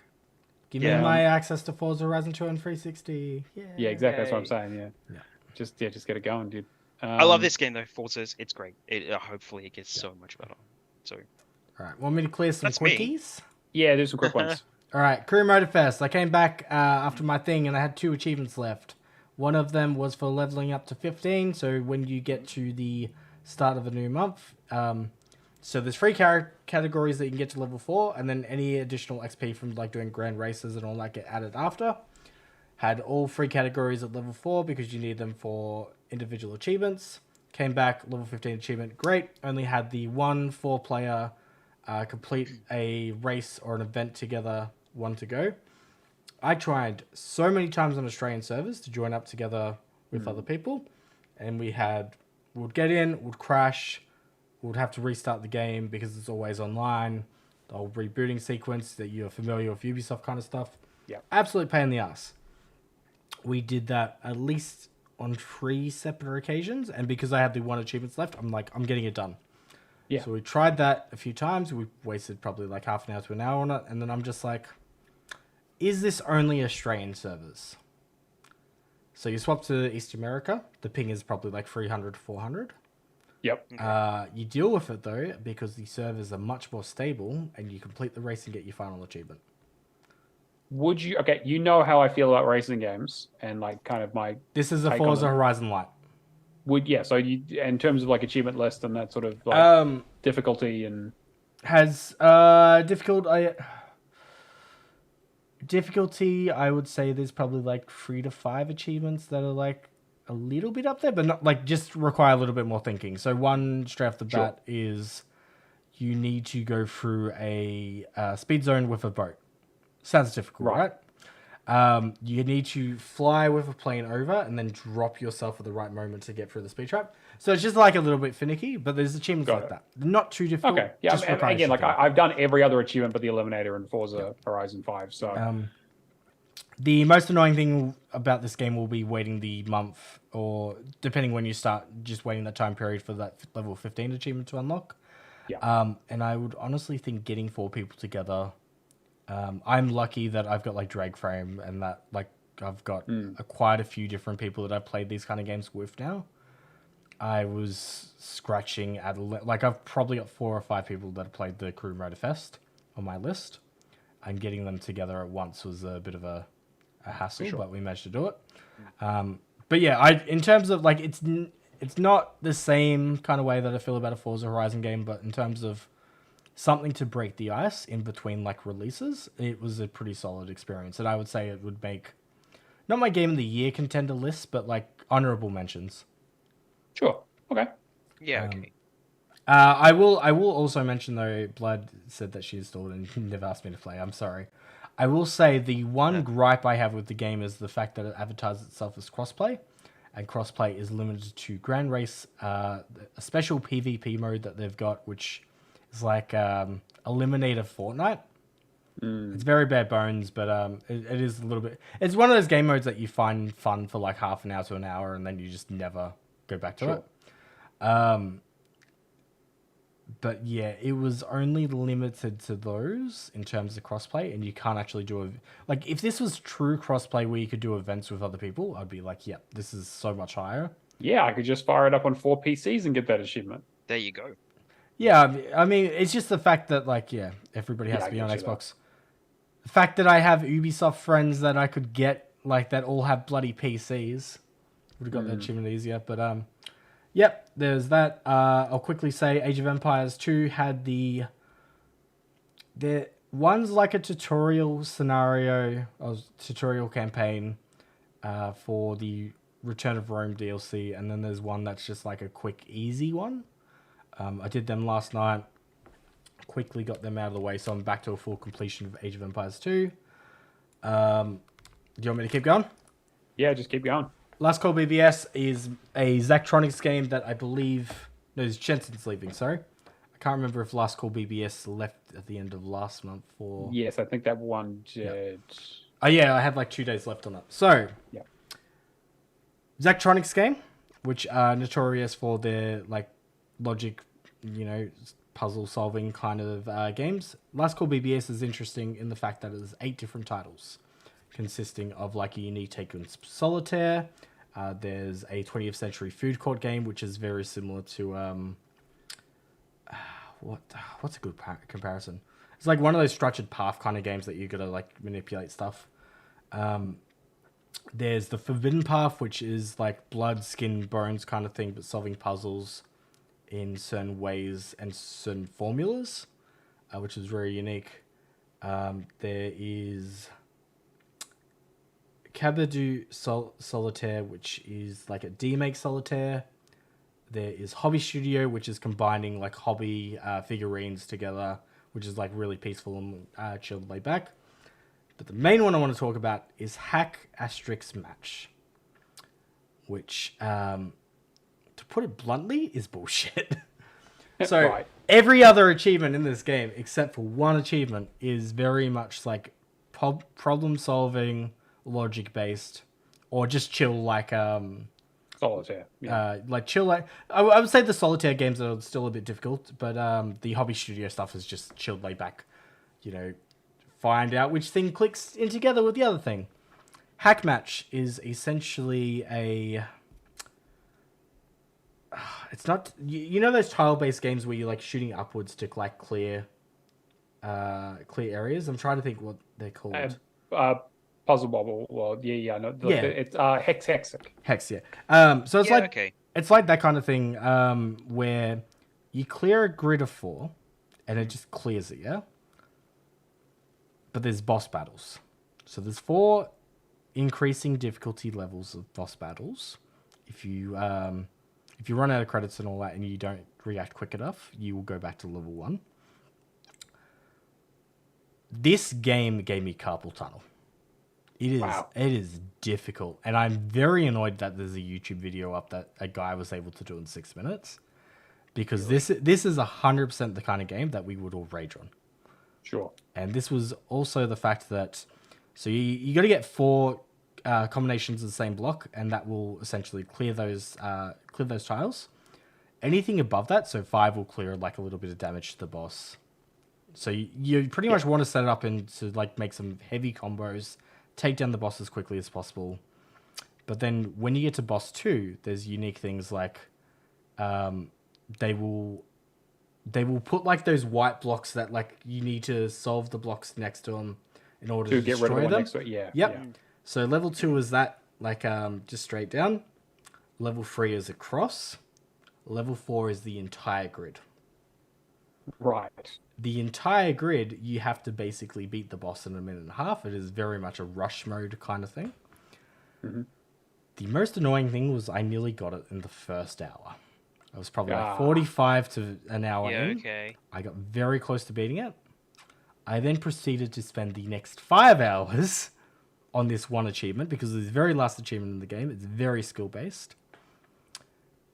Give me my access to Forza Horizon 2 and 360. Yeah, exactly. That's what I'm saying. Yeah. Just get it going, dude. I love this game though, Forza's. It's great. Hopefully it gets so much better. So. All right, want me to clear some quickies? Yeah, do some quick ones. All right, Career Motor Fest. I came back after my thing and I had 2 achievements left. One of them was for leveling up to 15. So when you get to the start of a new month, so there's 3 categories that you can get to level 4, and then any additional XP from like doing grand races and all that get added after. Had all 3 categories at level 4 because you need them for individual achievements. Came back, level 15 achievement, great. Only had the 1 4-player complete a race or an event together, 1 to go. I tried so many times on Australian servers to join up together with other people, and we'd get in, would crash, would have to restart the game because it's always online, the whole rebooting sequence that you're familiar with Ubisoft kind of stuff. Yeah. Absolute pain in the ass. We did that at least on 3 separate occasions, and because I had the 1 achievements left, I'm like, I'm getting it done. Yeah. So we tried that a few times. We wasted probably like half an hour to an hour on it, and then I'm just like, is this only Australian servers? So you swap to East America. The ping is probably like 300 to 400. Yep. You deal with it though because the servers are much more stable, and you complete the race and get your final achievement. Would you? Okay, you know how I feel about racing games, and like kind of my. This is a Forza Horizon Lite. So you, in terms of like achievement list and that sort of like difficulty and has difficulty, I would say there's probably like 3 to 5 achievements that are like a little bit up there, but not like just require a little bit more thinking. So one straight off the bat is you need to go through a speed zone with a boat. Sounds difficult, right? You need to fly with a plane over and then drop yourself at the right moment to get through the speed trap. So it's just like a little bit finicky, but there's achievements like that. Not too difficult. Okay, yeah. Again, like I've done every other achievement but the Eliminator in Forza Horizon 5. So the most annoying thing about this game will be waiting the month, or depending when you start, just waiting that time period for that level 15 achievement to unlock. Yeah. And I would honestly think getting 4 people together. I'm lucky that I've got like Drag Frame and that like I've got quite a few different people that I've played these kind of games with now. I was scratching at like I've probably got 4 or 5 people that have played the Crew Motor Fest on my list, and getting them together at once was a bit of a hassle, but we managed to do it. But yeah, in terms of like it's not the same kind of way that I feel about a Forza Horizon game, but in terms of something to break the ice in between like releases, it was a pretty solid experience, and I would say it would make not my game of the year contender list, but like honorable mentions. Sure. Okay. Yeah. Okay. I will also mention though, Blood said that she installed and never asked me to play. I'm sorry. I will say the one gripe I have with the game is the fact that it advertises itself as crossplay, and crossplay is limited to Grand Race, a special PvP mode that they've got, which is like Eliminator Fortnite. It's very bare bones, but it is a little bit. It's one of those game modes that you find fun for like half an hour to an hour, and then you just never go back to it. But yeah, it was only limited to those in terms of crossplay, and you can't actually do like if this was true crossplay where you could do events with other people, I'd be like, yep, this is so much higher. Yeah, I could just fire it up on 4 PCs and get that achievement. There you go. Yeah, I mean, it's just the fact that like, yeah, everybody has to be on Xbox. The fact that I have Ubisoft friends that I could get like that all have bloody PCs would have got that achievement easier, but yep, there's that. I'll quickly say Age of Empires 2 had the one's like a tutorial scenario, or tutorial campaign for the Return of Rome DLC, and then there's one that's just like a quick, easy one. I did them last night, quickly got them out of the way, so I'm back to a full completion of Age of Empires 2. Do you want me to keep going? Yeah, just keep going. Last Call BBS is a Zachtronics game that I believe... No, it's Jensen's leaving, sorry. I can't remember if Last Call BBS left at the end of last month or... Yes, I think that one did. Oh, yeah, I had like 2 days left on it. So, yeah. Zachtronics game, which are notorious for their like logic, puzzle solving kind of games. Last Call BBS is interesting in the fact that there's 8 different titles, consisting of like a unique take on solitaire. There's a 20th century food court game, which is very similar to what's a good comparison? It's like one of those structured path kind of games that you gotta like manipulate stuff. There's the Forbidden Path, which is like blood, skin, bones kind of thing, but solving puzzles in certain ways and certain formulas, which is very unique. There is Cabadu Solitaire, which is like a D-make solitaire. There is Hobby Studio, which is combining like hobby figurines together, which is like really peaceful and chilled, laid back. But the main one I want to talk about is Hack Asterix Match, which, to put it bluntly, is bullshit. So right. Every other achievement in this game, except for one achievement, is very much like problem solving, logic based, or just chill like solitaire. Yeah. Like chill like I would say the solitaire games are still a bit difficult, but the Hobby Studio stuff is just chilled, laid back. Find out which thing clicks in together with the other thing. Hack Match is essentially a... It's not... You know those tile-based games where you're like shooting upwards to like clear areas? I'm trying to think what they're called. Puzzle Bobble. Well, no, it's Hexic. Hex, yeah. So it's okay. It's like that kind of thing where you clear a grid of 4 and it just clears it, yeah? But there's boss battles. So there's 4 increasing difficulty levels of boss battles. If you run out of credits and all that and you don't react quick enough, you will go back to level 1. This game gave me carpal tunnel. It is difficult. And I'm very annoyed that there's a YouTube video up that a guy was able to do in 6 minutes. Because this is 100% the kind of game that we would all rage on. Sure. And this was also the fact that, so you got to get 4 combinations of the same block, and that will essentially clear those tiles. Anything above that, so 5 will clear like a little bit of damage to the boss. So you pretty much want to set it up and to like make some heavy combos, take down the boss as quickly as possible. But then when you get to boss 2, there's unique things like they will put like those white blocks that like you need to solve the blocks next to them in order to get rid of the one them. next to it. Yeah. Yep. Yeah. So level 2 is that, like, just straight down. Level 3 is across. Level 4 is the entire grid. Right. The entire grid, you have to basically beat the boss in a minute and a half. It is very much a rush mode kind of thing. Mm-hmm. The most annoying thing was I nearly got it in the first hour. I was probably like 45 to an hour in. Okay. I got very close to beating it. I then proceeded to spend the next 5 hours on this one achievement because it's the very last achievement in the game. It's very skill-based.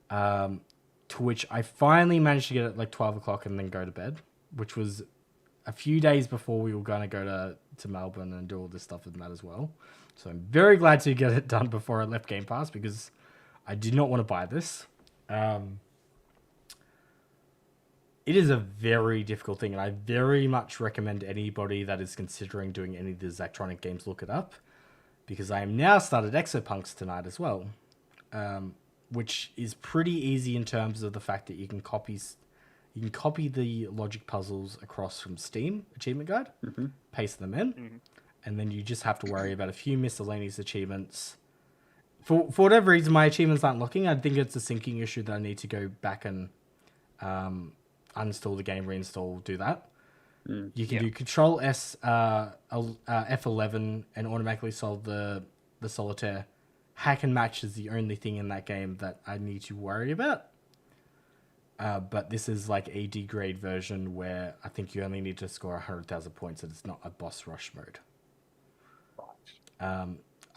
To which I finally managed to get it like 12 o'clock and then go to bed, which was a few days before we were going to go to Melbourne and do all this stuff with Matt as well. So I'm very glad to get it done before I left Game Pass because I did not want to buy this. It is a very difficult thing, and I very much recommend anybody that is considering doing any of these electronic games look it up, because I am now started Exopunks tonight as well, which is pretty easy in terms of the fact that you can copy the logic puzzles across from Steam Achievement Guide, paste them in, and then you just have to worry about a few miscellaneous achievements. For whatever reason, my achievements aren't looking. I think it's a syncing issue that I need to go back and uninstall the game, reinstall, do that. You can do Control S, F11, and automatically solve the solitaire. Hack and match is the only thing in that game that I need to worry about. But this is like a D grade version where I think you only need to score 100,000 points, and it's not a boss rush mode.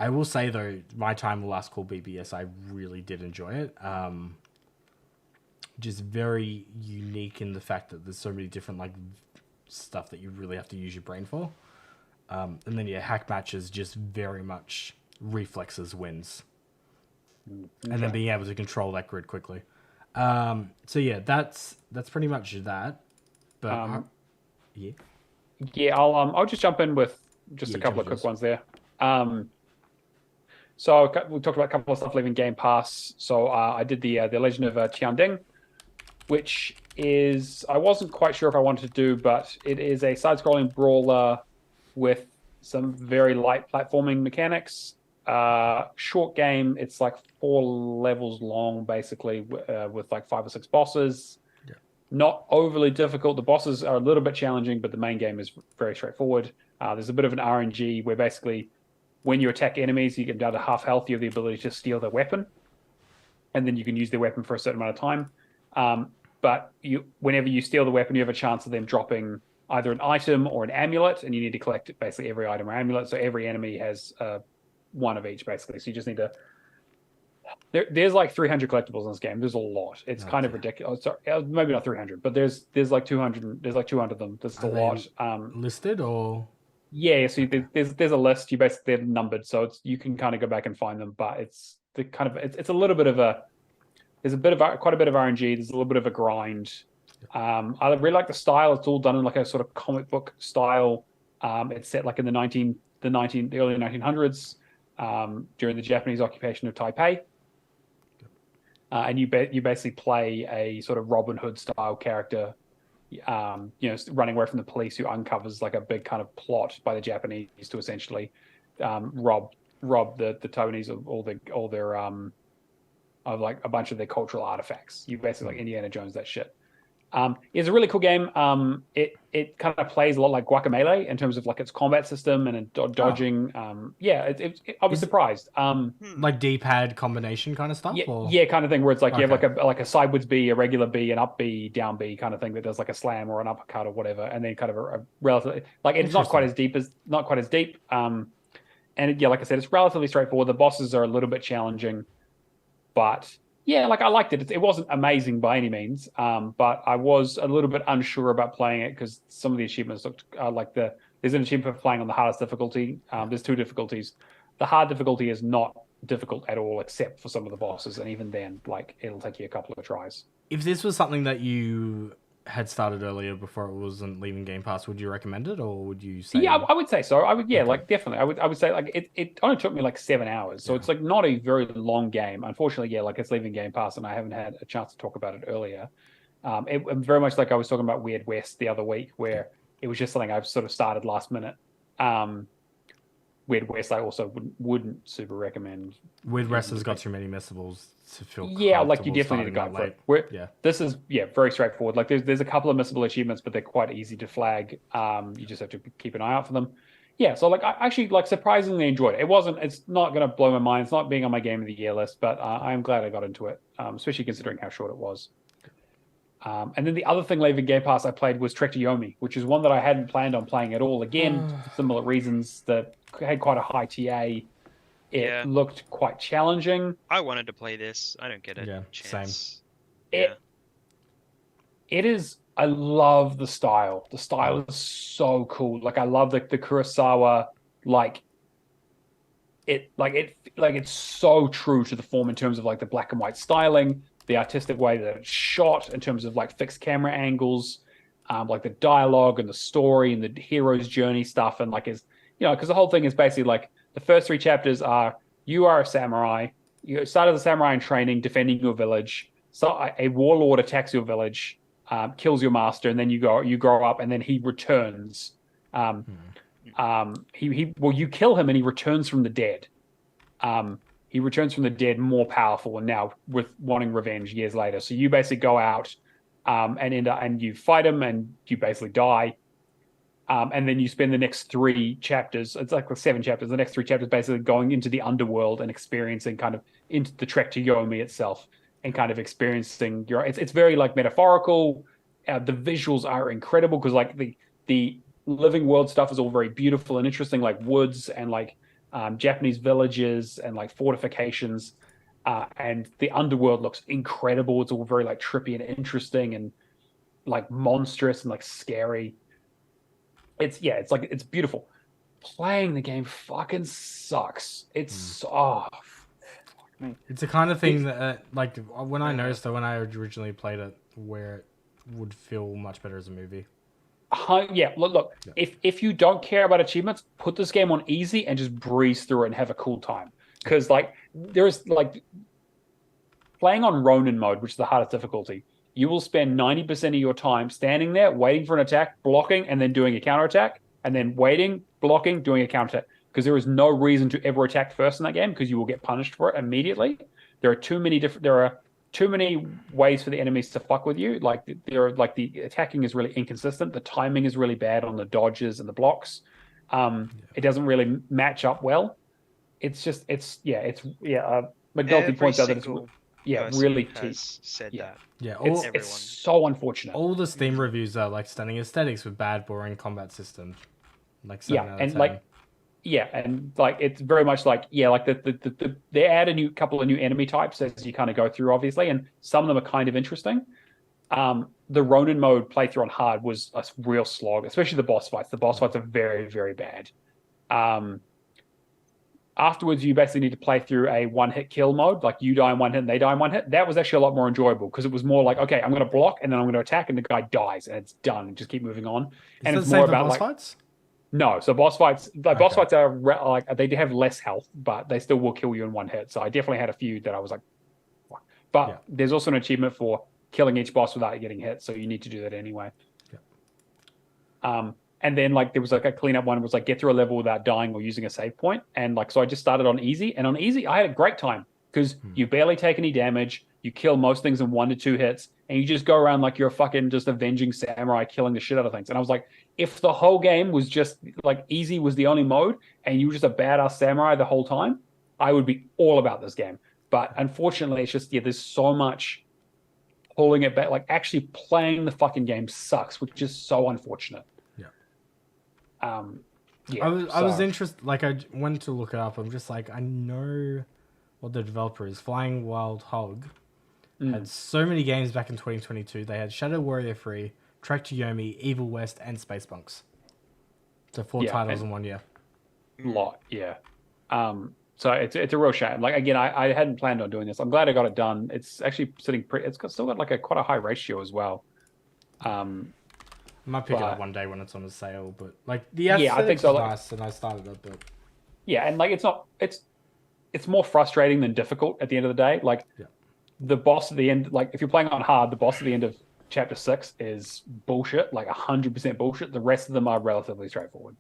I will say though, my time with Last Call BBS, I really did enjoy it. Just very unique in the fact that there's so many different like stuff that you really have to use your brain for. And then hack matches just very much reflexes wins. Okay. And then being able to control that grid quickly. So yeah, that's pretty much that. But I'll just jump in with just a couple of quick ones there. So we talked about a couple of stuff leaving Game Pass. So I did the Legend of Tianding, which is, I wasn't quite sure if I wanted to do, but it is a side-scrolling brawler with some very light platforming mechanics. Short game. It's like 4 levels long, basically, with like 5 or 6 bosses. Yeah. Not overly difficult. The bosses are a little bit challenging, but the main game is very straightforward. There's a bit of an RNG where basically when you attack enemies, you get down to half health. You have the ability to steal their weapon, and then you can use their weapon for a certain amount of time. But whenever you steal the weapon, you have a chance of them dropping either an item or an amulet, and you need to collect basically every item or amulet. So every enemy has one of each, basically. So you just need to... There's like 300 collectibles in this game. There's a lot. It's kind of ridiculous. Sorry, maybe not 300, but there's like 200. There's like 200 of them. There's a lot. Listed or... Yeah, so there's a list. You basically, they're numbered, so you can kind of go back and find them. But it's a little bit of a... There's quite a bit of RNG. There's a little bit of a grind. I really like the style. It's all done in like a sort of comic book style. It's set like in the early 1900s, during the Japanese occupation of Taipei. And you basically play a sort of Robin Hood style character, running away from the police, who uncovers like a big kind of plot by the Japanese to essentially rob the Tonys of all their of like a bunch of their cultural artifacts. You basically like Indiana Jones that shit. It's a really cool game. It kind of plays a lot like Guacamelee in terms of like its combat system and dodging. I was surprised. Like D-pad combination kind of stuff. Yeah, kind of thing where it's like you have like a sideways B, a regular B, an up B, down B kind of thing that does like a slam or an uppercut or whatever, and then kind of a relatively like it's not quite as deep. And like I said, it's relatively straightforward. The bosses are a little bit challenging, but yeah, like I liked it. It wasn't amazing by any means, but I was a little bit unsure about playing it because some of the achievements looked there's an achievement for playing on the hardest difficulty. There's 2 difficulties. The hard difficulty is not difficult at all, except for some of the bosses, and even then, like it'll take you a couple of tries. If this was something that you had started earlier before it wasn't leaving Game Pass, would you recommend it, or would you say? Yeah, I would say so. I would, yeah, Okay. like definitely. I would say like it only took me like 7 hours, so Yeah. it's like not a very long game. Unfortunately, yeah, like it's leaving Game Pass, and I haven't had a chance to talk about it earlier. It very much like I was talking about Weird West the other week, where it was just something I've sort of started last minute. Weird West, I also wouldn't super recommend. Weird West has got too many missables to feel. Yeah, like you definitely need to go for it. Yeah. This is very straightforward. Like there's a couple of missable achievements, but they're quite easy to flag. You just have to keep an eye out for them. Yeah, so like I actually like surprisingly enjoyed it. It's not going to blow my mind. It's not being on my game of the year list, but I'm glad I got into it, especially considering how short it was. And then the other thing leaving Game Pass I played was Trek to Yomi, which is one that I hadn't planned on playing at all. Again, for similar reasons, that had quite a high TA. It looked quite challenging. I wanted to play this. I don't get a Same. chance. It is. I love the style. The style is so cool. Like I love the Kurosawa. It's so true to the form in terms of like the black and white styling, the artistic way that it's shot, in terms of like fixed camera angles, like the dialogue and the story and the hero's journey stuff, and like because the whole thing is basically like the first 3 chapters are you are a samurai. You start as a samurai in training, defending your village. So a warlord attacks your village, kills your master, and then you grow up, and then he returns. You kill him, and he returns from the dead. He returns from the dead more powerful, and now with wanting revenge years later. So you basically go out and you fight him, and you basically die. And then you spend the next 3 chapters, it's like 7 chapters, the next 3 chapters basically going into the underworld and experiencing kind of into the Trek to Yomi itself, and kind of experiencing it's very like metaphorical. The visuals are incredible because like the living world stuff is all very beautiful and interesting, like woods and like Japanese villages and like fortifications. And the underworld looks incredible. It's all very like trippy and interesting and like monstrous and like scary. It's beautiful. Playing the game fucking sucks. It's It's the kind of thing that like when I noticed that when I originally played it, where it would feel much better as a movie. Look. Yeah. If you don't care about achievements, put this game on easy and just breeze through it and have a cool time. Because like there's like playing on Ronin mode, which is the hardest difficulty. You will spend 90% of your time standing there, waiting for an attack, blocking, and then doing a counterattack, and then waiting, blocking, doing a counterattack. Because there is no reason to ever attack first in that game, because you will get punished for it immediately. There are too many ways for the enemies to fuck with you. Like the attacking is really inconsistent. The timing is really bad on the dodges and the blocks. It doesn't really match up well. McNulty points out that it's really said that. Yeah, it's so unfortunate. All the Steam reviews are like stunning aesthetics with bad, boring combat system. Like 7 out of 10. And like it's very much like they add couple of new enemy types as you kind of go through, obviously, and some of them are kind of interesting. The Ronin mode playthrough on hard was a real slog, especially the boss fights. The boss fights are very, very bad. Afterwards, you basically need to play through a one-hit kill mode, like you die in 1 hit and they die in 1 hit. That was actually a lot more enjoyable because it was more like, okay, I'm going to block and then I'm going to attack and the guy dies and it's done. And just keep moving on. And it's more about boss fights? No, so boss fights are like they have less health, but they still will kill you in 1 hit. So I definitely had a few that I was like, fuck. But there's also an achievement for killing each boss without getting hit, so you need to do that anyway. And then like there was like a cleanup one, was like get through a level without dying or using a save point. And like so I just started on easy, and on easy I had a great time because you barely take any damage, you kill most things in 1 to 2 hits, and you just go around like you're a fucking just avenging samurai killing the shit out of things. And I was like, if the whole game was just like easy was the only mode and you were just a badass samurai the whole time, I would be all about this game. But unfortunately, it's just there's so much pulling it back. Like actually playing the fucking game sucks, which is so unfortunate. I was interested. Like I went to look it up. I'm just like, I know what the developer is. Flying Wild Hog had so many games back in 2022. They had Shadow Warrior 3, Trek to Yomi, Evil West, and Spacepunks. So 4 titles in 1 year. Lot, yeah. So it's a real shame. Like again, I hadn't planned on doing this. I'm glad I got it done. It's actually sitting pretty. Still got like quite a high ratio as well. I might pick it up one day when it's on a sale, but like the Yeah, I think aesthetics so, is like- nice, and I started it, but Yeah, and like it's more frustrating than difficult at the end of the day. Like Yeah. the boss at the end, like if you're playing on hard, the boss at the end of chapter 6 is bullshit, like 100% bullshit. The rest of them are relatively straightforward.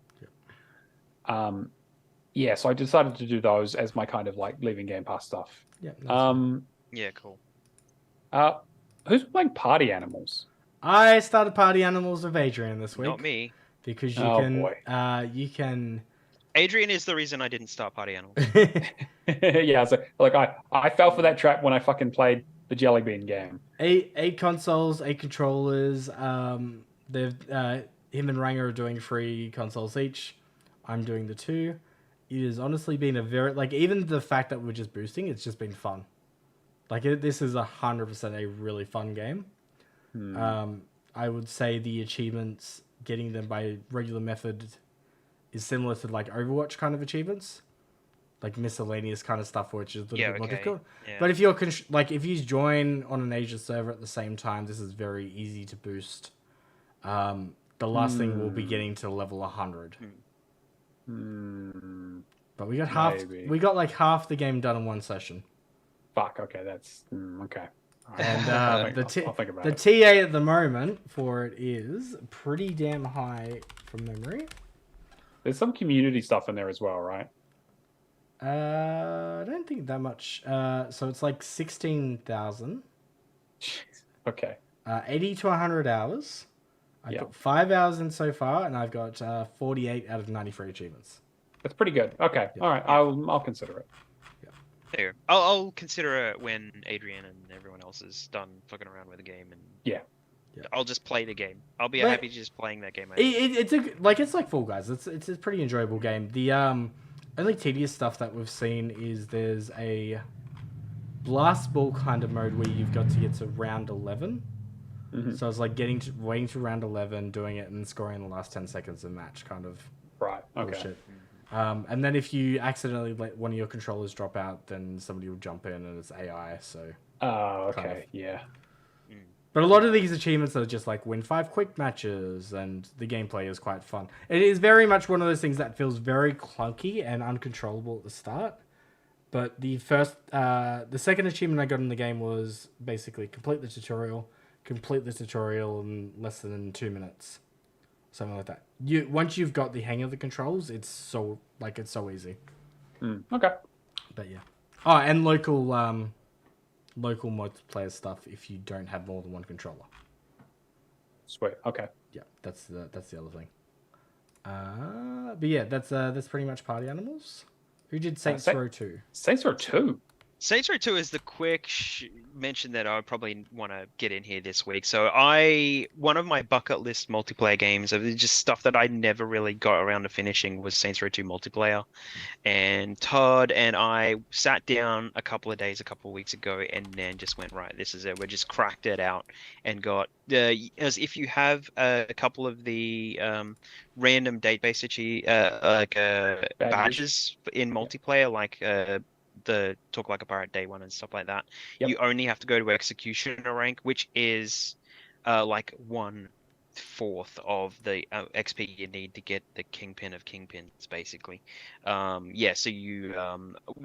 Yeah, so I decided to do those as my kind of like leaving Game Pass stuff. yeah. That's fine. Yeah, cool. Who's playing Party Animals? I started Party Animals with Adrian this week. Not me. Because you Oh, can, boy. you can. Adrian is the reason I didn't start Party Animals. Yeah, so like I fell for that trap when I fucking played the Jelly Bean game. eight consoles, 8 controllers. They've him and Ranger are doing 3 consoles each. I'm doing the 2. It has honestly been a very like even the fact that we're just boosting, it's just been fun. Like this is 100% a really fun game. I would say the achievements, getting them by regular method, is similar to like Overwatch kind of achievements, like miscellaneous kind of stuff, which is a little bit more difficult. Yeah. But if you're like if you join on an Asia server at the same time, this is very easy to boost. The last thing will be getting to level 100. But we got half. Maybe. We got like half the game done in one session. Fuck. Okay, that's okay. And I'll think about the it. TA at the moment for it is pretty damn high from memory. There's some community stuff in there as well, right? I don't think that much. So it's like 16,000. Okay. 80 to 100 hours. I've Yeah. got 5 hours in so far, and I've got 48 out of 93 achievements. That's pretty good. Okay. All right. I'll consider it. There. I'll consider it when Adrian and everyone else is done fucking around with the game, and Yeah. I'll just play the game. I'll be But- happy just playing that game. It's like Fall Guys. It's a pretty enjoyable game. The only tedious stuff that we've seen is there's a blast ball kind of mode where you've got to get to round 11. So it's like waiting to round 11, doing it, and scoring in the last 10 seconds of the match, kind of Right. Okay. bullshit. And then if you accidentally let one of your controllers drop out, then somebody will jump in, and it's AI. So, Oh, kind okay. of. Yeah. but a lot of these achievements are just like win 5 quick matches, and the gameplay is quite fun. It is very much one of those things that feels very clunky and uncontrollable at the start. But the second achievement I got in the game was basically complete the tutorial in less than 2 minutes, something like that. Once you've got the hang of the controls, it's so easy. Okay. But yeah. Oh, and local multiplayer stuff if you don't have more than one controller. Sweet. Okay. Yeah, that's the other thing. But yeah, that's pretty much Party Animals. Who did Saints Row 2? Saints Row 2. Saints Row 2 is the quick mention that I probably want to get in here this week. So one of my bucket list multiplayer games of just stuff that I never really got around to finishing was Saints Row 2 multiplayer. And Todd and I sat down a couple of weeks ago, and then just went, right, this is it. We just cracked it out and got as if you have a couple of the random date-based badges in multiplayer, like the Talk Like a Pirate Day 1 and stuff like that. Yep. You only have to go to Executioner rank, which is like 1/4 of the XP you need to get the Kingpin of Kingpins, basically. So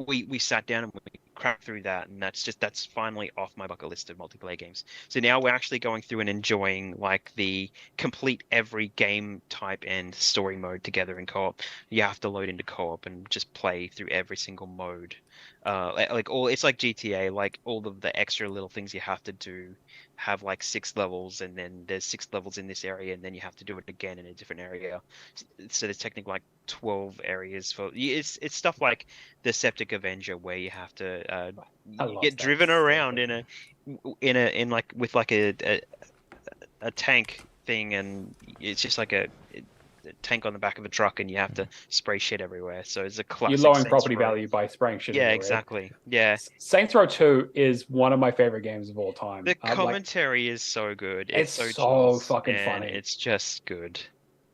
we sat down and we cracked through that, and that's finally off my bucket list of multiplayer games. So now we're actually going through and enjoying like the complete every game type and story mode together in co-op. You have to load into co-op and just play through every single mode. It's like GTA, like all of the extra little things you have to do have like 6 levels, and then there's 6 levels in this area, and then you have to do it again in a different area. So there's technically like 12 areas for it's stuff like the Septic Avenger, where you have to you get driven around in with like a tank thing, and it's just like a tank on the back of a truck, and you have to spray shit everywhere. So it's a classic. You're lowering Saints property Row. value by spraying shit. Yeah, everywhere. exactly. Yeah. Saints Row 2 is one of my favorite games of all time. The commentary is so good. It's so so tense, fucking and funny. It's just good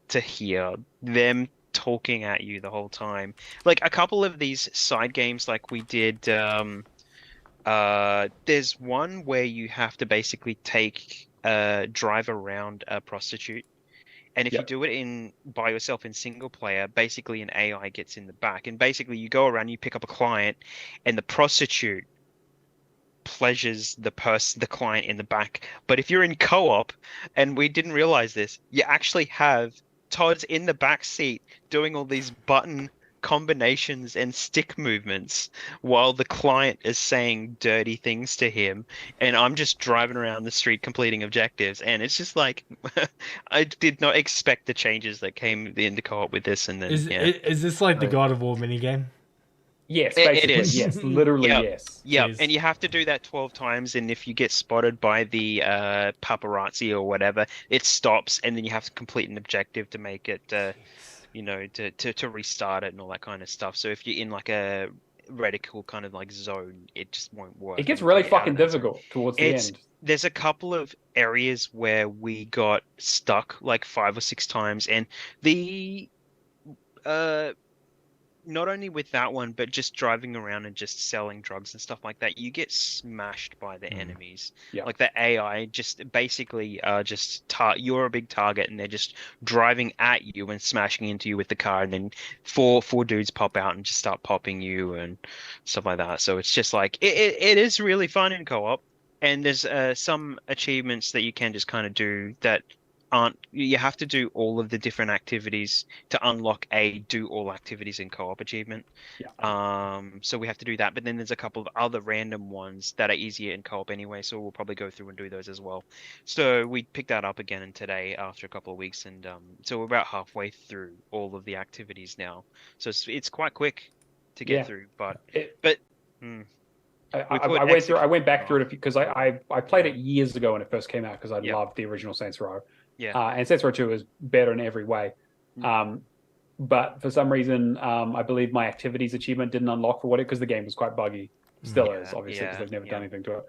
to hear them talking at you the whole time. Like a couple of these side games, like we did. There's one where you have to basically take drive around a prostitute. And if you do it by yourself in single player, basically an AI gets in the back. And basically you go around, you pick up a client, and the prostitute pleasures the client in the back. But if you're in co-op, and we didn't realize this, you actually have Todd's in the back seat doing all these button combinations and stick movements while the client is saying dirty things to him, and I'm just driving around the street completing objectives. And it's just like I did not expect the changes that came into co-op with this. And then is this like the God of War minigame? Yes, basically, it is. yes, literally, yes. Yeah, and you have to do that 12 times, and if you get spotted by the paparazzi or whatever, it stops, and then you have to complete an objective to make it, to restart it and all that kind of stuff. So if you're in like a reticle kind of like zone, it just won't work. It gets really fucking difficult towards the end. There's a couple of areas where we got stuck like 5 or 6 times, and the not only with that one, but just driving around and just selling drugs and stuff like that, you get smashed by the enemies. Yeah. Like the AI just basically you're a big target, and they're just driving at you and smashing into you with the car, and then four dudes pop out and just start popping you and stuff like that. So it's just like it is really fun in co-op, and there's some achievements that you can just kind of do that you have to do all of the different activities to unlock a do all activities in co-op achievement. So we have to do that, but then there's a couple of other random ones that are easier in co-op anyway, so we'll probably go through and do those as well. So we picked that up again today after a couple of weeks, and so we're about halfway through all of the activities now, so it's quite quick to get through. I went back through it because I played it years ago when it first came out, because I loved the original Saints Row. And Saints Row 2 is better in every way. But for some reason, I believe my activities achievement didn't unlock for because the game was quite buggy. Still is, obviously, because they've never done anything to it.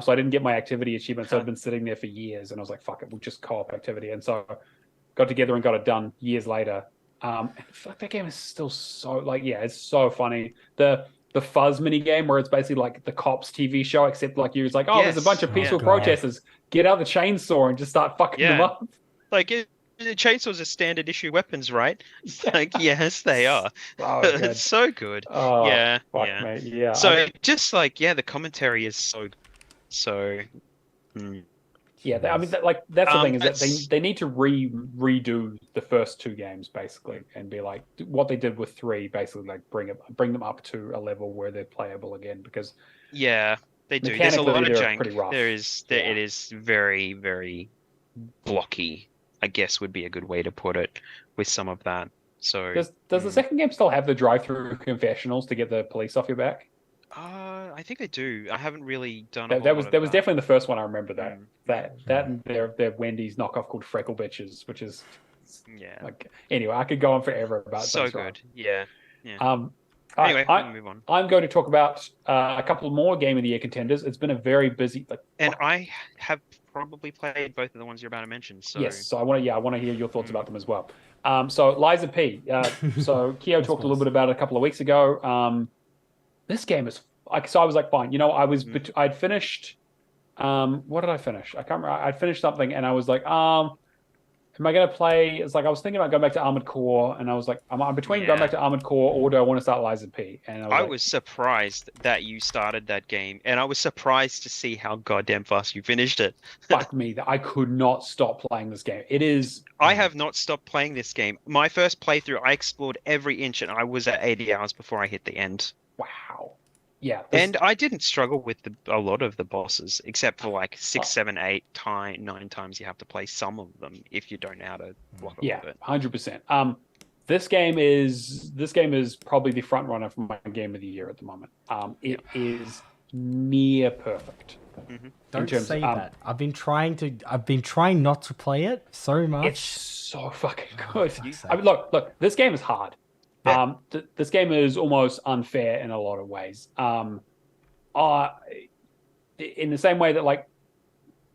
So I didn't get my activity achievement, so I've been sitting there for years, and I was like, fuck it, we'll just co-op activity. And so got together and got it done years later. And fuck, that game is still so, it's so funny. The Fuzz mini game, where it's basically like the Cops TV show, except like you're like, there's a bunch of peaceful protesters. Get out the chainsaw and just start fucking them up. Like chainsaws are standard issue weapons, right? Like, yes, they are. It's so good. Mate. Yeah. So just like the commentary is so. Yeah, that's the thing, is that they need to redo the first 2 games basically, and be like what they did with 3, basically like bring them up to a level where they're playable again, because they do. There's a lot of jank. Pretty rough. It is very, very blocky, I guess would be a good way to put it, with some of that. So does the second game still have the drive-through confessionals to get the police off your back? I think they do. I haven't really done. That was definitely the first one. I remember that. That and their Wendy's knockoff called Freckle Bitches, which is anyway, I could go on forever about so those, good. Right? Yeah. Anyway, we can move on. I'm going to talk about a couple more Game of the Year contenders. It's been a very busy. I have probably played both of the ones you're about to mention. So yes, so I want to hear your thoughts about them as well. So Liza P. So Keo talked a little bit about it a couple of weeks ago. This game is so I was like, fine. I'd finished. What did I finish? I can't remember. I'd finished something, and I was like, am I going to play? It's like I was thinking about going back to Armored Core, and I was like, I'm between going back to Armored Core, or do I want to start Liza P? And I was surprised that you started that game, and I was surprised to see how goddamn fast you finished it. Fuck me, I could not stop playing this game. It is. I have not stopped playing this game. My first playthrough, I explored every inch, and I was at 80 hours before I hit the end. Wow. Yeah, and I didn't struggle with a lot of the bosses, except for like 6, 7, 8, 9 times you have to play some of them if you don't know how to block it. Yeah, 100%. This game is probably the front runner for my Game of the Year at the moment. It is near perfect. Mm-hmm. Don't say that. I've been trying not to play it so much. It's so fucking good. I mean, look, this game is hard. Yeah. This game is almost unfair in a lot of ways. In the same way that like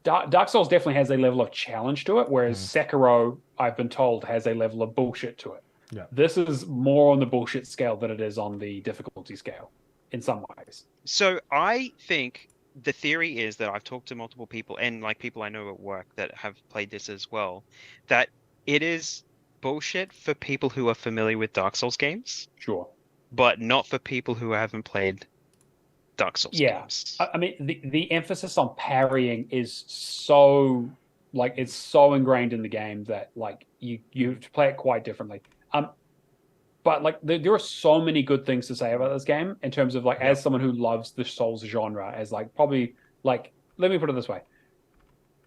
Dark Souls definitely has a level of challenge to it, whereas Sekiro, I've been told, has a level of bullshit to it. Yeah. This is more on the bullshit scale than it is on the difficulty scale in some ways. So I think the theory is that I've talked to multiple people and like people I know at work that have played this as well, that it is bullshit for people who are familiar with Dark Souls games, Sure. but not for people who haven't played Dark Souls Yeah. games. I mean, the emphasis on parrying is so like it's so ingrained in the game that like you have to play it quite differently. But like there are so many good things to say about this game in terms of like as someone who loves the Souls genre, as like probably like let me put it this way.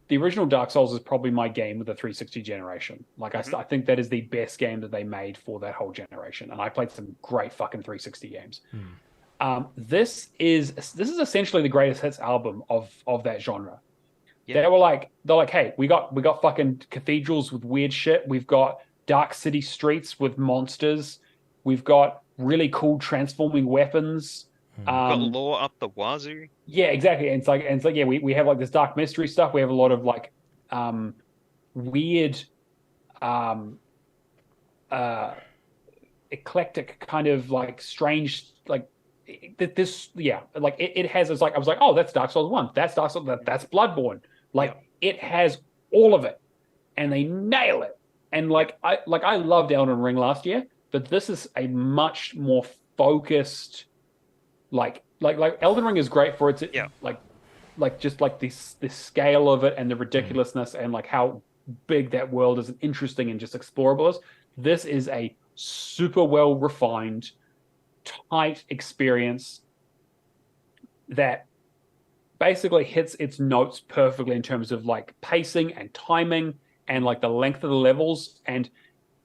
The original Dark Souls is probably my game of the 360 generation. Like I think that is the best game that they made for that whole generation. And I played some great fucking 360 games. This is essentially the greatest hits album of that genre. Yeah. They're like, hey, we got fucking cathedrals with weird shit. We've got dark city streets with monsters. We've got really cool transforming weapons. We've got lore up the wazoo. Yeah, exactly. And it's like yeah, we have like this dark mystery stuff. We have a lot of like weird eclectic kind of like strange like this like it has it's like I was like, oh, that's Dark Souls 1. That's Dark Souls, that's Bloodborne. Like it has all of it. And they nail it. And I loved Elden Ring last year, but this is a much more focused like Elden Ring is great for its like just like this scale of it and the ridiculousness and like how big that world is and interesting and just explorable is. This is a super well refined, tight experience that basically hits its notes perfectly in terms of like pacing and timing and like the length of the levels. And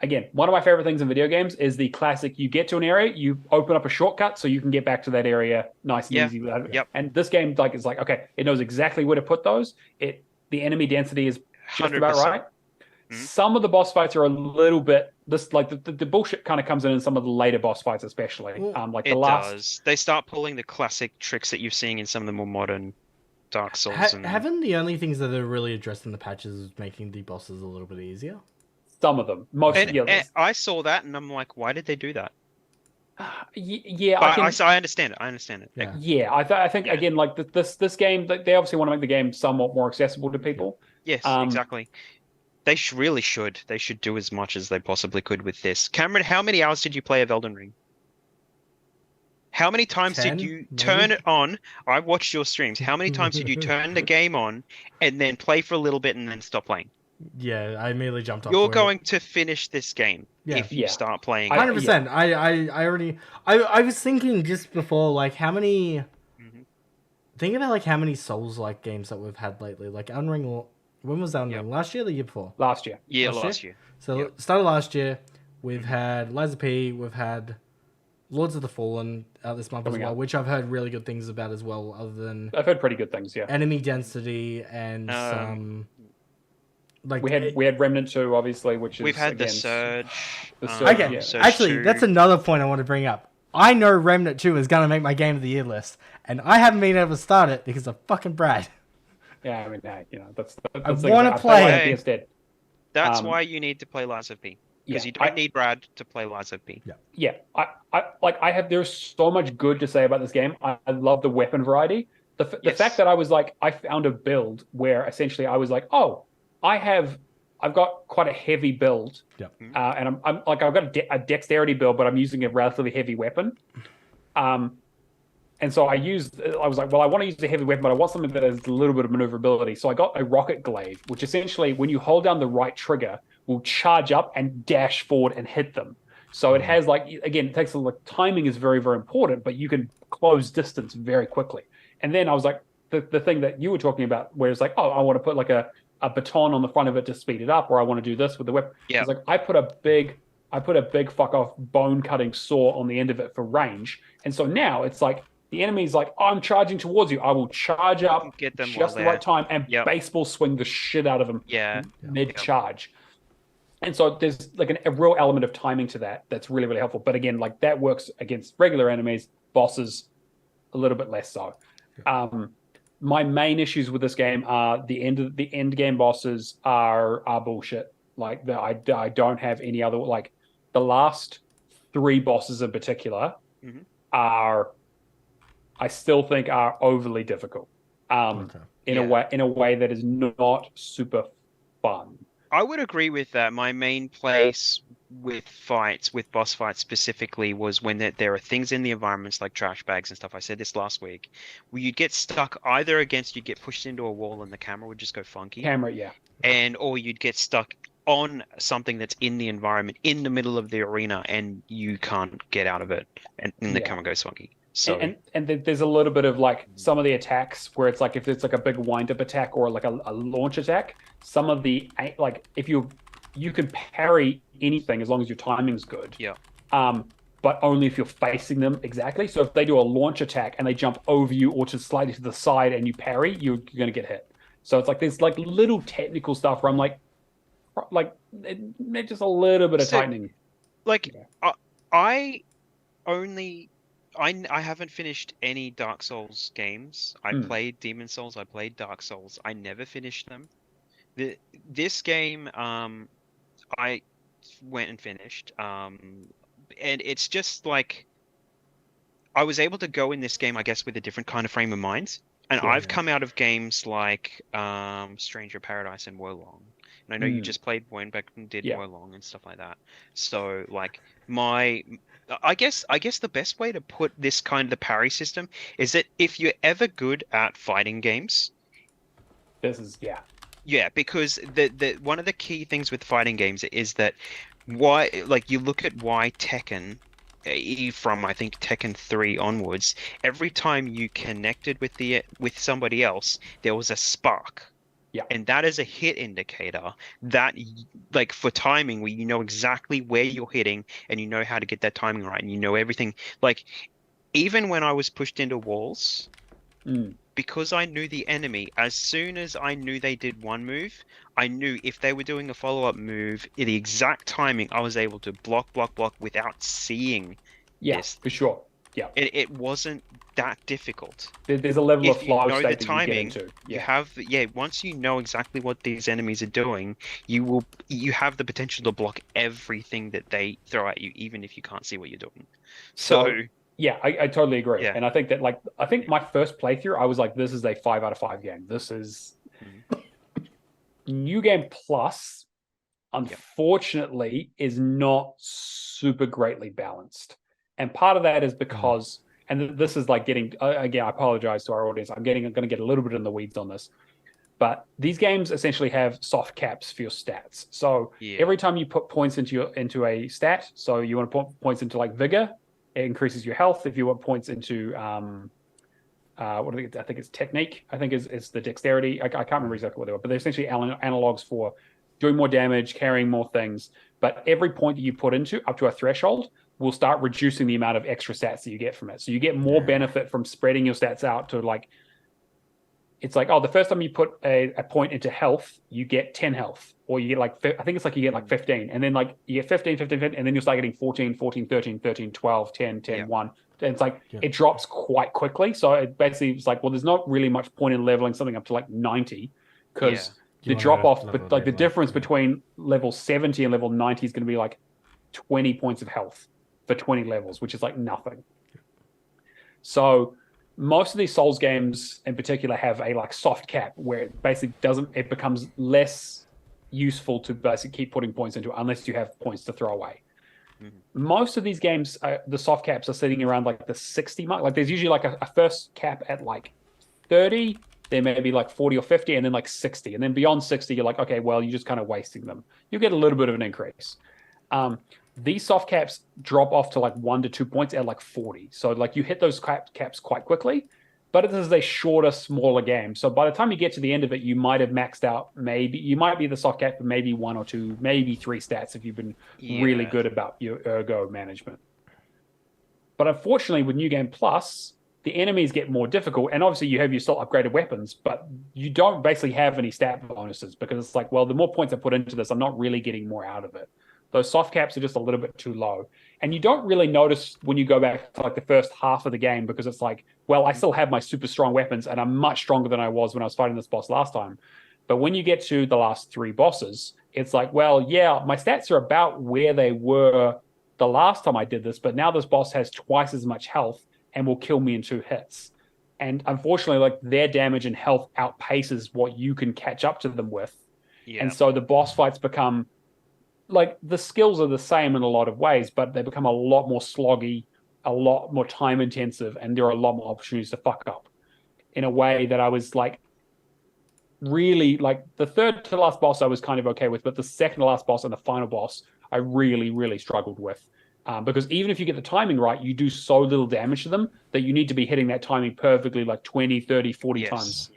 again, one of my favorite things in video games is the classic, you get to an area, you open up a shortcut so you can get back to that area nice and easy. And this game like is like, okay, it knows exactly where to put those. The enemy density is just 100%. About right. Some of the boss fights are a little bit this like the bullshit kind of comes in some of the later boss fights, especially. Like the last does. They start pulling the classic tricks that you've seen in some of the more modern Dark Souls. Haven't the only things that are really addressed in the patches is making the bosses a little bit easier? Some of them, most. And I saw that and I'm like, why did they do that? Yeah, I understand it. I understand it. Yeah, I think again, like this game, they obviously want to make the game somewhat more accessible to people. Yes, exactly. They really should. They should do as much as they possibly could with this. Cameron, how many hours did you play of Elden Ring? How many times 10, did you maybe? turn it on? I watched your streams. How many times did you turn the game on and then play for a little bit and then stop playing? Yeah, I immediately jumped off. You're going to finish this game if you start playing. 100%. I was thinking just before, like how many. Think about like how many Souls-like games that we've had lately. Like Elden Ring. When was Elden Ring? Last year or the year before? Last year. Yeah, last year. So start of last year, we've had Lies of P, we've had Lords of the Fallen out this month as well, which I've heard really good things about as well, other than I've heard pretty good things, yeah. Enemy density and some like we had Remnant 2, obviously, which is we've had again, the Surge. Okay, actually, that's another point I want to bring up. I know Remnant 2 is gonna make my game of the year list, and I haven't been able to start it because of fucking Brad. Yeah, I mean, you know, that's I want to play it. That's why you need to play Lies of P. Because you don't need Brad to play Lies of P. Yeah. There's so much good to say about this game. I love the weapon variety. The fact that I found a build where essentially I was like, oh, I've got quite a heavy build. Yeah. And I've got a dexterity build, but I'm using a relatively heavy weapon. And so I was like, well, I want to use a heavy weapon, but I want something that has a little bit of maneuverability. So I got a rocket glaive, which essentially, when you hold down the right trigger, will charge up and dash forward and hit them. So it has again, it takes timing is very, very important, but you can close distance very quickly. And then I was like, the thing that you were talking about, where it's like, oh, I want to put like a baton on the front of it to speed it up, or I want to do this with the weapon. Yeah. It's like I put a big fuck off bone cutting saw on the end of it for range. And so now it's like, the enemy's like, oh, I'm charging towards you. I will charge up get them just the right time and baseball swing the shit out of them mid-charge. And so there's like a real element of timing to that that's really, really helpful. But again, like that works against regular enemies, bosses, a little bit less so. My main issues with this game are the end game bosses are bullshit. Like I don't have any other, like the last 3 bosses in particular I still think are overly difficult. in a way that is not super fun. I would agree with that. My main place with boss fights specifically, was when there are things in the environments like trash bags and stuff. I said this last week, where you'd get stuck either you'd get pushed into a wall and the camera would just go funky. Yeah. Or you'd get stuck on something that's in the environment in the middle of the arena and you can't get out of it, and the camera goes funky. So and there's a little bit of like some of the attacks where it's like if it's like a big wind-up attack or like a launch attack, some of the like if you can parry anything as long as your timing's good. Yeah. But only if you're facing them exactly. So if they do a launch attack and they jump over you or to slightly to the side and you parry, you're going to get hit. So it's like there's like little technical stuff where I'm like just a little bit of tightening. Like I haven't finished any Dark Souls games. I played Demon Souls, I played Dark Souls. I never finished them. This game, I went and finished. And it's just like I was able to go in this game, I guess, with a different kind of frame of mind. And I've come out of games like Stranger Paradise and Wolong. And I know you just played Waynebeck and did Wolong and stuff like that. So like I guess the best way to put this kind of the parry system is that if you're ever good at fighting games, this is because the one of the key things with fighting games is that why, like, you look at why Tekken, from I think Tekken 3 onwards, every time you connected with somebody else, there was a spark. Yeah. And that is a hit indicator that, like, for timing, where you know exactly where you're hitting and you know how to get that timing right and you know everything. Like, even when I was pushed into walls, because I knew the enemy, as soon as I knew they did one move, I knew if they were doing a follow-up move, in the exact timing, I was able to block without seeing this. For sure. Yeah. It wasn't that difficult. There's a level of flow know state the that timing, you get into. You have once you know exactly what these enemies are doing, you have the potential to block everything that they throw at you, even if you can't see what you're doing. So yeah, I totally agree. Yeah. And I think that my first playthrough, I was like, this is a 5 out of 5 game. This is New Game Plus, unfortunately, is not super greatly balanced. And part of that is because, and this is like getting, again, I apologize to our audience. I'm going to get a little bit in the weeds on this. But these games essentially have soft caps for your stats. So every time you put points into a stat, so you want to put points into like vigor, it increases your health. If you want points into I think it's technique. I think is the dexterity. I can't remember exactly what they were, but they're essentially analogs for doing more damage, carrying more things. But every point that you put into up to a threshold will start reducing the amount of extra stats that you get from it. So you get more benefit from spreading your stats out to like, it's like, the first time you put a point into health, you get 10 health, or you get like, I think it's like you get like 15, and then like you get 15, and then you'll start getting 14, 13, 12, 10, 1. And it's like, it drops quite quickly. So it basically, it's like, well, there's not really much point in leveling something up to like 90, because the drop off, but like the difference between level 70 and level 90 is going to be like 20 points of health for 20 levels, which is like nothing. So most of these Souls games in particular have a like soft cap where it basically it becomes less useful to basically keep putting points into it unless you have points to throw away. Most of these games, the soft caps are sitting around like the 60 mark. Like there's usually like a first cap at like 30, then maybe like 40 or 50, and then like 60. And then beyond 60, you're like, okay, well, you're just kind of wasting them. You get a little bit of an increase. These soft caps drop off to like 1 to 2 points at like 40. So like you hit those caps quite quickly, but it is a shorter, smaller game. So by the time you get to the end of it, you might have maxed out. Maybe you might be the soft cap for maybe 1 or 2, maybe 3 stats if you've been really good about your ergo management. But unfortunately, with New Game Plus, the enemies get more difficult, and obviously you have your still upgraded weapons, but you don't basically have any stat bonuses because it's like, well, the more points I put into this, I'm not really getting more out of it. Those soft caps are just a little bit too low. And you don't really notice when you go back to like the first half of the game, because it's like, well, I still have my super strong weapons and I'm much stronger than I was when I was fighting this boss last time. But when you get to the last 3 bosses, it's like, well, yeah, my stats are about where they were the last time I did this, but now this boss has twice as much health and will kill me in 2 hits. and unfortunately, like their damage and health outpaces what you can catch up to them with. Yeah. And so the boss fights become like the skills are the same in a lot of ways, but they become a lot more sloggy, a lot more time intensive, and there are a lot more opportunities to fuck up in a way that I was like really like the third to last boss I was kind of okay with, but the second to last boss and the final boss I really, really struggled with. Because even if you get the timing right, you do so little damage to them that you need to be hitting that timing perfectly like 20, 30, 40 times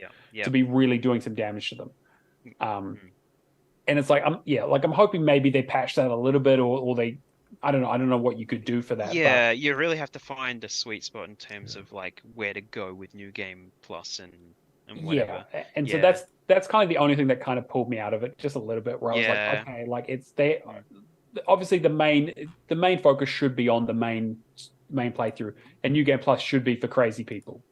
to be really doing some damage to them. And it's like I'm hoping maybe they patch that a little bit, or they, I don't know what you could do for that. Yeah, you really have to find a sweet spot in terms of like where to go with New Game Plus and whatever. Yeah, and so that's kind of the only thing that kind of pulled me out of it just a little bit, where I was like, okay, like it's they obviously the main focus should be on the main playthrough, and New Game Plus should be for crazy people.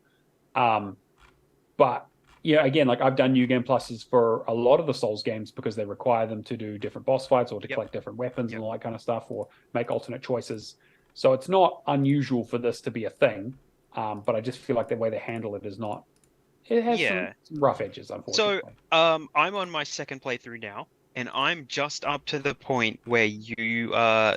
But yeah, again, like I've done New Game Pluses for a lot of the Souls games because they require them to do different boss fights or to collect different weapons and all that kind of stuff, or make alternate choices. So it's not unusual for this to be a thing, but I just feel like the way they handle it is not. It has some rough edges, unfortunately. So I'm on my second playthrough now, and I'm just up to the point where you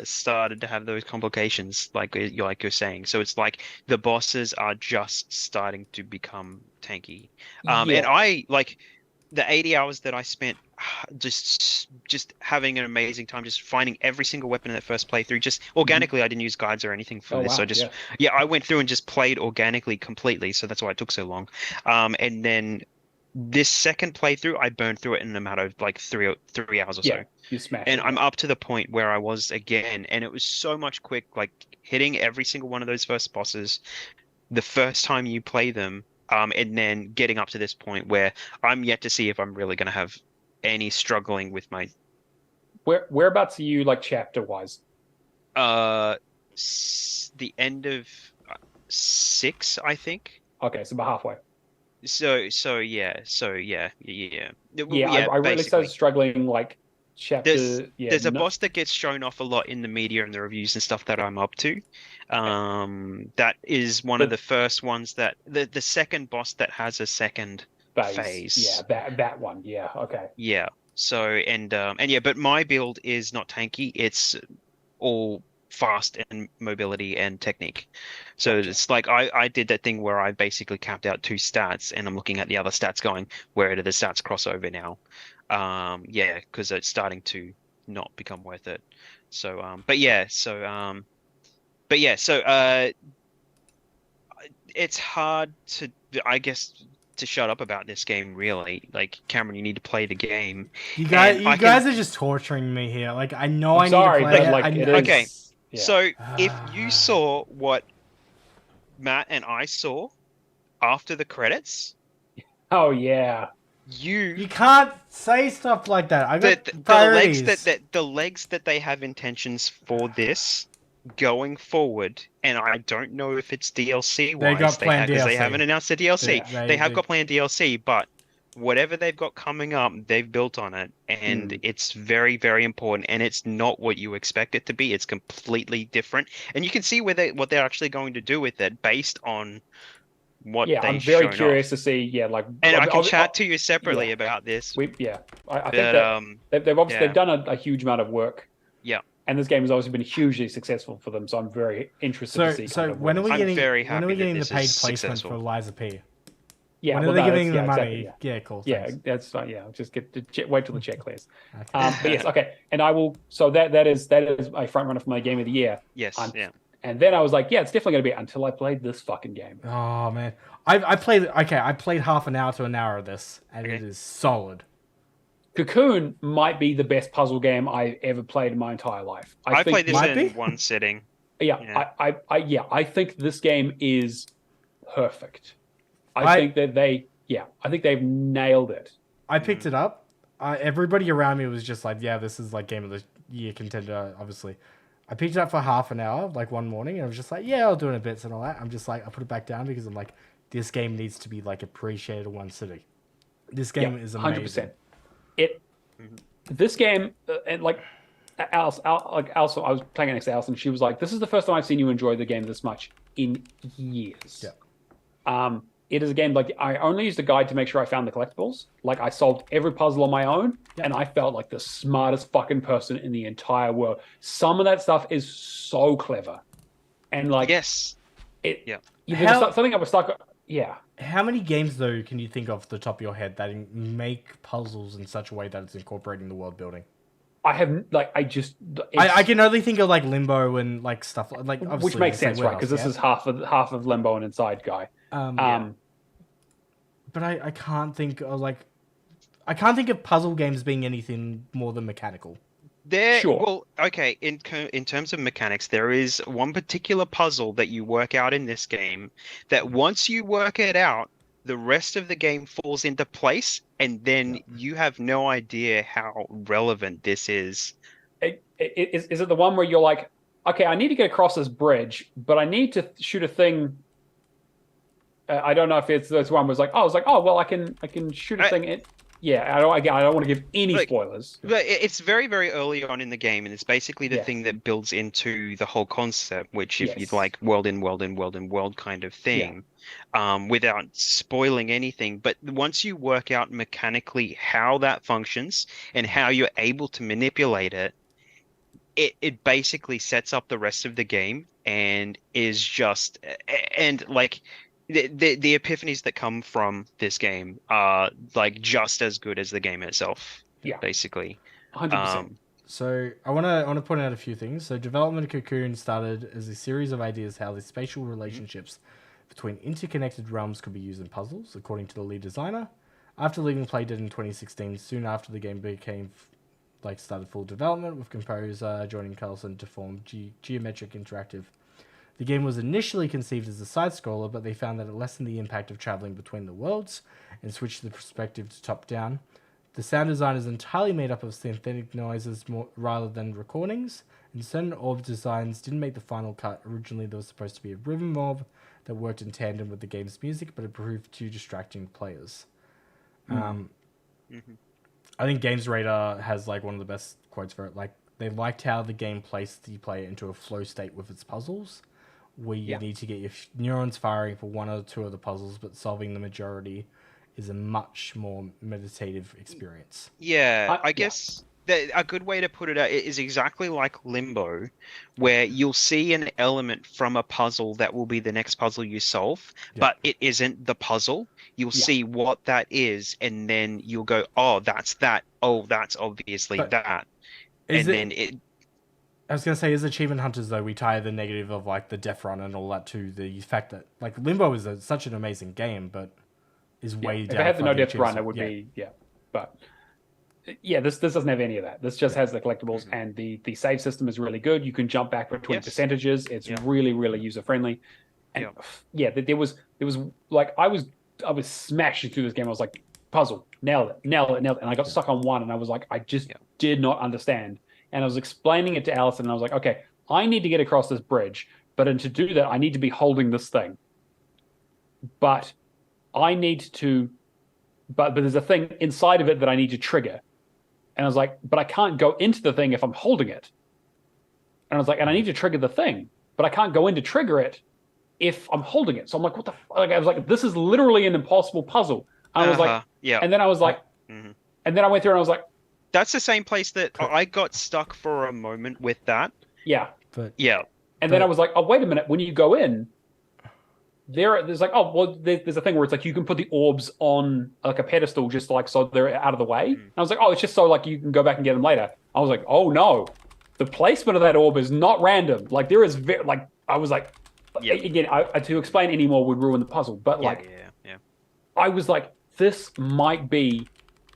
started to have those complications, like you're saying. So it's like the bosses are just starting to become tanky. And I like the 80 hours that I spent just having an amazing time, just finding every single weapon in that first playthrough. Just organically, I didn't use guides or anything for this. Wow, so I went through and just played organically completely. So that's why it took so long. And then this second playthrough, I burned through it in a matter of like 3 hours or so. You smashed and it, I'm up to the point where I was again, and it was so much quick, like hitting every single one of those first bosses the first time you play them, and then getting up to this point where I'm yet to see if I'm really going to have any struggling with my. Whereabouts are you, like chapter wise? The end of 6, I think. Okay, so about halfway. So yeah. I really started struggling like chapter. There's a boss that gets shown off a lot in the media and the reviews and stuff that I'm up to. That is one of the first ones that the second boss that has a second phase. Yeah, that one. Yeah, okay. Yeah. So and but my build is not tanky. It's all fast and mobility and technique. So it's like I did that thing where I basically capped out 2 stats, and I'm looking at the other stats going, where do the stats cross over now? Because it's starting to not become worth it. So it's hard to, I guess, to shut up about this game, really. Like, Cameron, you need to play the game. You guys are just torturing me here. Like, I know I need to play it. Like, okay. Yeah. So if you saw what Matt and I saw after the credits, you can't say stuff like that. I got the legs that they have intentions for this going forward, and I don't know if it's DLC wise. They haven't announced the DLC. They have got planned DLC, but whatever they've got coming up, they've built on it, and it's very, very important. And it's not what you expect it to be. It's completely different, and you can see what they're actually going to do with it based on what. Yeah, I'm very curious to see. Yeah, like, and I can chat to you separately about this. I think that they've done a huge amount of work. Yeah. And this game has obviously been hugely successful for them, so I'm very interested to see. So when are we getting the paid placement for Liza P? Yeah, when are they giving the money? Exactly, yeah, cool. Yeah, that's fine. Yeah, just wait till the check clears. Okay. But yes, okay. And I will. So that is a front runner for my game of the year. Yes. And then I was like, yeah, it's definitely going to be until I played this fucking game. Oh man, I played half an hour to an hour of this, and it is solid. Cocoon might be the best puzzle game I've ever played in my entire life. I played this in one sitting. Yeah. I think this game is perfect. I think they've nailed it. I picked it up. Everybody around me was just like, yeah, this is like game of the year contender, obviously. I picked it up for half an hour, like one morning, and I was just like, yeah, I'll do it in bits and all that. I'm just like, I put it back down because I'm like, this game needs to be like appreciated in one sitting. This game is amazing. 100%. This game, and like Alice, I was playing next to Alice, and she was like, "This is the first time I've seen you enjoy the game this much in years." Yeah. it is a game like I only used a guide to make sure I found the collectibles. Like I solved every puzzle on my own, and I felt like the smartest fucking person in the entire world. Some of that stuff is so clever, and like Yes, it. yeah. Something I was stuck. Yeah. How many games though can you think of off the top of your head that make puzzles in such a way that it's incorporating the world building? I have like I just I can only think of like Limbo and like stuff like which makes sense, right? Because this is half of Limbo and Inside Guy. But I can't think of I can't think of puzzle games being anything more than mechanical. Sure. Well, okay. In terms of mechanics, there is one particular puzzle that you work out in this game that once you work it out, the rest of the game falls into place, and then you have no idea how relevant this is. Is it the one where you're like, okay, I need to get across this bridge, but I need to shoot a thing. I don't know if it's this one was like, oh, well, I can shoot a thing. I don't want to give any spoilers. But it's very, very early on in the game, and it's basically the thing that builds into the whole concept, which if you'd like world in world kind of thing, without spoiling anything. But once you work out mechanically how that functions and how you're able to manipulate it, it basically sets up the rest of the game and is just like. The epiphanies that come from this game are like just as good as the game itself. Yeah, basically, 100%. So I want to point out a few things. So development of Cocoon started as a series of ideas how the spatial relationships between interconnected realms could be used in puzzles, according to the lead designer. After leaving Playdead in 2016, soon after the game became started full development, with composer joining Carlson to form Geometric Interactive. The game was initially conceived as a side-scroller, but they found that it lessened the impact of traveling between the worlds and switched the perspective to top-down. The sound design is entirely made up of synthetic noises rather than recordings, and certain orb designs didn't make the final cut. Originally, there was supposed to be a rhythm orb that worked in tandem with the game's music, but it proved too distracting to players. I think Games Radar has one of the best quotes for it. They liked how the game placed the player into a flow state with its puzzles, where you need to get your neurons firing for one or two of the puzzles, but solving the majority is a much more meditative experience. Yeah, I guess that a good way to put it out is exactly like Limbo, where you'll see an element from a puzzle that will be the next puzzle you solve, but it isn't the puzzle. You'll see what that is, and then you'll go, oh, that's that. Oh, that's obviously that. I was going to say, as achievement hunters, though, we tie the negative of the Death Run and all that to the fact that Limbo is such an amazing game, but is way down. If it had the no Death Run, it would be But this doesn't have any of that. This just has the collectibles, and the save system is really good. You can jump back between percentages. It's really, really user friendly. And there was I was smashing through this game. I was like, puzzle, nailed it, and I got stuck on one, and I was like, I just did not understand. And I was explaining it to Allison, and I was like, okay, I need to get across this bridge, but to do that, I need to be holding this thing. But there's a thing inside of it that I need to trigger. And I was like, but I can't go into the thing if I'm holding it. And I was like, and I need to trigger the thing, but I can't go in to trigger it if I'm holding it. So I'm like, what the fuck? I was like, this is literally an impossible puzzle. And I was like, and then I was like, and then I went through and I was like, that's the same place that I got stuck for a moment with that. Yeah. And then I was like, oh, wait a minute. When you go in, there's there's a thing where it's you can put the orbs on a pedestal just so they're out of the way. And I was like, oh, it's just so you can go back and get them later. I was like, oh no, the placement of that orb is not random. There is I was like, again, to explain any more would ruin the puzzle. But I was like, this might be,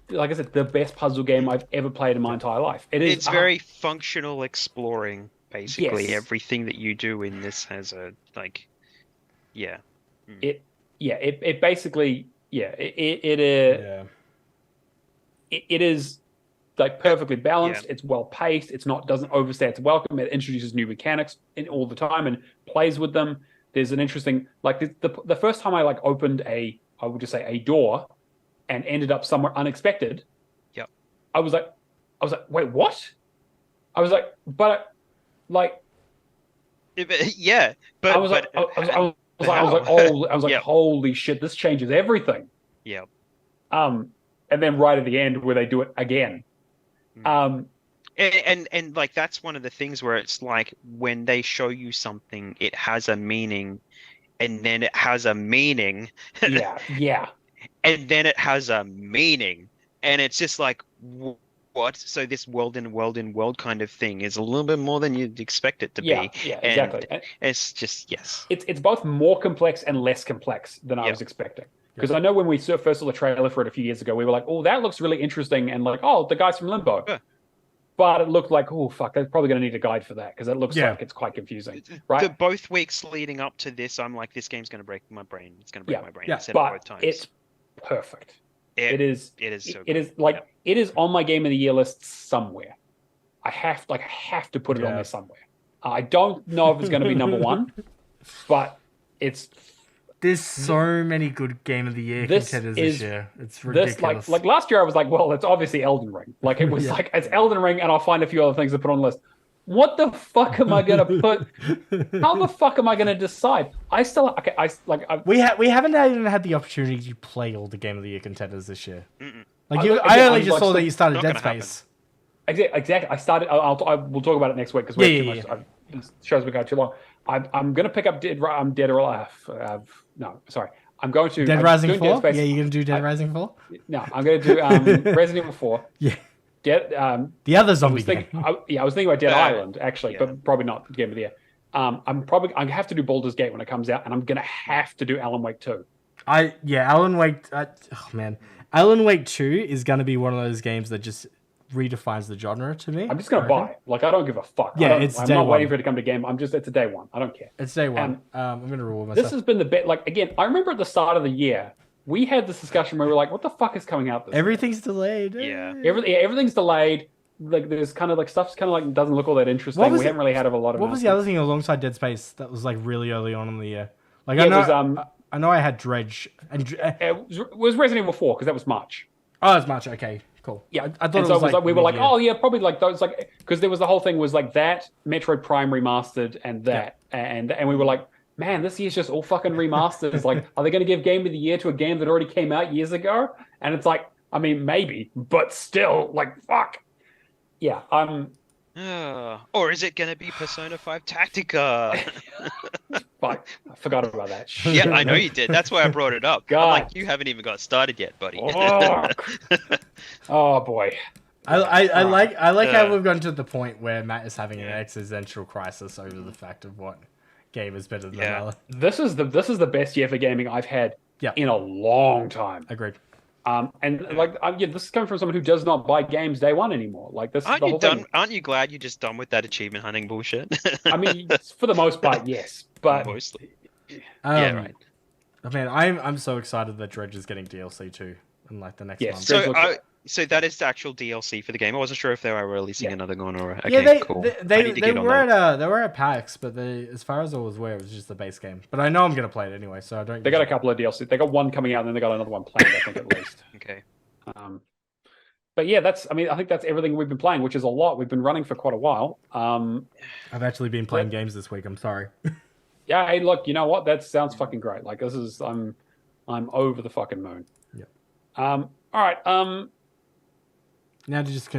like I said, the best puzzle game I've ever played in my entire life. It's very functional exploring, basically. Everything that you do in this has a it basically it is perfectly balanced. It's well paced. It's not doesn't overstay its welcome. It introduces new mechanics in all the time and plays with them. There's an interesting the first time I opened I would just say a door and ended up somewhere unexpected. Yep. I was like, wait, what? I was like, I was like, I was like, wait, what? I was like, but like, yeah, but Holy shit, this changes everything. Yeah. And then right at the end where they do it again. And like that's one of the things where it's like when they show you something, it has a meaning, and then it has a meaning. Yeah. And then it has a meaning, and it's just like what? So this world in world in world kind of thing is a little bit more than you'd expect it to be. Yeah, and exactly. It's just yes. It's both more complex and less complex than I was expecting. Because I know when we first saw the trailer for it a few years ago, we were like, "Oh, that looks really interesting," and like, "Oh, the guys from Limbo." Yeah. But it looked like, "Oh, fuck, they're probably going to need a guide for that because it looks like it's quite confusing." Right? Both weeks leading up to this, I'm like, "This game's going to break my brain. It's going to break my brain." Yeah, I said but it both times. It's perfect. It is. It is. So it is like it is on my game of the year list somewhere. I have to put it on there somewhere. I don't know if it's going to be number one, but it's. There's so many good game of the year contenders this year. It's ridiculous. Like last year, I was like, well, it's obviously Elden Ring. Like it was like it's Elden Ring, and I'll find a few other things to put on the list. What the fuck am I gonna put? How the fuck am I gonna decide? We haven't even had the opportunity to play all the game of the year contenders this year. Like I only just saw that you started Dead Space. Exactly. I started. We'll talk about it next week because we have too much. This show's been going too long. I'm gonna pick up Dead or Alive. No, sorry. I'm going to Dead Rising 4. Yeah, you're gonna do Dead Rising 4. No, I'm gonna do Resident Evil 4. Yeah. The other zombie game. I was thinking about Dead Island actually, but probably not Game of the Year. I'm gonna have to do Baldur's Gate when it comes out, and I'm gonna have to do Alan Wake 2. Alan Wake. Alan Wake 2 is gonna be one of those games that just redefines the genre to me. I'm just gonna buy it. Like I don't give a fuck. Yeah, I'm not waiting for it to come to game. It's a day one. I don't care. It's day one. I'm gonna reward myself. This has been the bit. Like again, I remember at the start of the year we had this discussion where we were like, "What the fuck is coming out?" Everything's delayed. Yeah. Everything's delayed. Like there's kind of like stuff's kind of like doesn't look all that interesting. We haven't really had a lot of. What was the other thing alongside Dead Space that was like really early on in the year? Like I know I had Dredge and it was Resident Evil 4 because that was March. Oh, it's March. Okay, cool. Yeah, I thought it was like we were like, oh yeah, probably like those like because there was the whole thing was like that Metroid Prime remastered and that and we were like, man, this year's just all fucking remasters. Like, are they going to give Game of the Year to a game that already came out years ago? And it's like, I mean, maybe, but still, like, fuck. Yeah, or is it going to be Persona 5 Tactica? Fuck, I forgot about that. Yeah, I know you did. That's why I brought it up. God. I'm like, you haven't even got started yet, buddy. Oh boy. I like how we've gotten to the point where Matt is having an existential crisis over the fact of what game is better than another. This is the best year for gaming I've had in a long time. Agreed. This is coming from someone who does not buy games day one anymore. Like this, Aren't you glad you're just done with that achievement hunting bullshit? I mean, for the most part, yes, but mostly. Yeah, right. I mean, I'm so excited that Dredge is getting DLC too in like the next month. So that is the actual DLC for the game. I wasn't sure if they were releasing another one or cool. They were at PAX, but as far as I was aware, it was just the base game. But I know I'm gonna play it anyway, so I don't. They got a couple of DLC. They got one coming out, and then they got another one planned. I think at least. Okay. But yeah, I think that's everything we've been playing, which is a lot. We've been running for quite a while. I've actually been playing games this week. I'm sorry. Yeah. Hey, look. You know what? That sounds fucking great. Like this is. I'm over the fucking moon. Yeah. All right. Now to just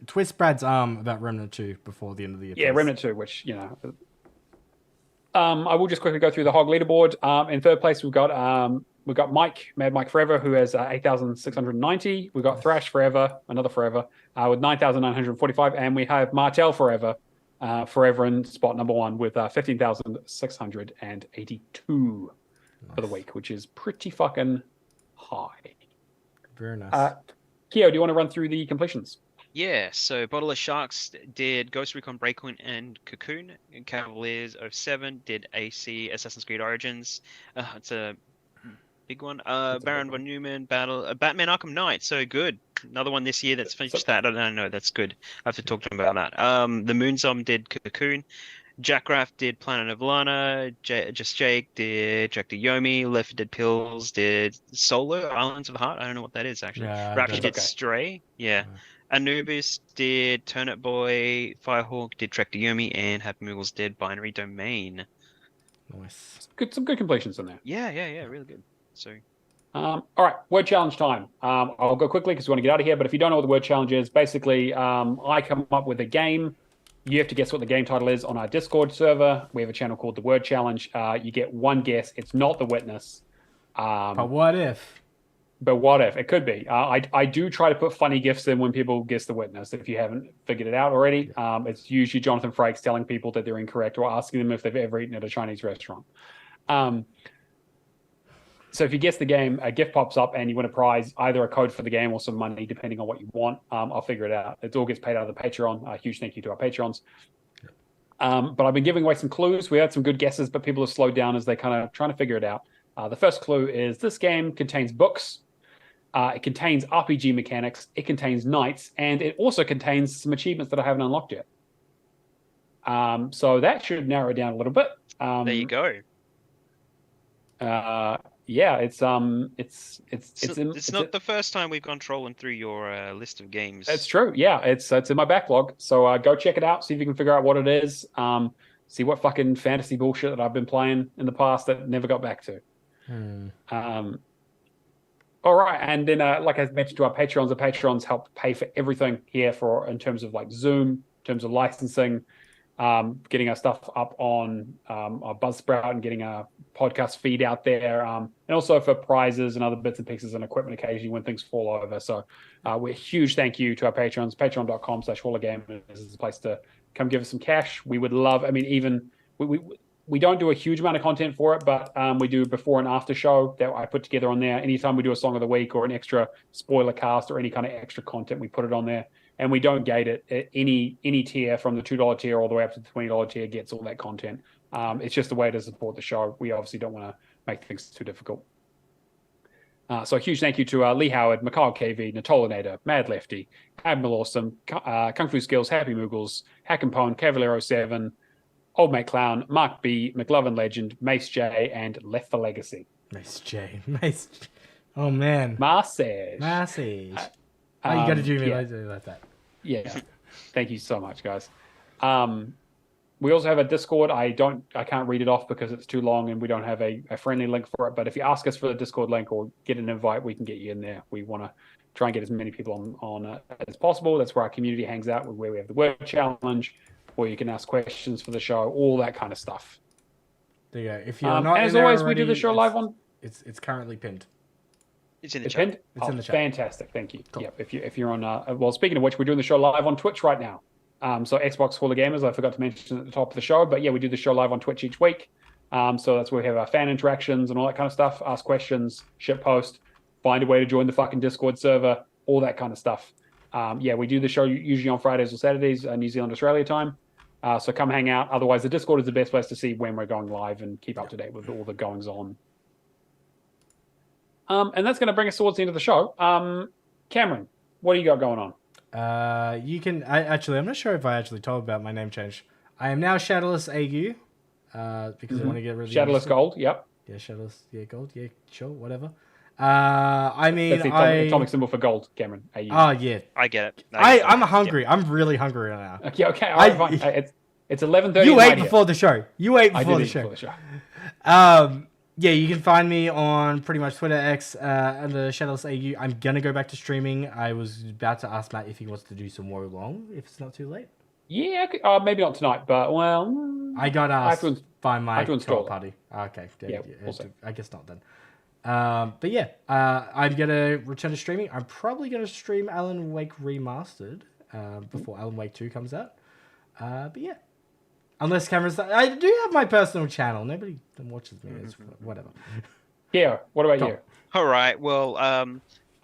twist Brad's arm about Remnant 2 before the end of the year. Yeah, Remnant 2, which, I will just quickly go through the Hog leaderboard. In third place, we've got Mike, Mad Mike Forever, who has 8,690. We've got Thrash Forever, another Forever, with 9,945. And we have Martel Forever, Forever in spot number one with 15,682 for the week, which is pretty fucking high. Very nice. Keo, do you want to run through the completions? Yeah, so Bottle of Sharks did Ghost Recon Breakpoint and Cocoon. Cavaliers 07 did AC Assassin's Creed Origins. It's a big one. Baron von Neumann, Batman Arkham Knight. So good. Another one this year that's finished that. I don't know. That's good. I have to talk to him about that. The Moonzom did Cocoon. Jack Raff did Planet of Lana. Just Jake did Jack the Yomi. Left did Pills. Did Solo Islands of the Heart. I don't know what that is actually. Rapture did Stray. Yeah. Anubis did Turnip Boy. Firehawk did Trek the Yomi, and Happy Moogles did Binary Domain. Nice. Some good completions in there. Yeah, really good. So, all right, word challenge time. I'll go quickly because we want to get out of here. But if you don't know what the word challenge is, basically, I come up with a game. You have to guess what the game title is on our Discord server. We have a channel called The Word Challenge. You get one guess. It's not The Witness. But what if? But what if? It could be. I do try to put funny gifs in when people guess The Witness, if you haven't figured it out already. It's usually Jonathan Frakes telling people that they're incorrect or asking them if they've ever eaten at a Chinese restaurant. So if you guess the game, a gift pops up and you win a prize, either a code for the game or some money, depending on what you want. I'll figure it out. It all gets paid out of the Patreon. A huge thank you to our Patrons. But I've been giving away some clues. We had some good guesses, but people have slowed down as they kind of trying to figure it out. The first clue is this game contains books. It contains RPG mechanics. It contains knights, and it also contains some achievements that I haven't unlocked yet. So that should narrow it down a little bit. there you go. Yeah, it's not the the first time we've gone trolling through your list of games. It's true. Yeah, it's in my backlog. So go check it out. See if you can figure out what it is. See what fucking fantasy bullshit that I've been playing in the past that never got back to. All right, and then like I mentioned to our Patrons, the Patrons help pay for everything here in terms of like Zoom, in terms of licensing. Getting our stuff up on our Buzzsprout and getting our podcast feed out there, and also for prizes and other bits and pieces and equipment occasionally when things fall over. So we're huge thank you to our patrons. Patreon.com/HallOfGamers is the place to come give us some cash. We would love, even we don't do a huge amount of content for it, but we do before and after show that I put together on there. Anytime we do a song of the week or an extra spoiler cast or any kind of extra content, we put it on there. And we don't gate it. Any tier from the $2 tier all the way up to the $20 tier gets all that content. It's just a way to support the show. We obviously don't want to make things too difficult. So a huge thank you to Lee Howard, Mikhail KV, Natolinator, Mad Lefty, Admiral Awesome, Kung Fu Skills, Happy Moogles, Hack and Pone, Cavaliero 7, Old Mate Clown, Mark B, McLovin Legend, Mace J, and Left for Legacy. Mace J. Oh, man. Massage. You got to do me like that. Yeah. Thank you so much, guys. We also have a Discord. I can't read it off because it's too long and we don't have a friendly link for it. But if you ask us for the Discord link or get an invite, we can get you in there. We want to try and get as many people on as possible. That's where our community hangs out, where we have the word challenge, where you can ask questions for the show, all that kind of stuff. There you go. If you're not as always, we do the show live on. It's currently pinned. It's in the chat. It's in the chat. Fantastic, thank you. Cool. Yep. If you're on, well, speaking of which, we're doing the show live on Twitch right now. So Xbox Hall of Gamers, I forgot to mention at the top of the show, but yeah, we do the show live on Twitch each week. So that's where we have our fan interactions and all that kind of stuff. Ask questions, shit post, find a way to join the fucking Discord server, all that kind of stuff. Yeah, we do the show usually on Fridays or Saturdays, New Zealand, Australia time. So come hang out. Otherwise, the Discord is the best place to see when we're going live and keep up to date with all the goings on. And that's going to bring us towards the end of the show. Cameron, what do you got going on? I'm not sure if I actually told about my name change. I am now Shadowless AU because I want to get rid of Shadowless Gold. Yep. Yeah, Shadowless. Yeah, Gold. Yeah, sure, whatever. That's the atomic symbol for gold, Cameron. AU. Oh yeah, I get it. I'm hungry. Yeah. I'm really hungry right now. Okay. All right, fine. It's 11:30. You ate before the show. Before the show. Yeah, you can find me on pretty much Twitter, X, under Shadowless AU. I'm going to go back to streaming. I was about to ask Matt if he wants to do some more long, if it's not too late. Yeah, maybe not tonight, but, well... I got asked to find my party. Okay, yeah, we'll see. I guess not then. But yeah, I'm going to return to streaming. I'm probably going to stream Alan Wake Remastered before Alan Wake 2 comes out. But yeah. Unless cameras... I do have my personal channel. Nobody watches me. It's whatever. Yeah. What about you? All right. Well,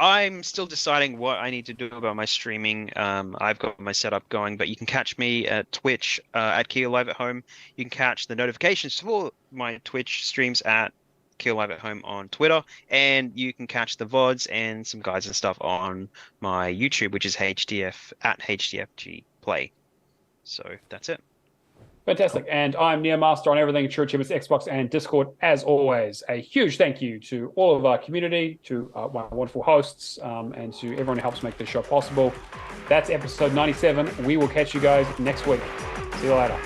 I'm still deciding what I need to do about my streaming. I've got my setup going, but you can catch me at Twitch at Keel Live at Home. You can catch the notifications for my Twitch streams at Keel Live at Home on Twitter. And you can catch the VODs and some guides and stuff on my YouTube, which is HDF at HDFG Play. So that's it. Fantastic. And I'm Neomaster on everything, True Achievements, Xbox, and Discord. As always, a huge thank you to all of our community, to my wonderful hosts, and to everyone who helps make this show possible. That's episode 97. We will catch you guys next week. See you later.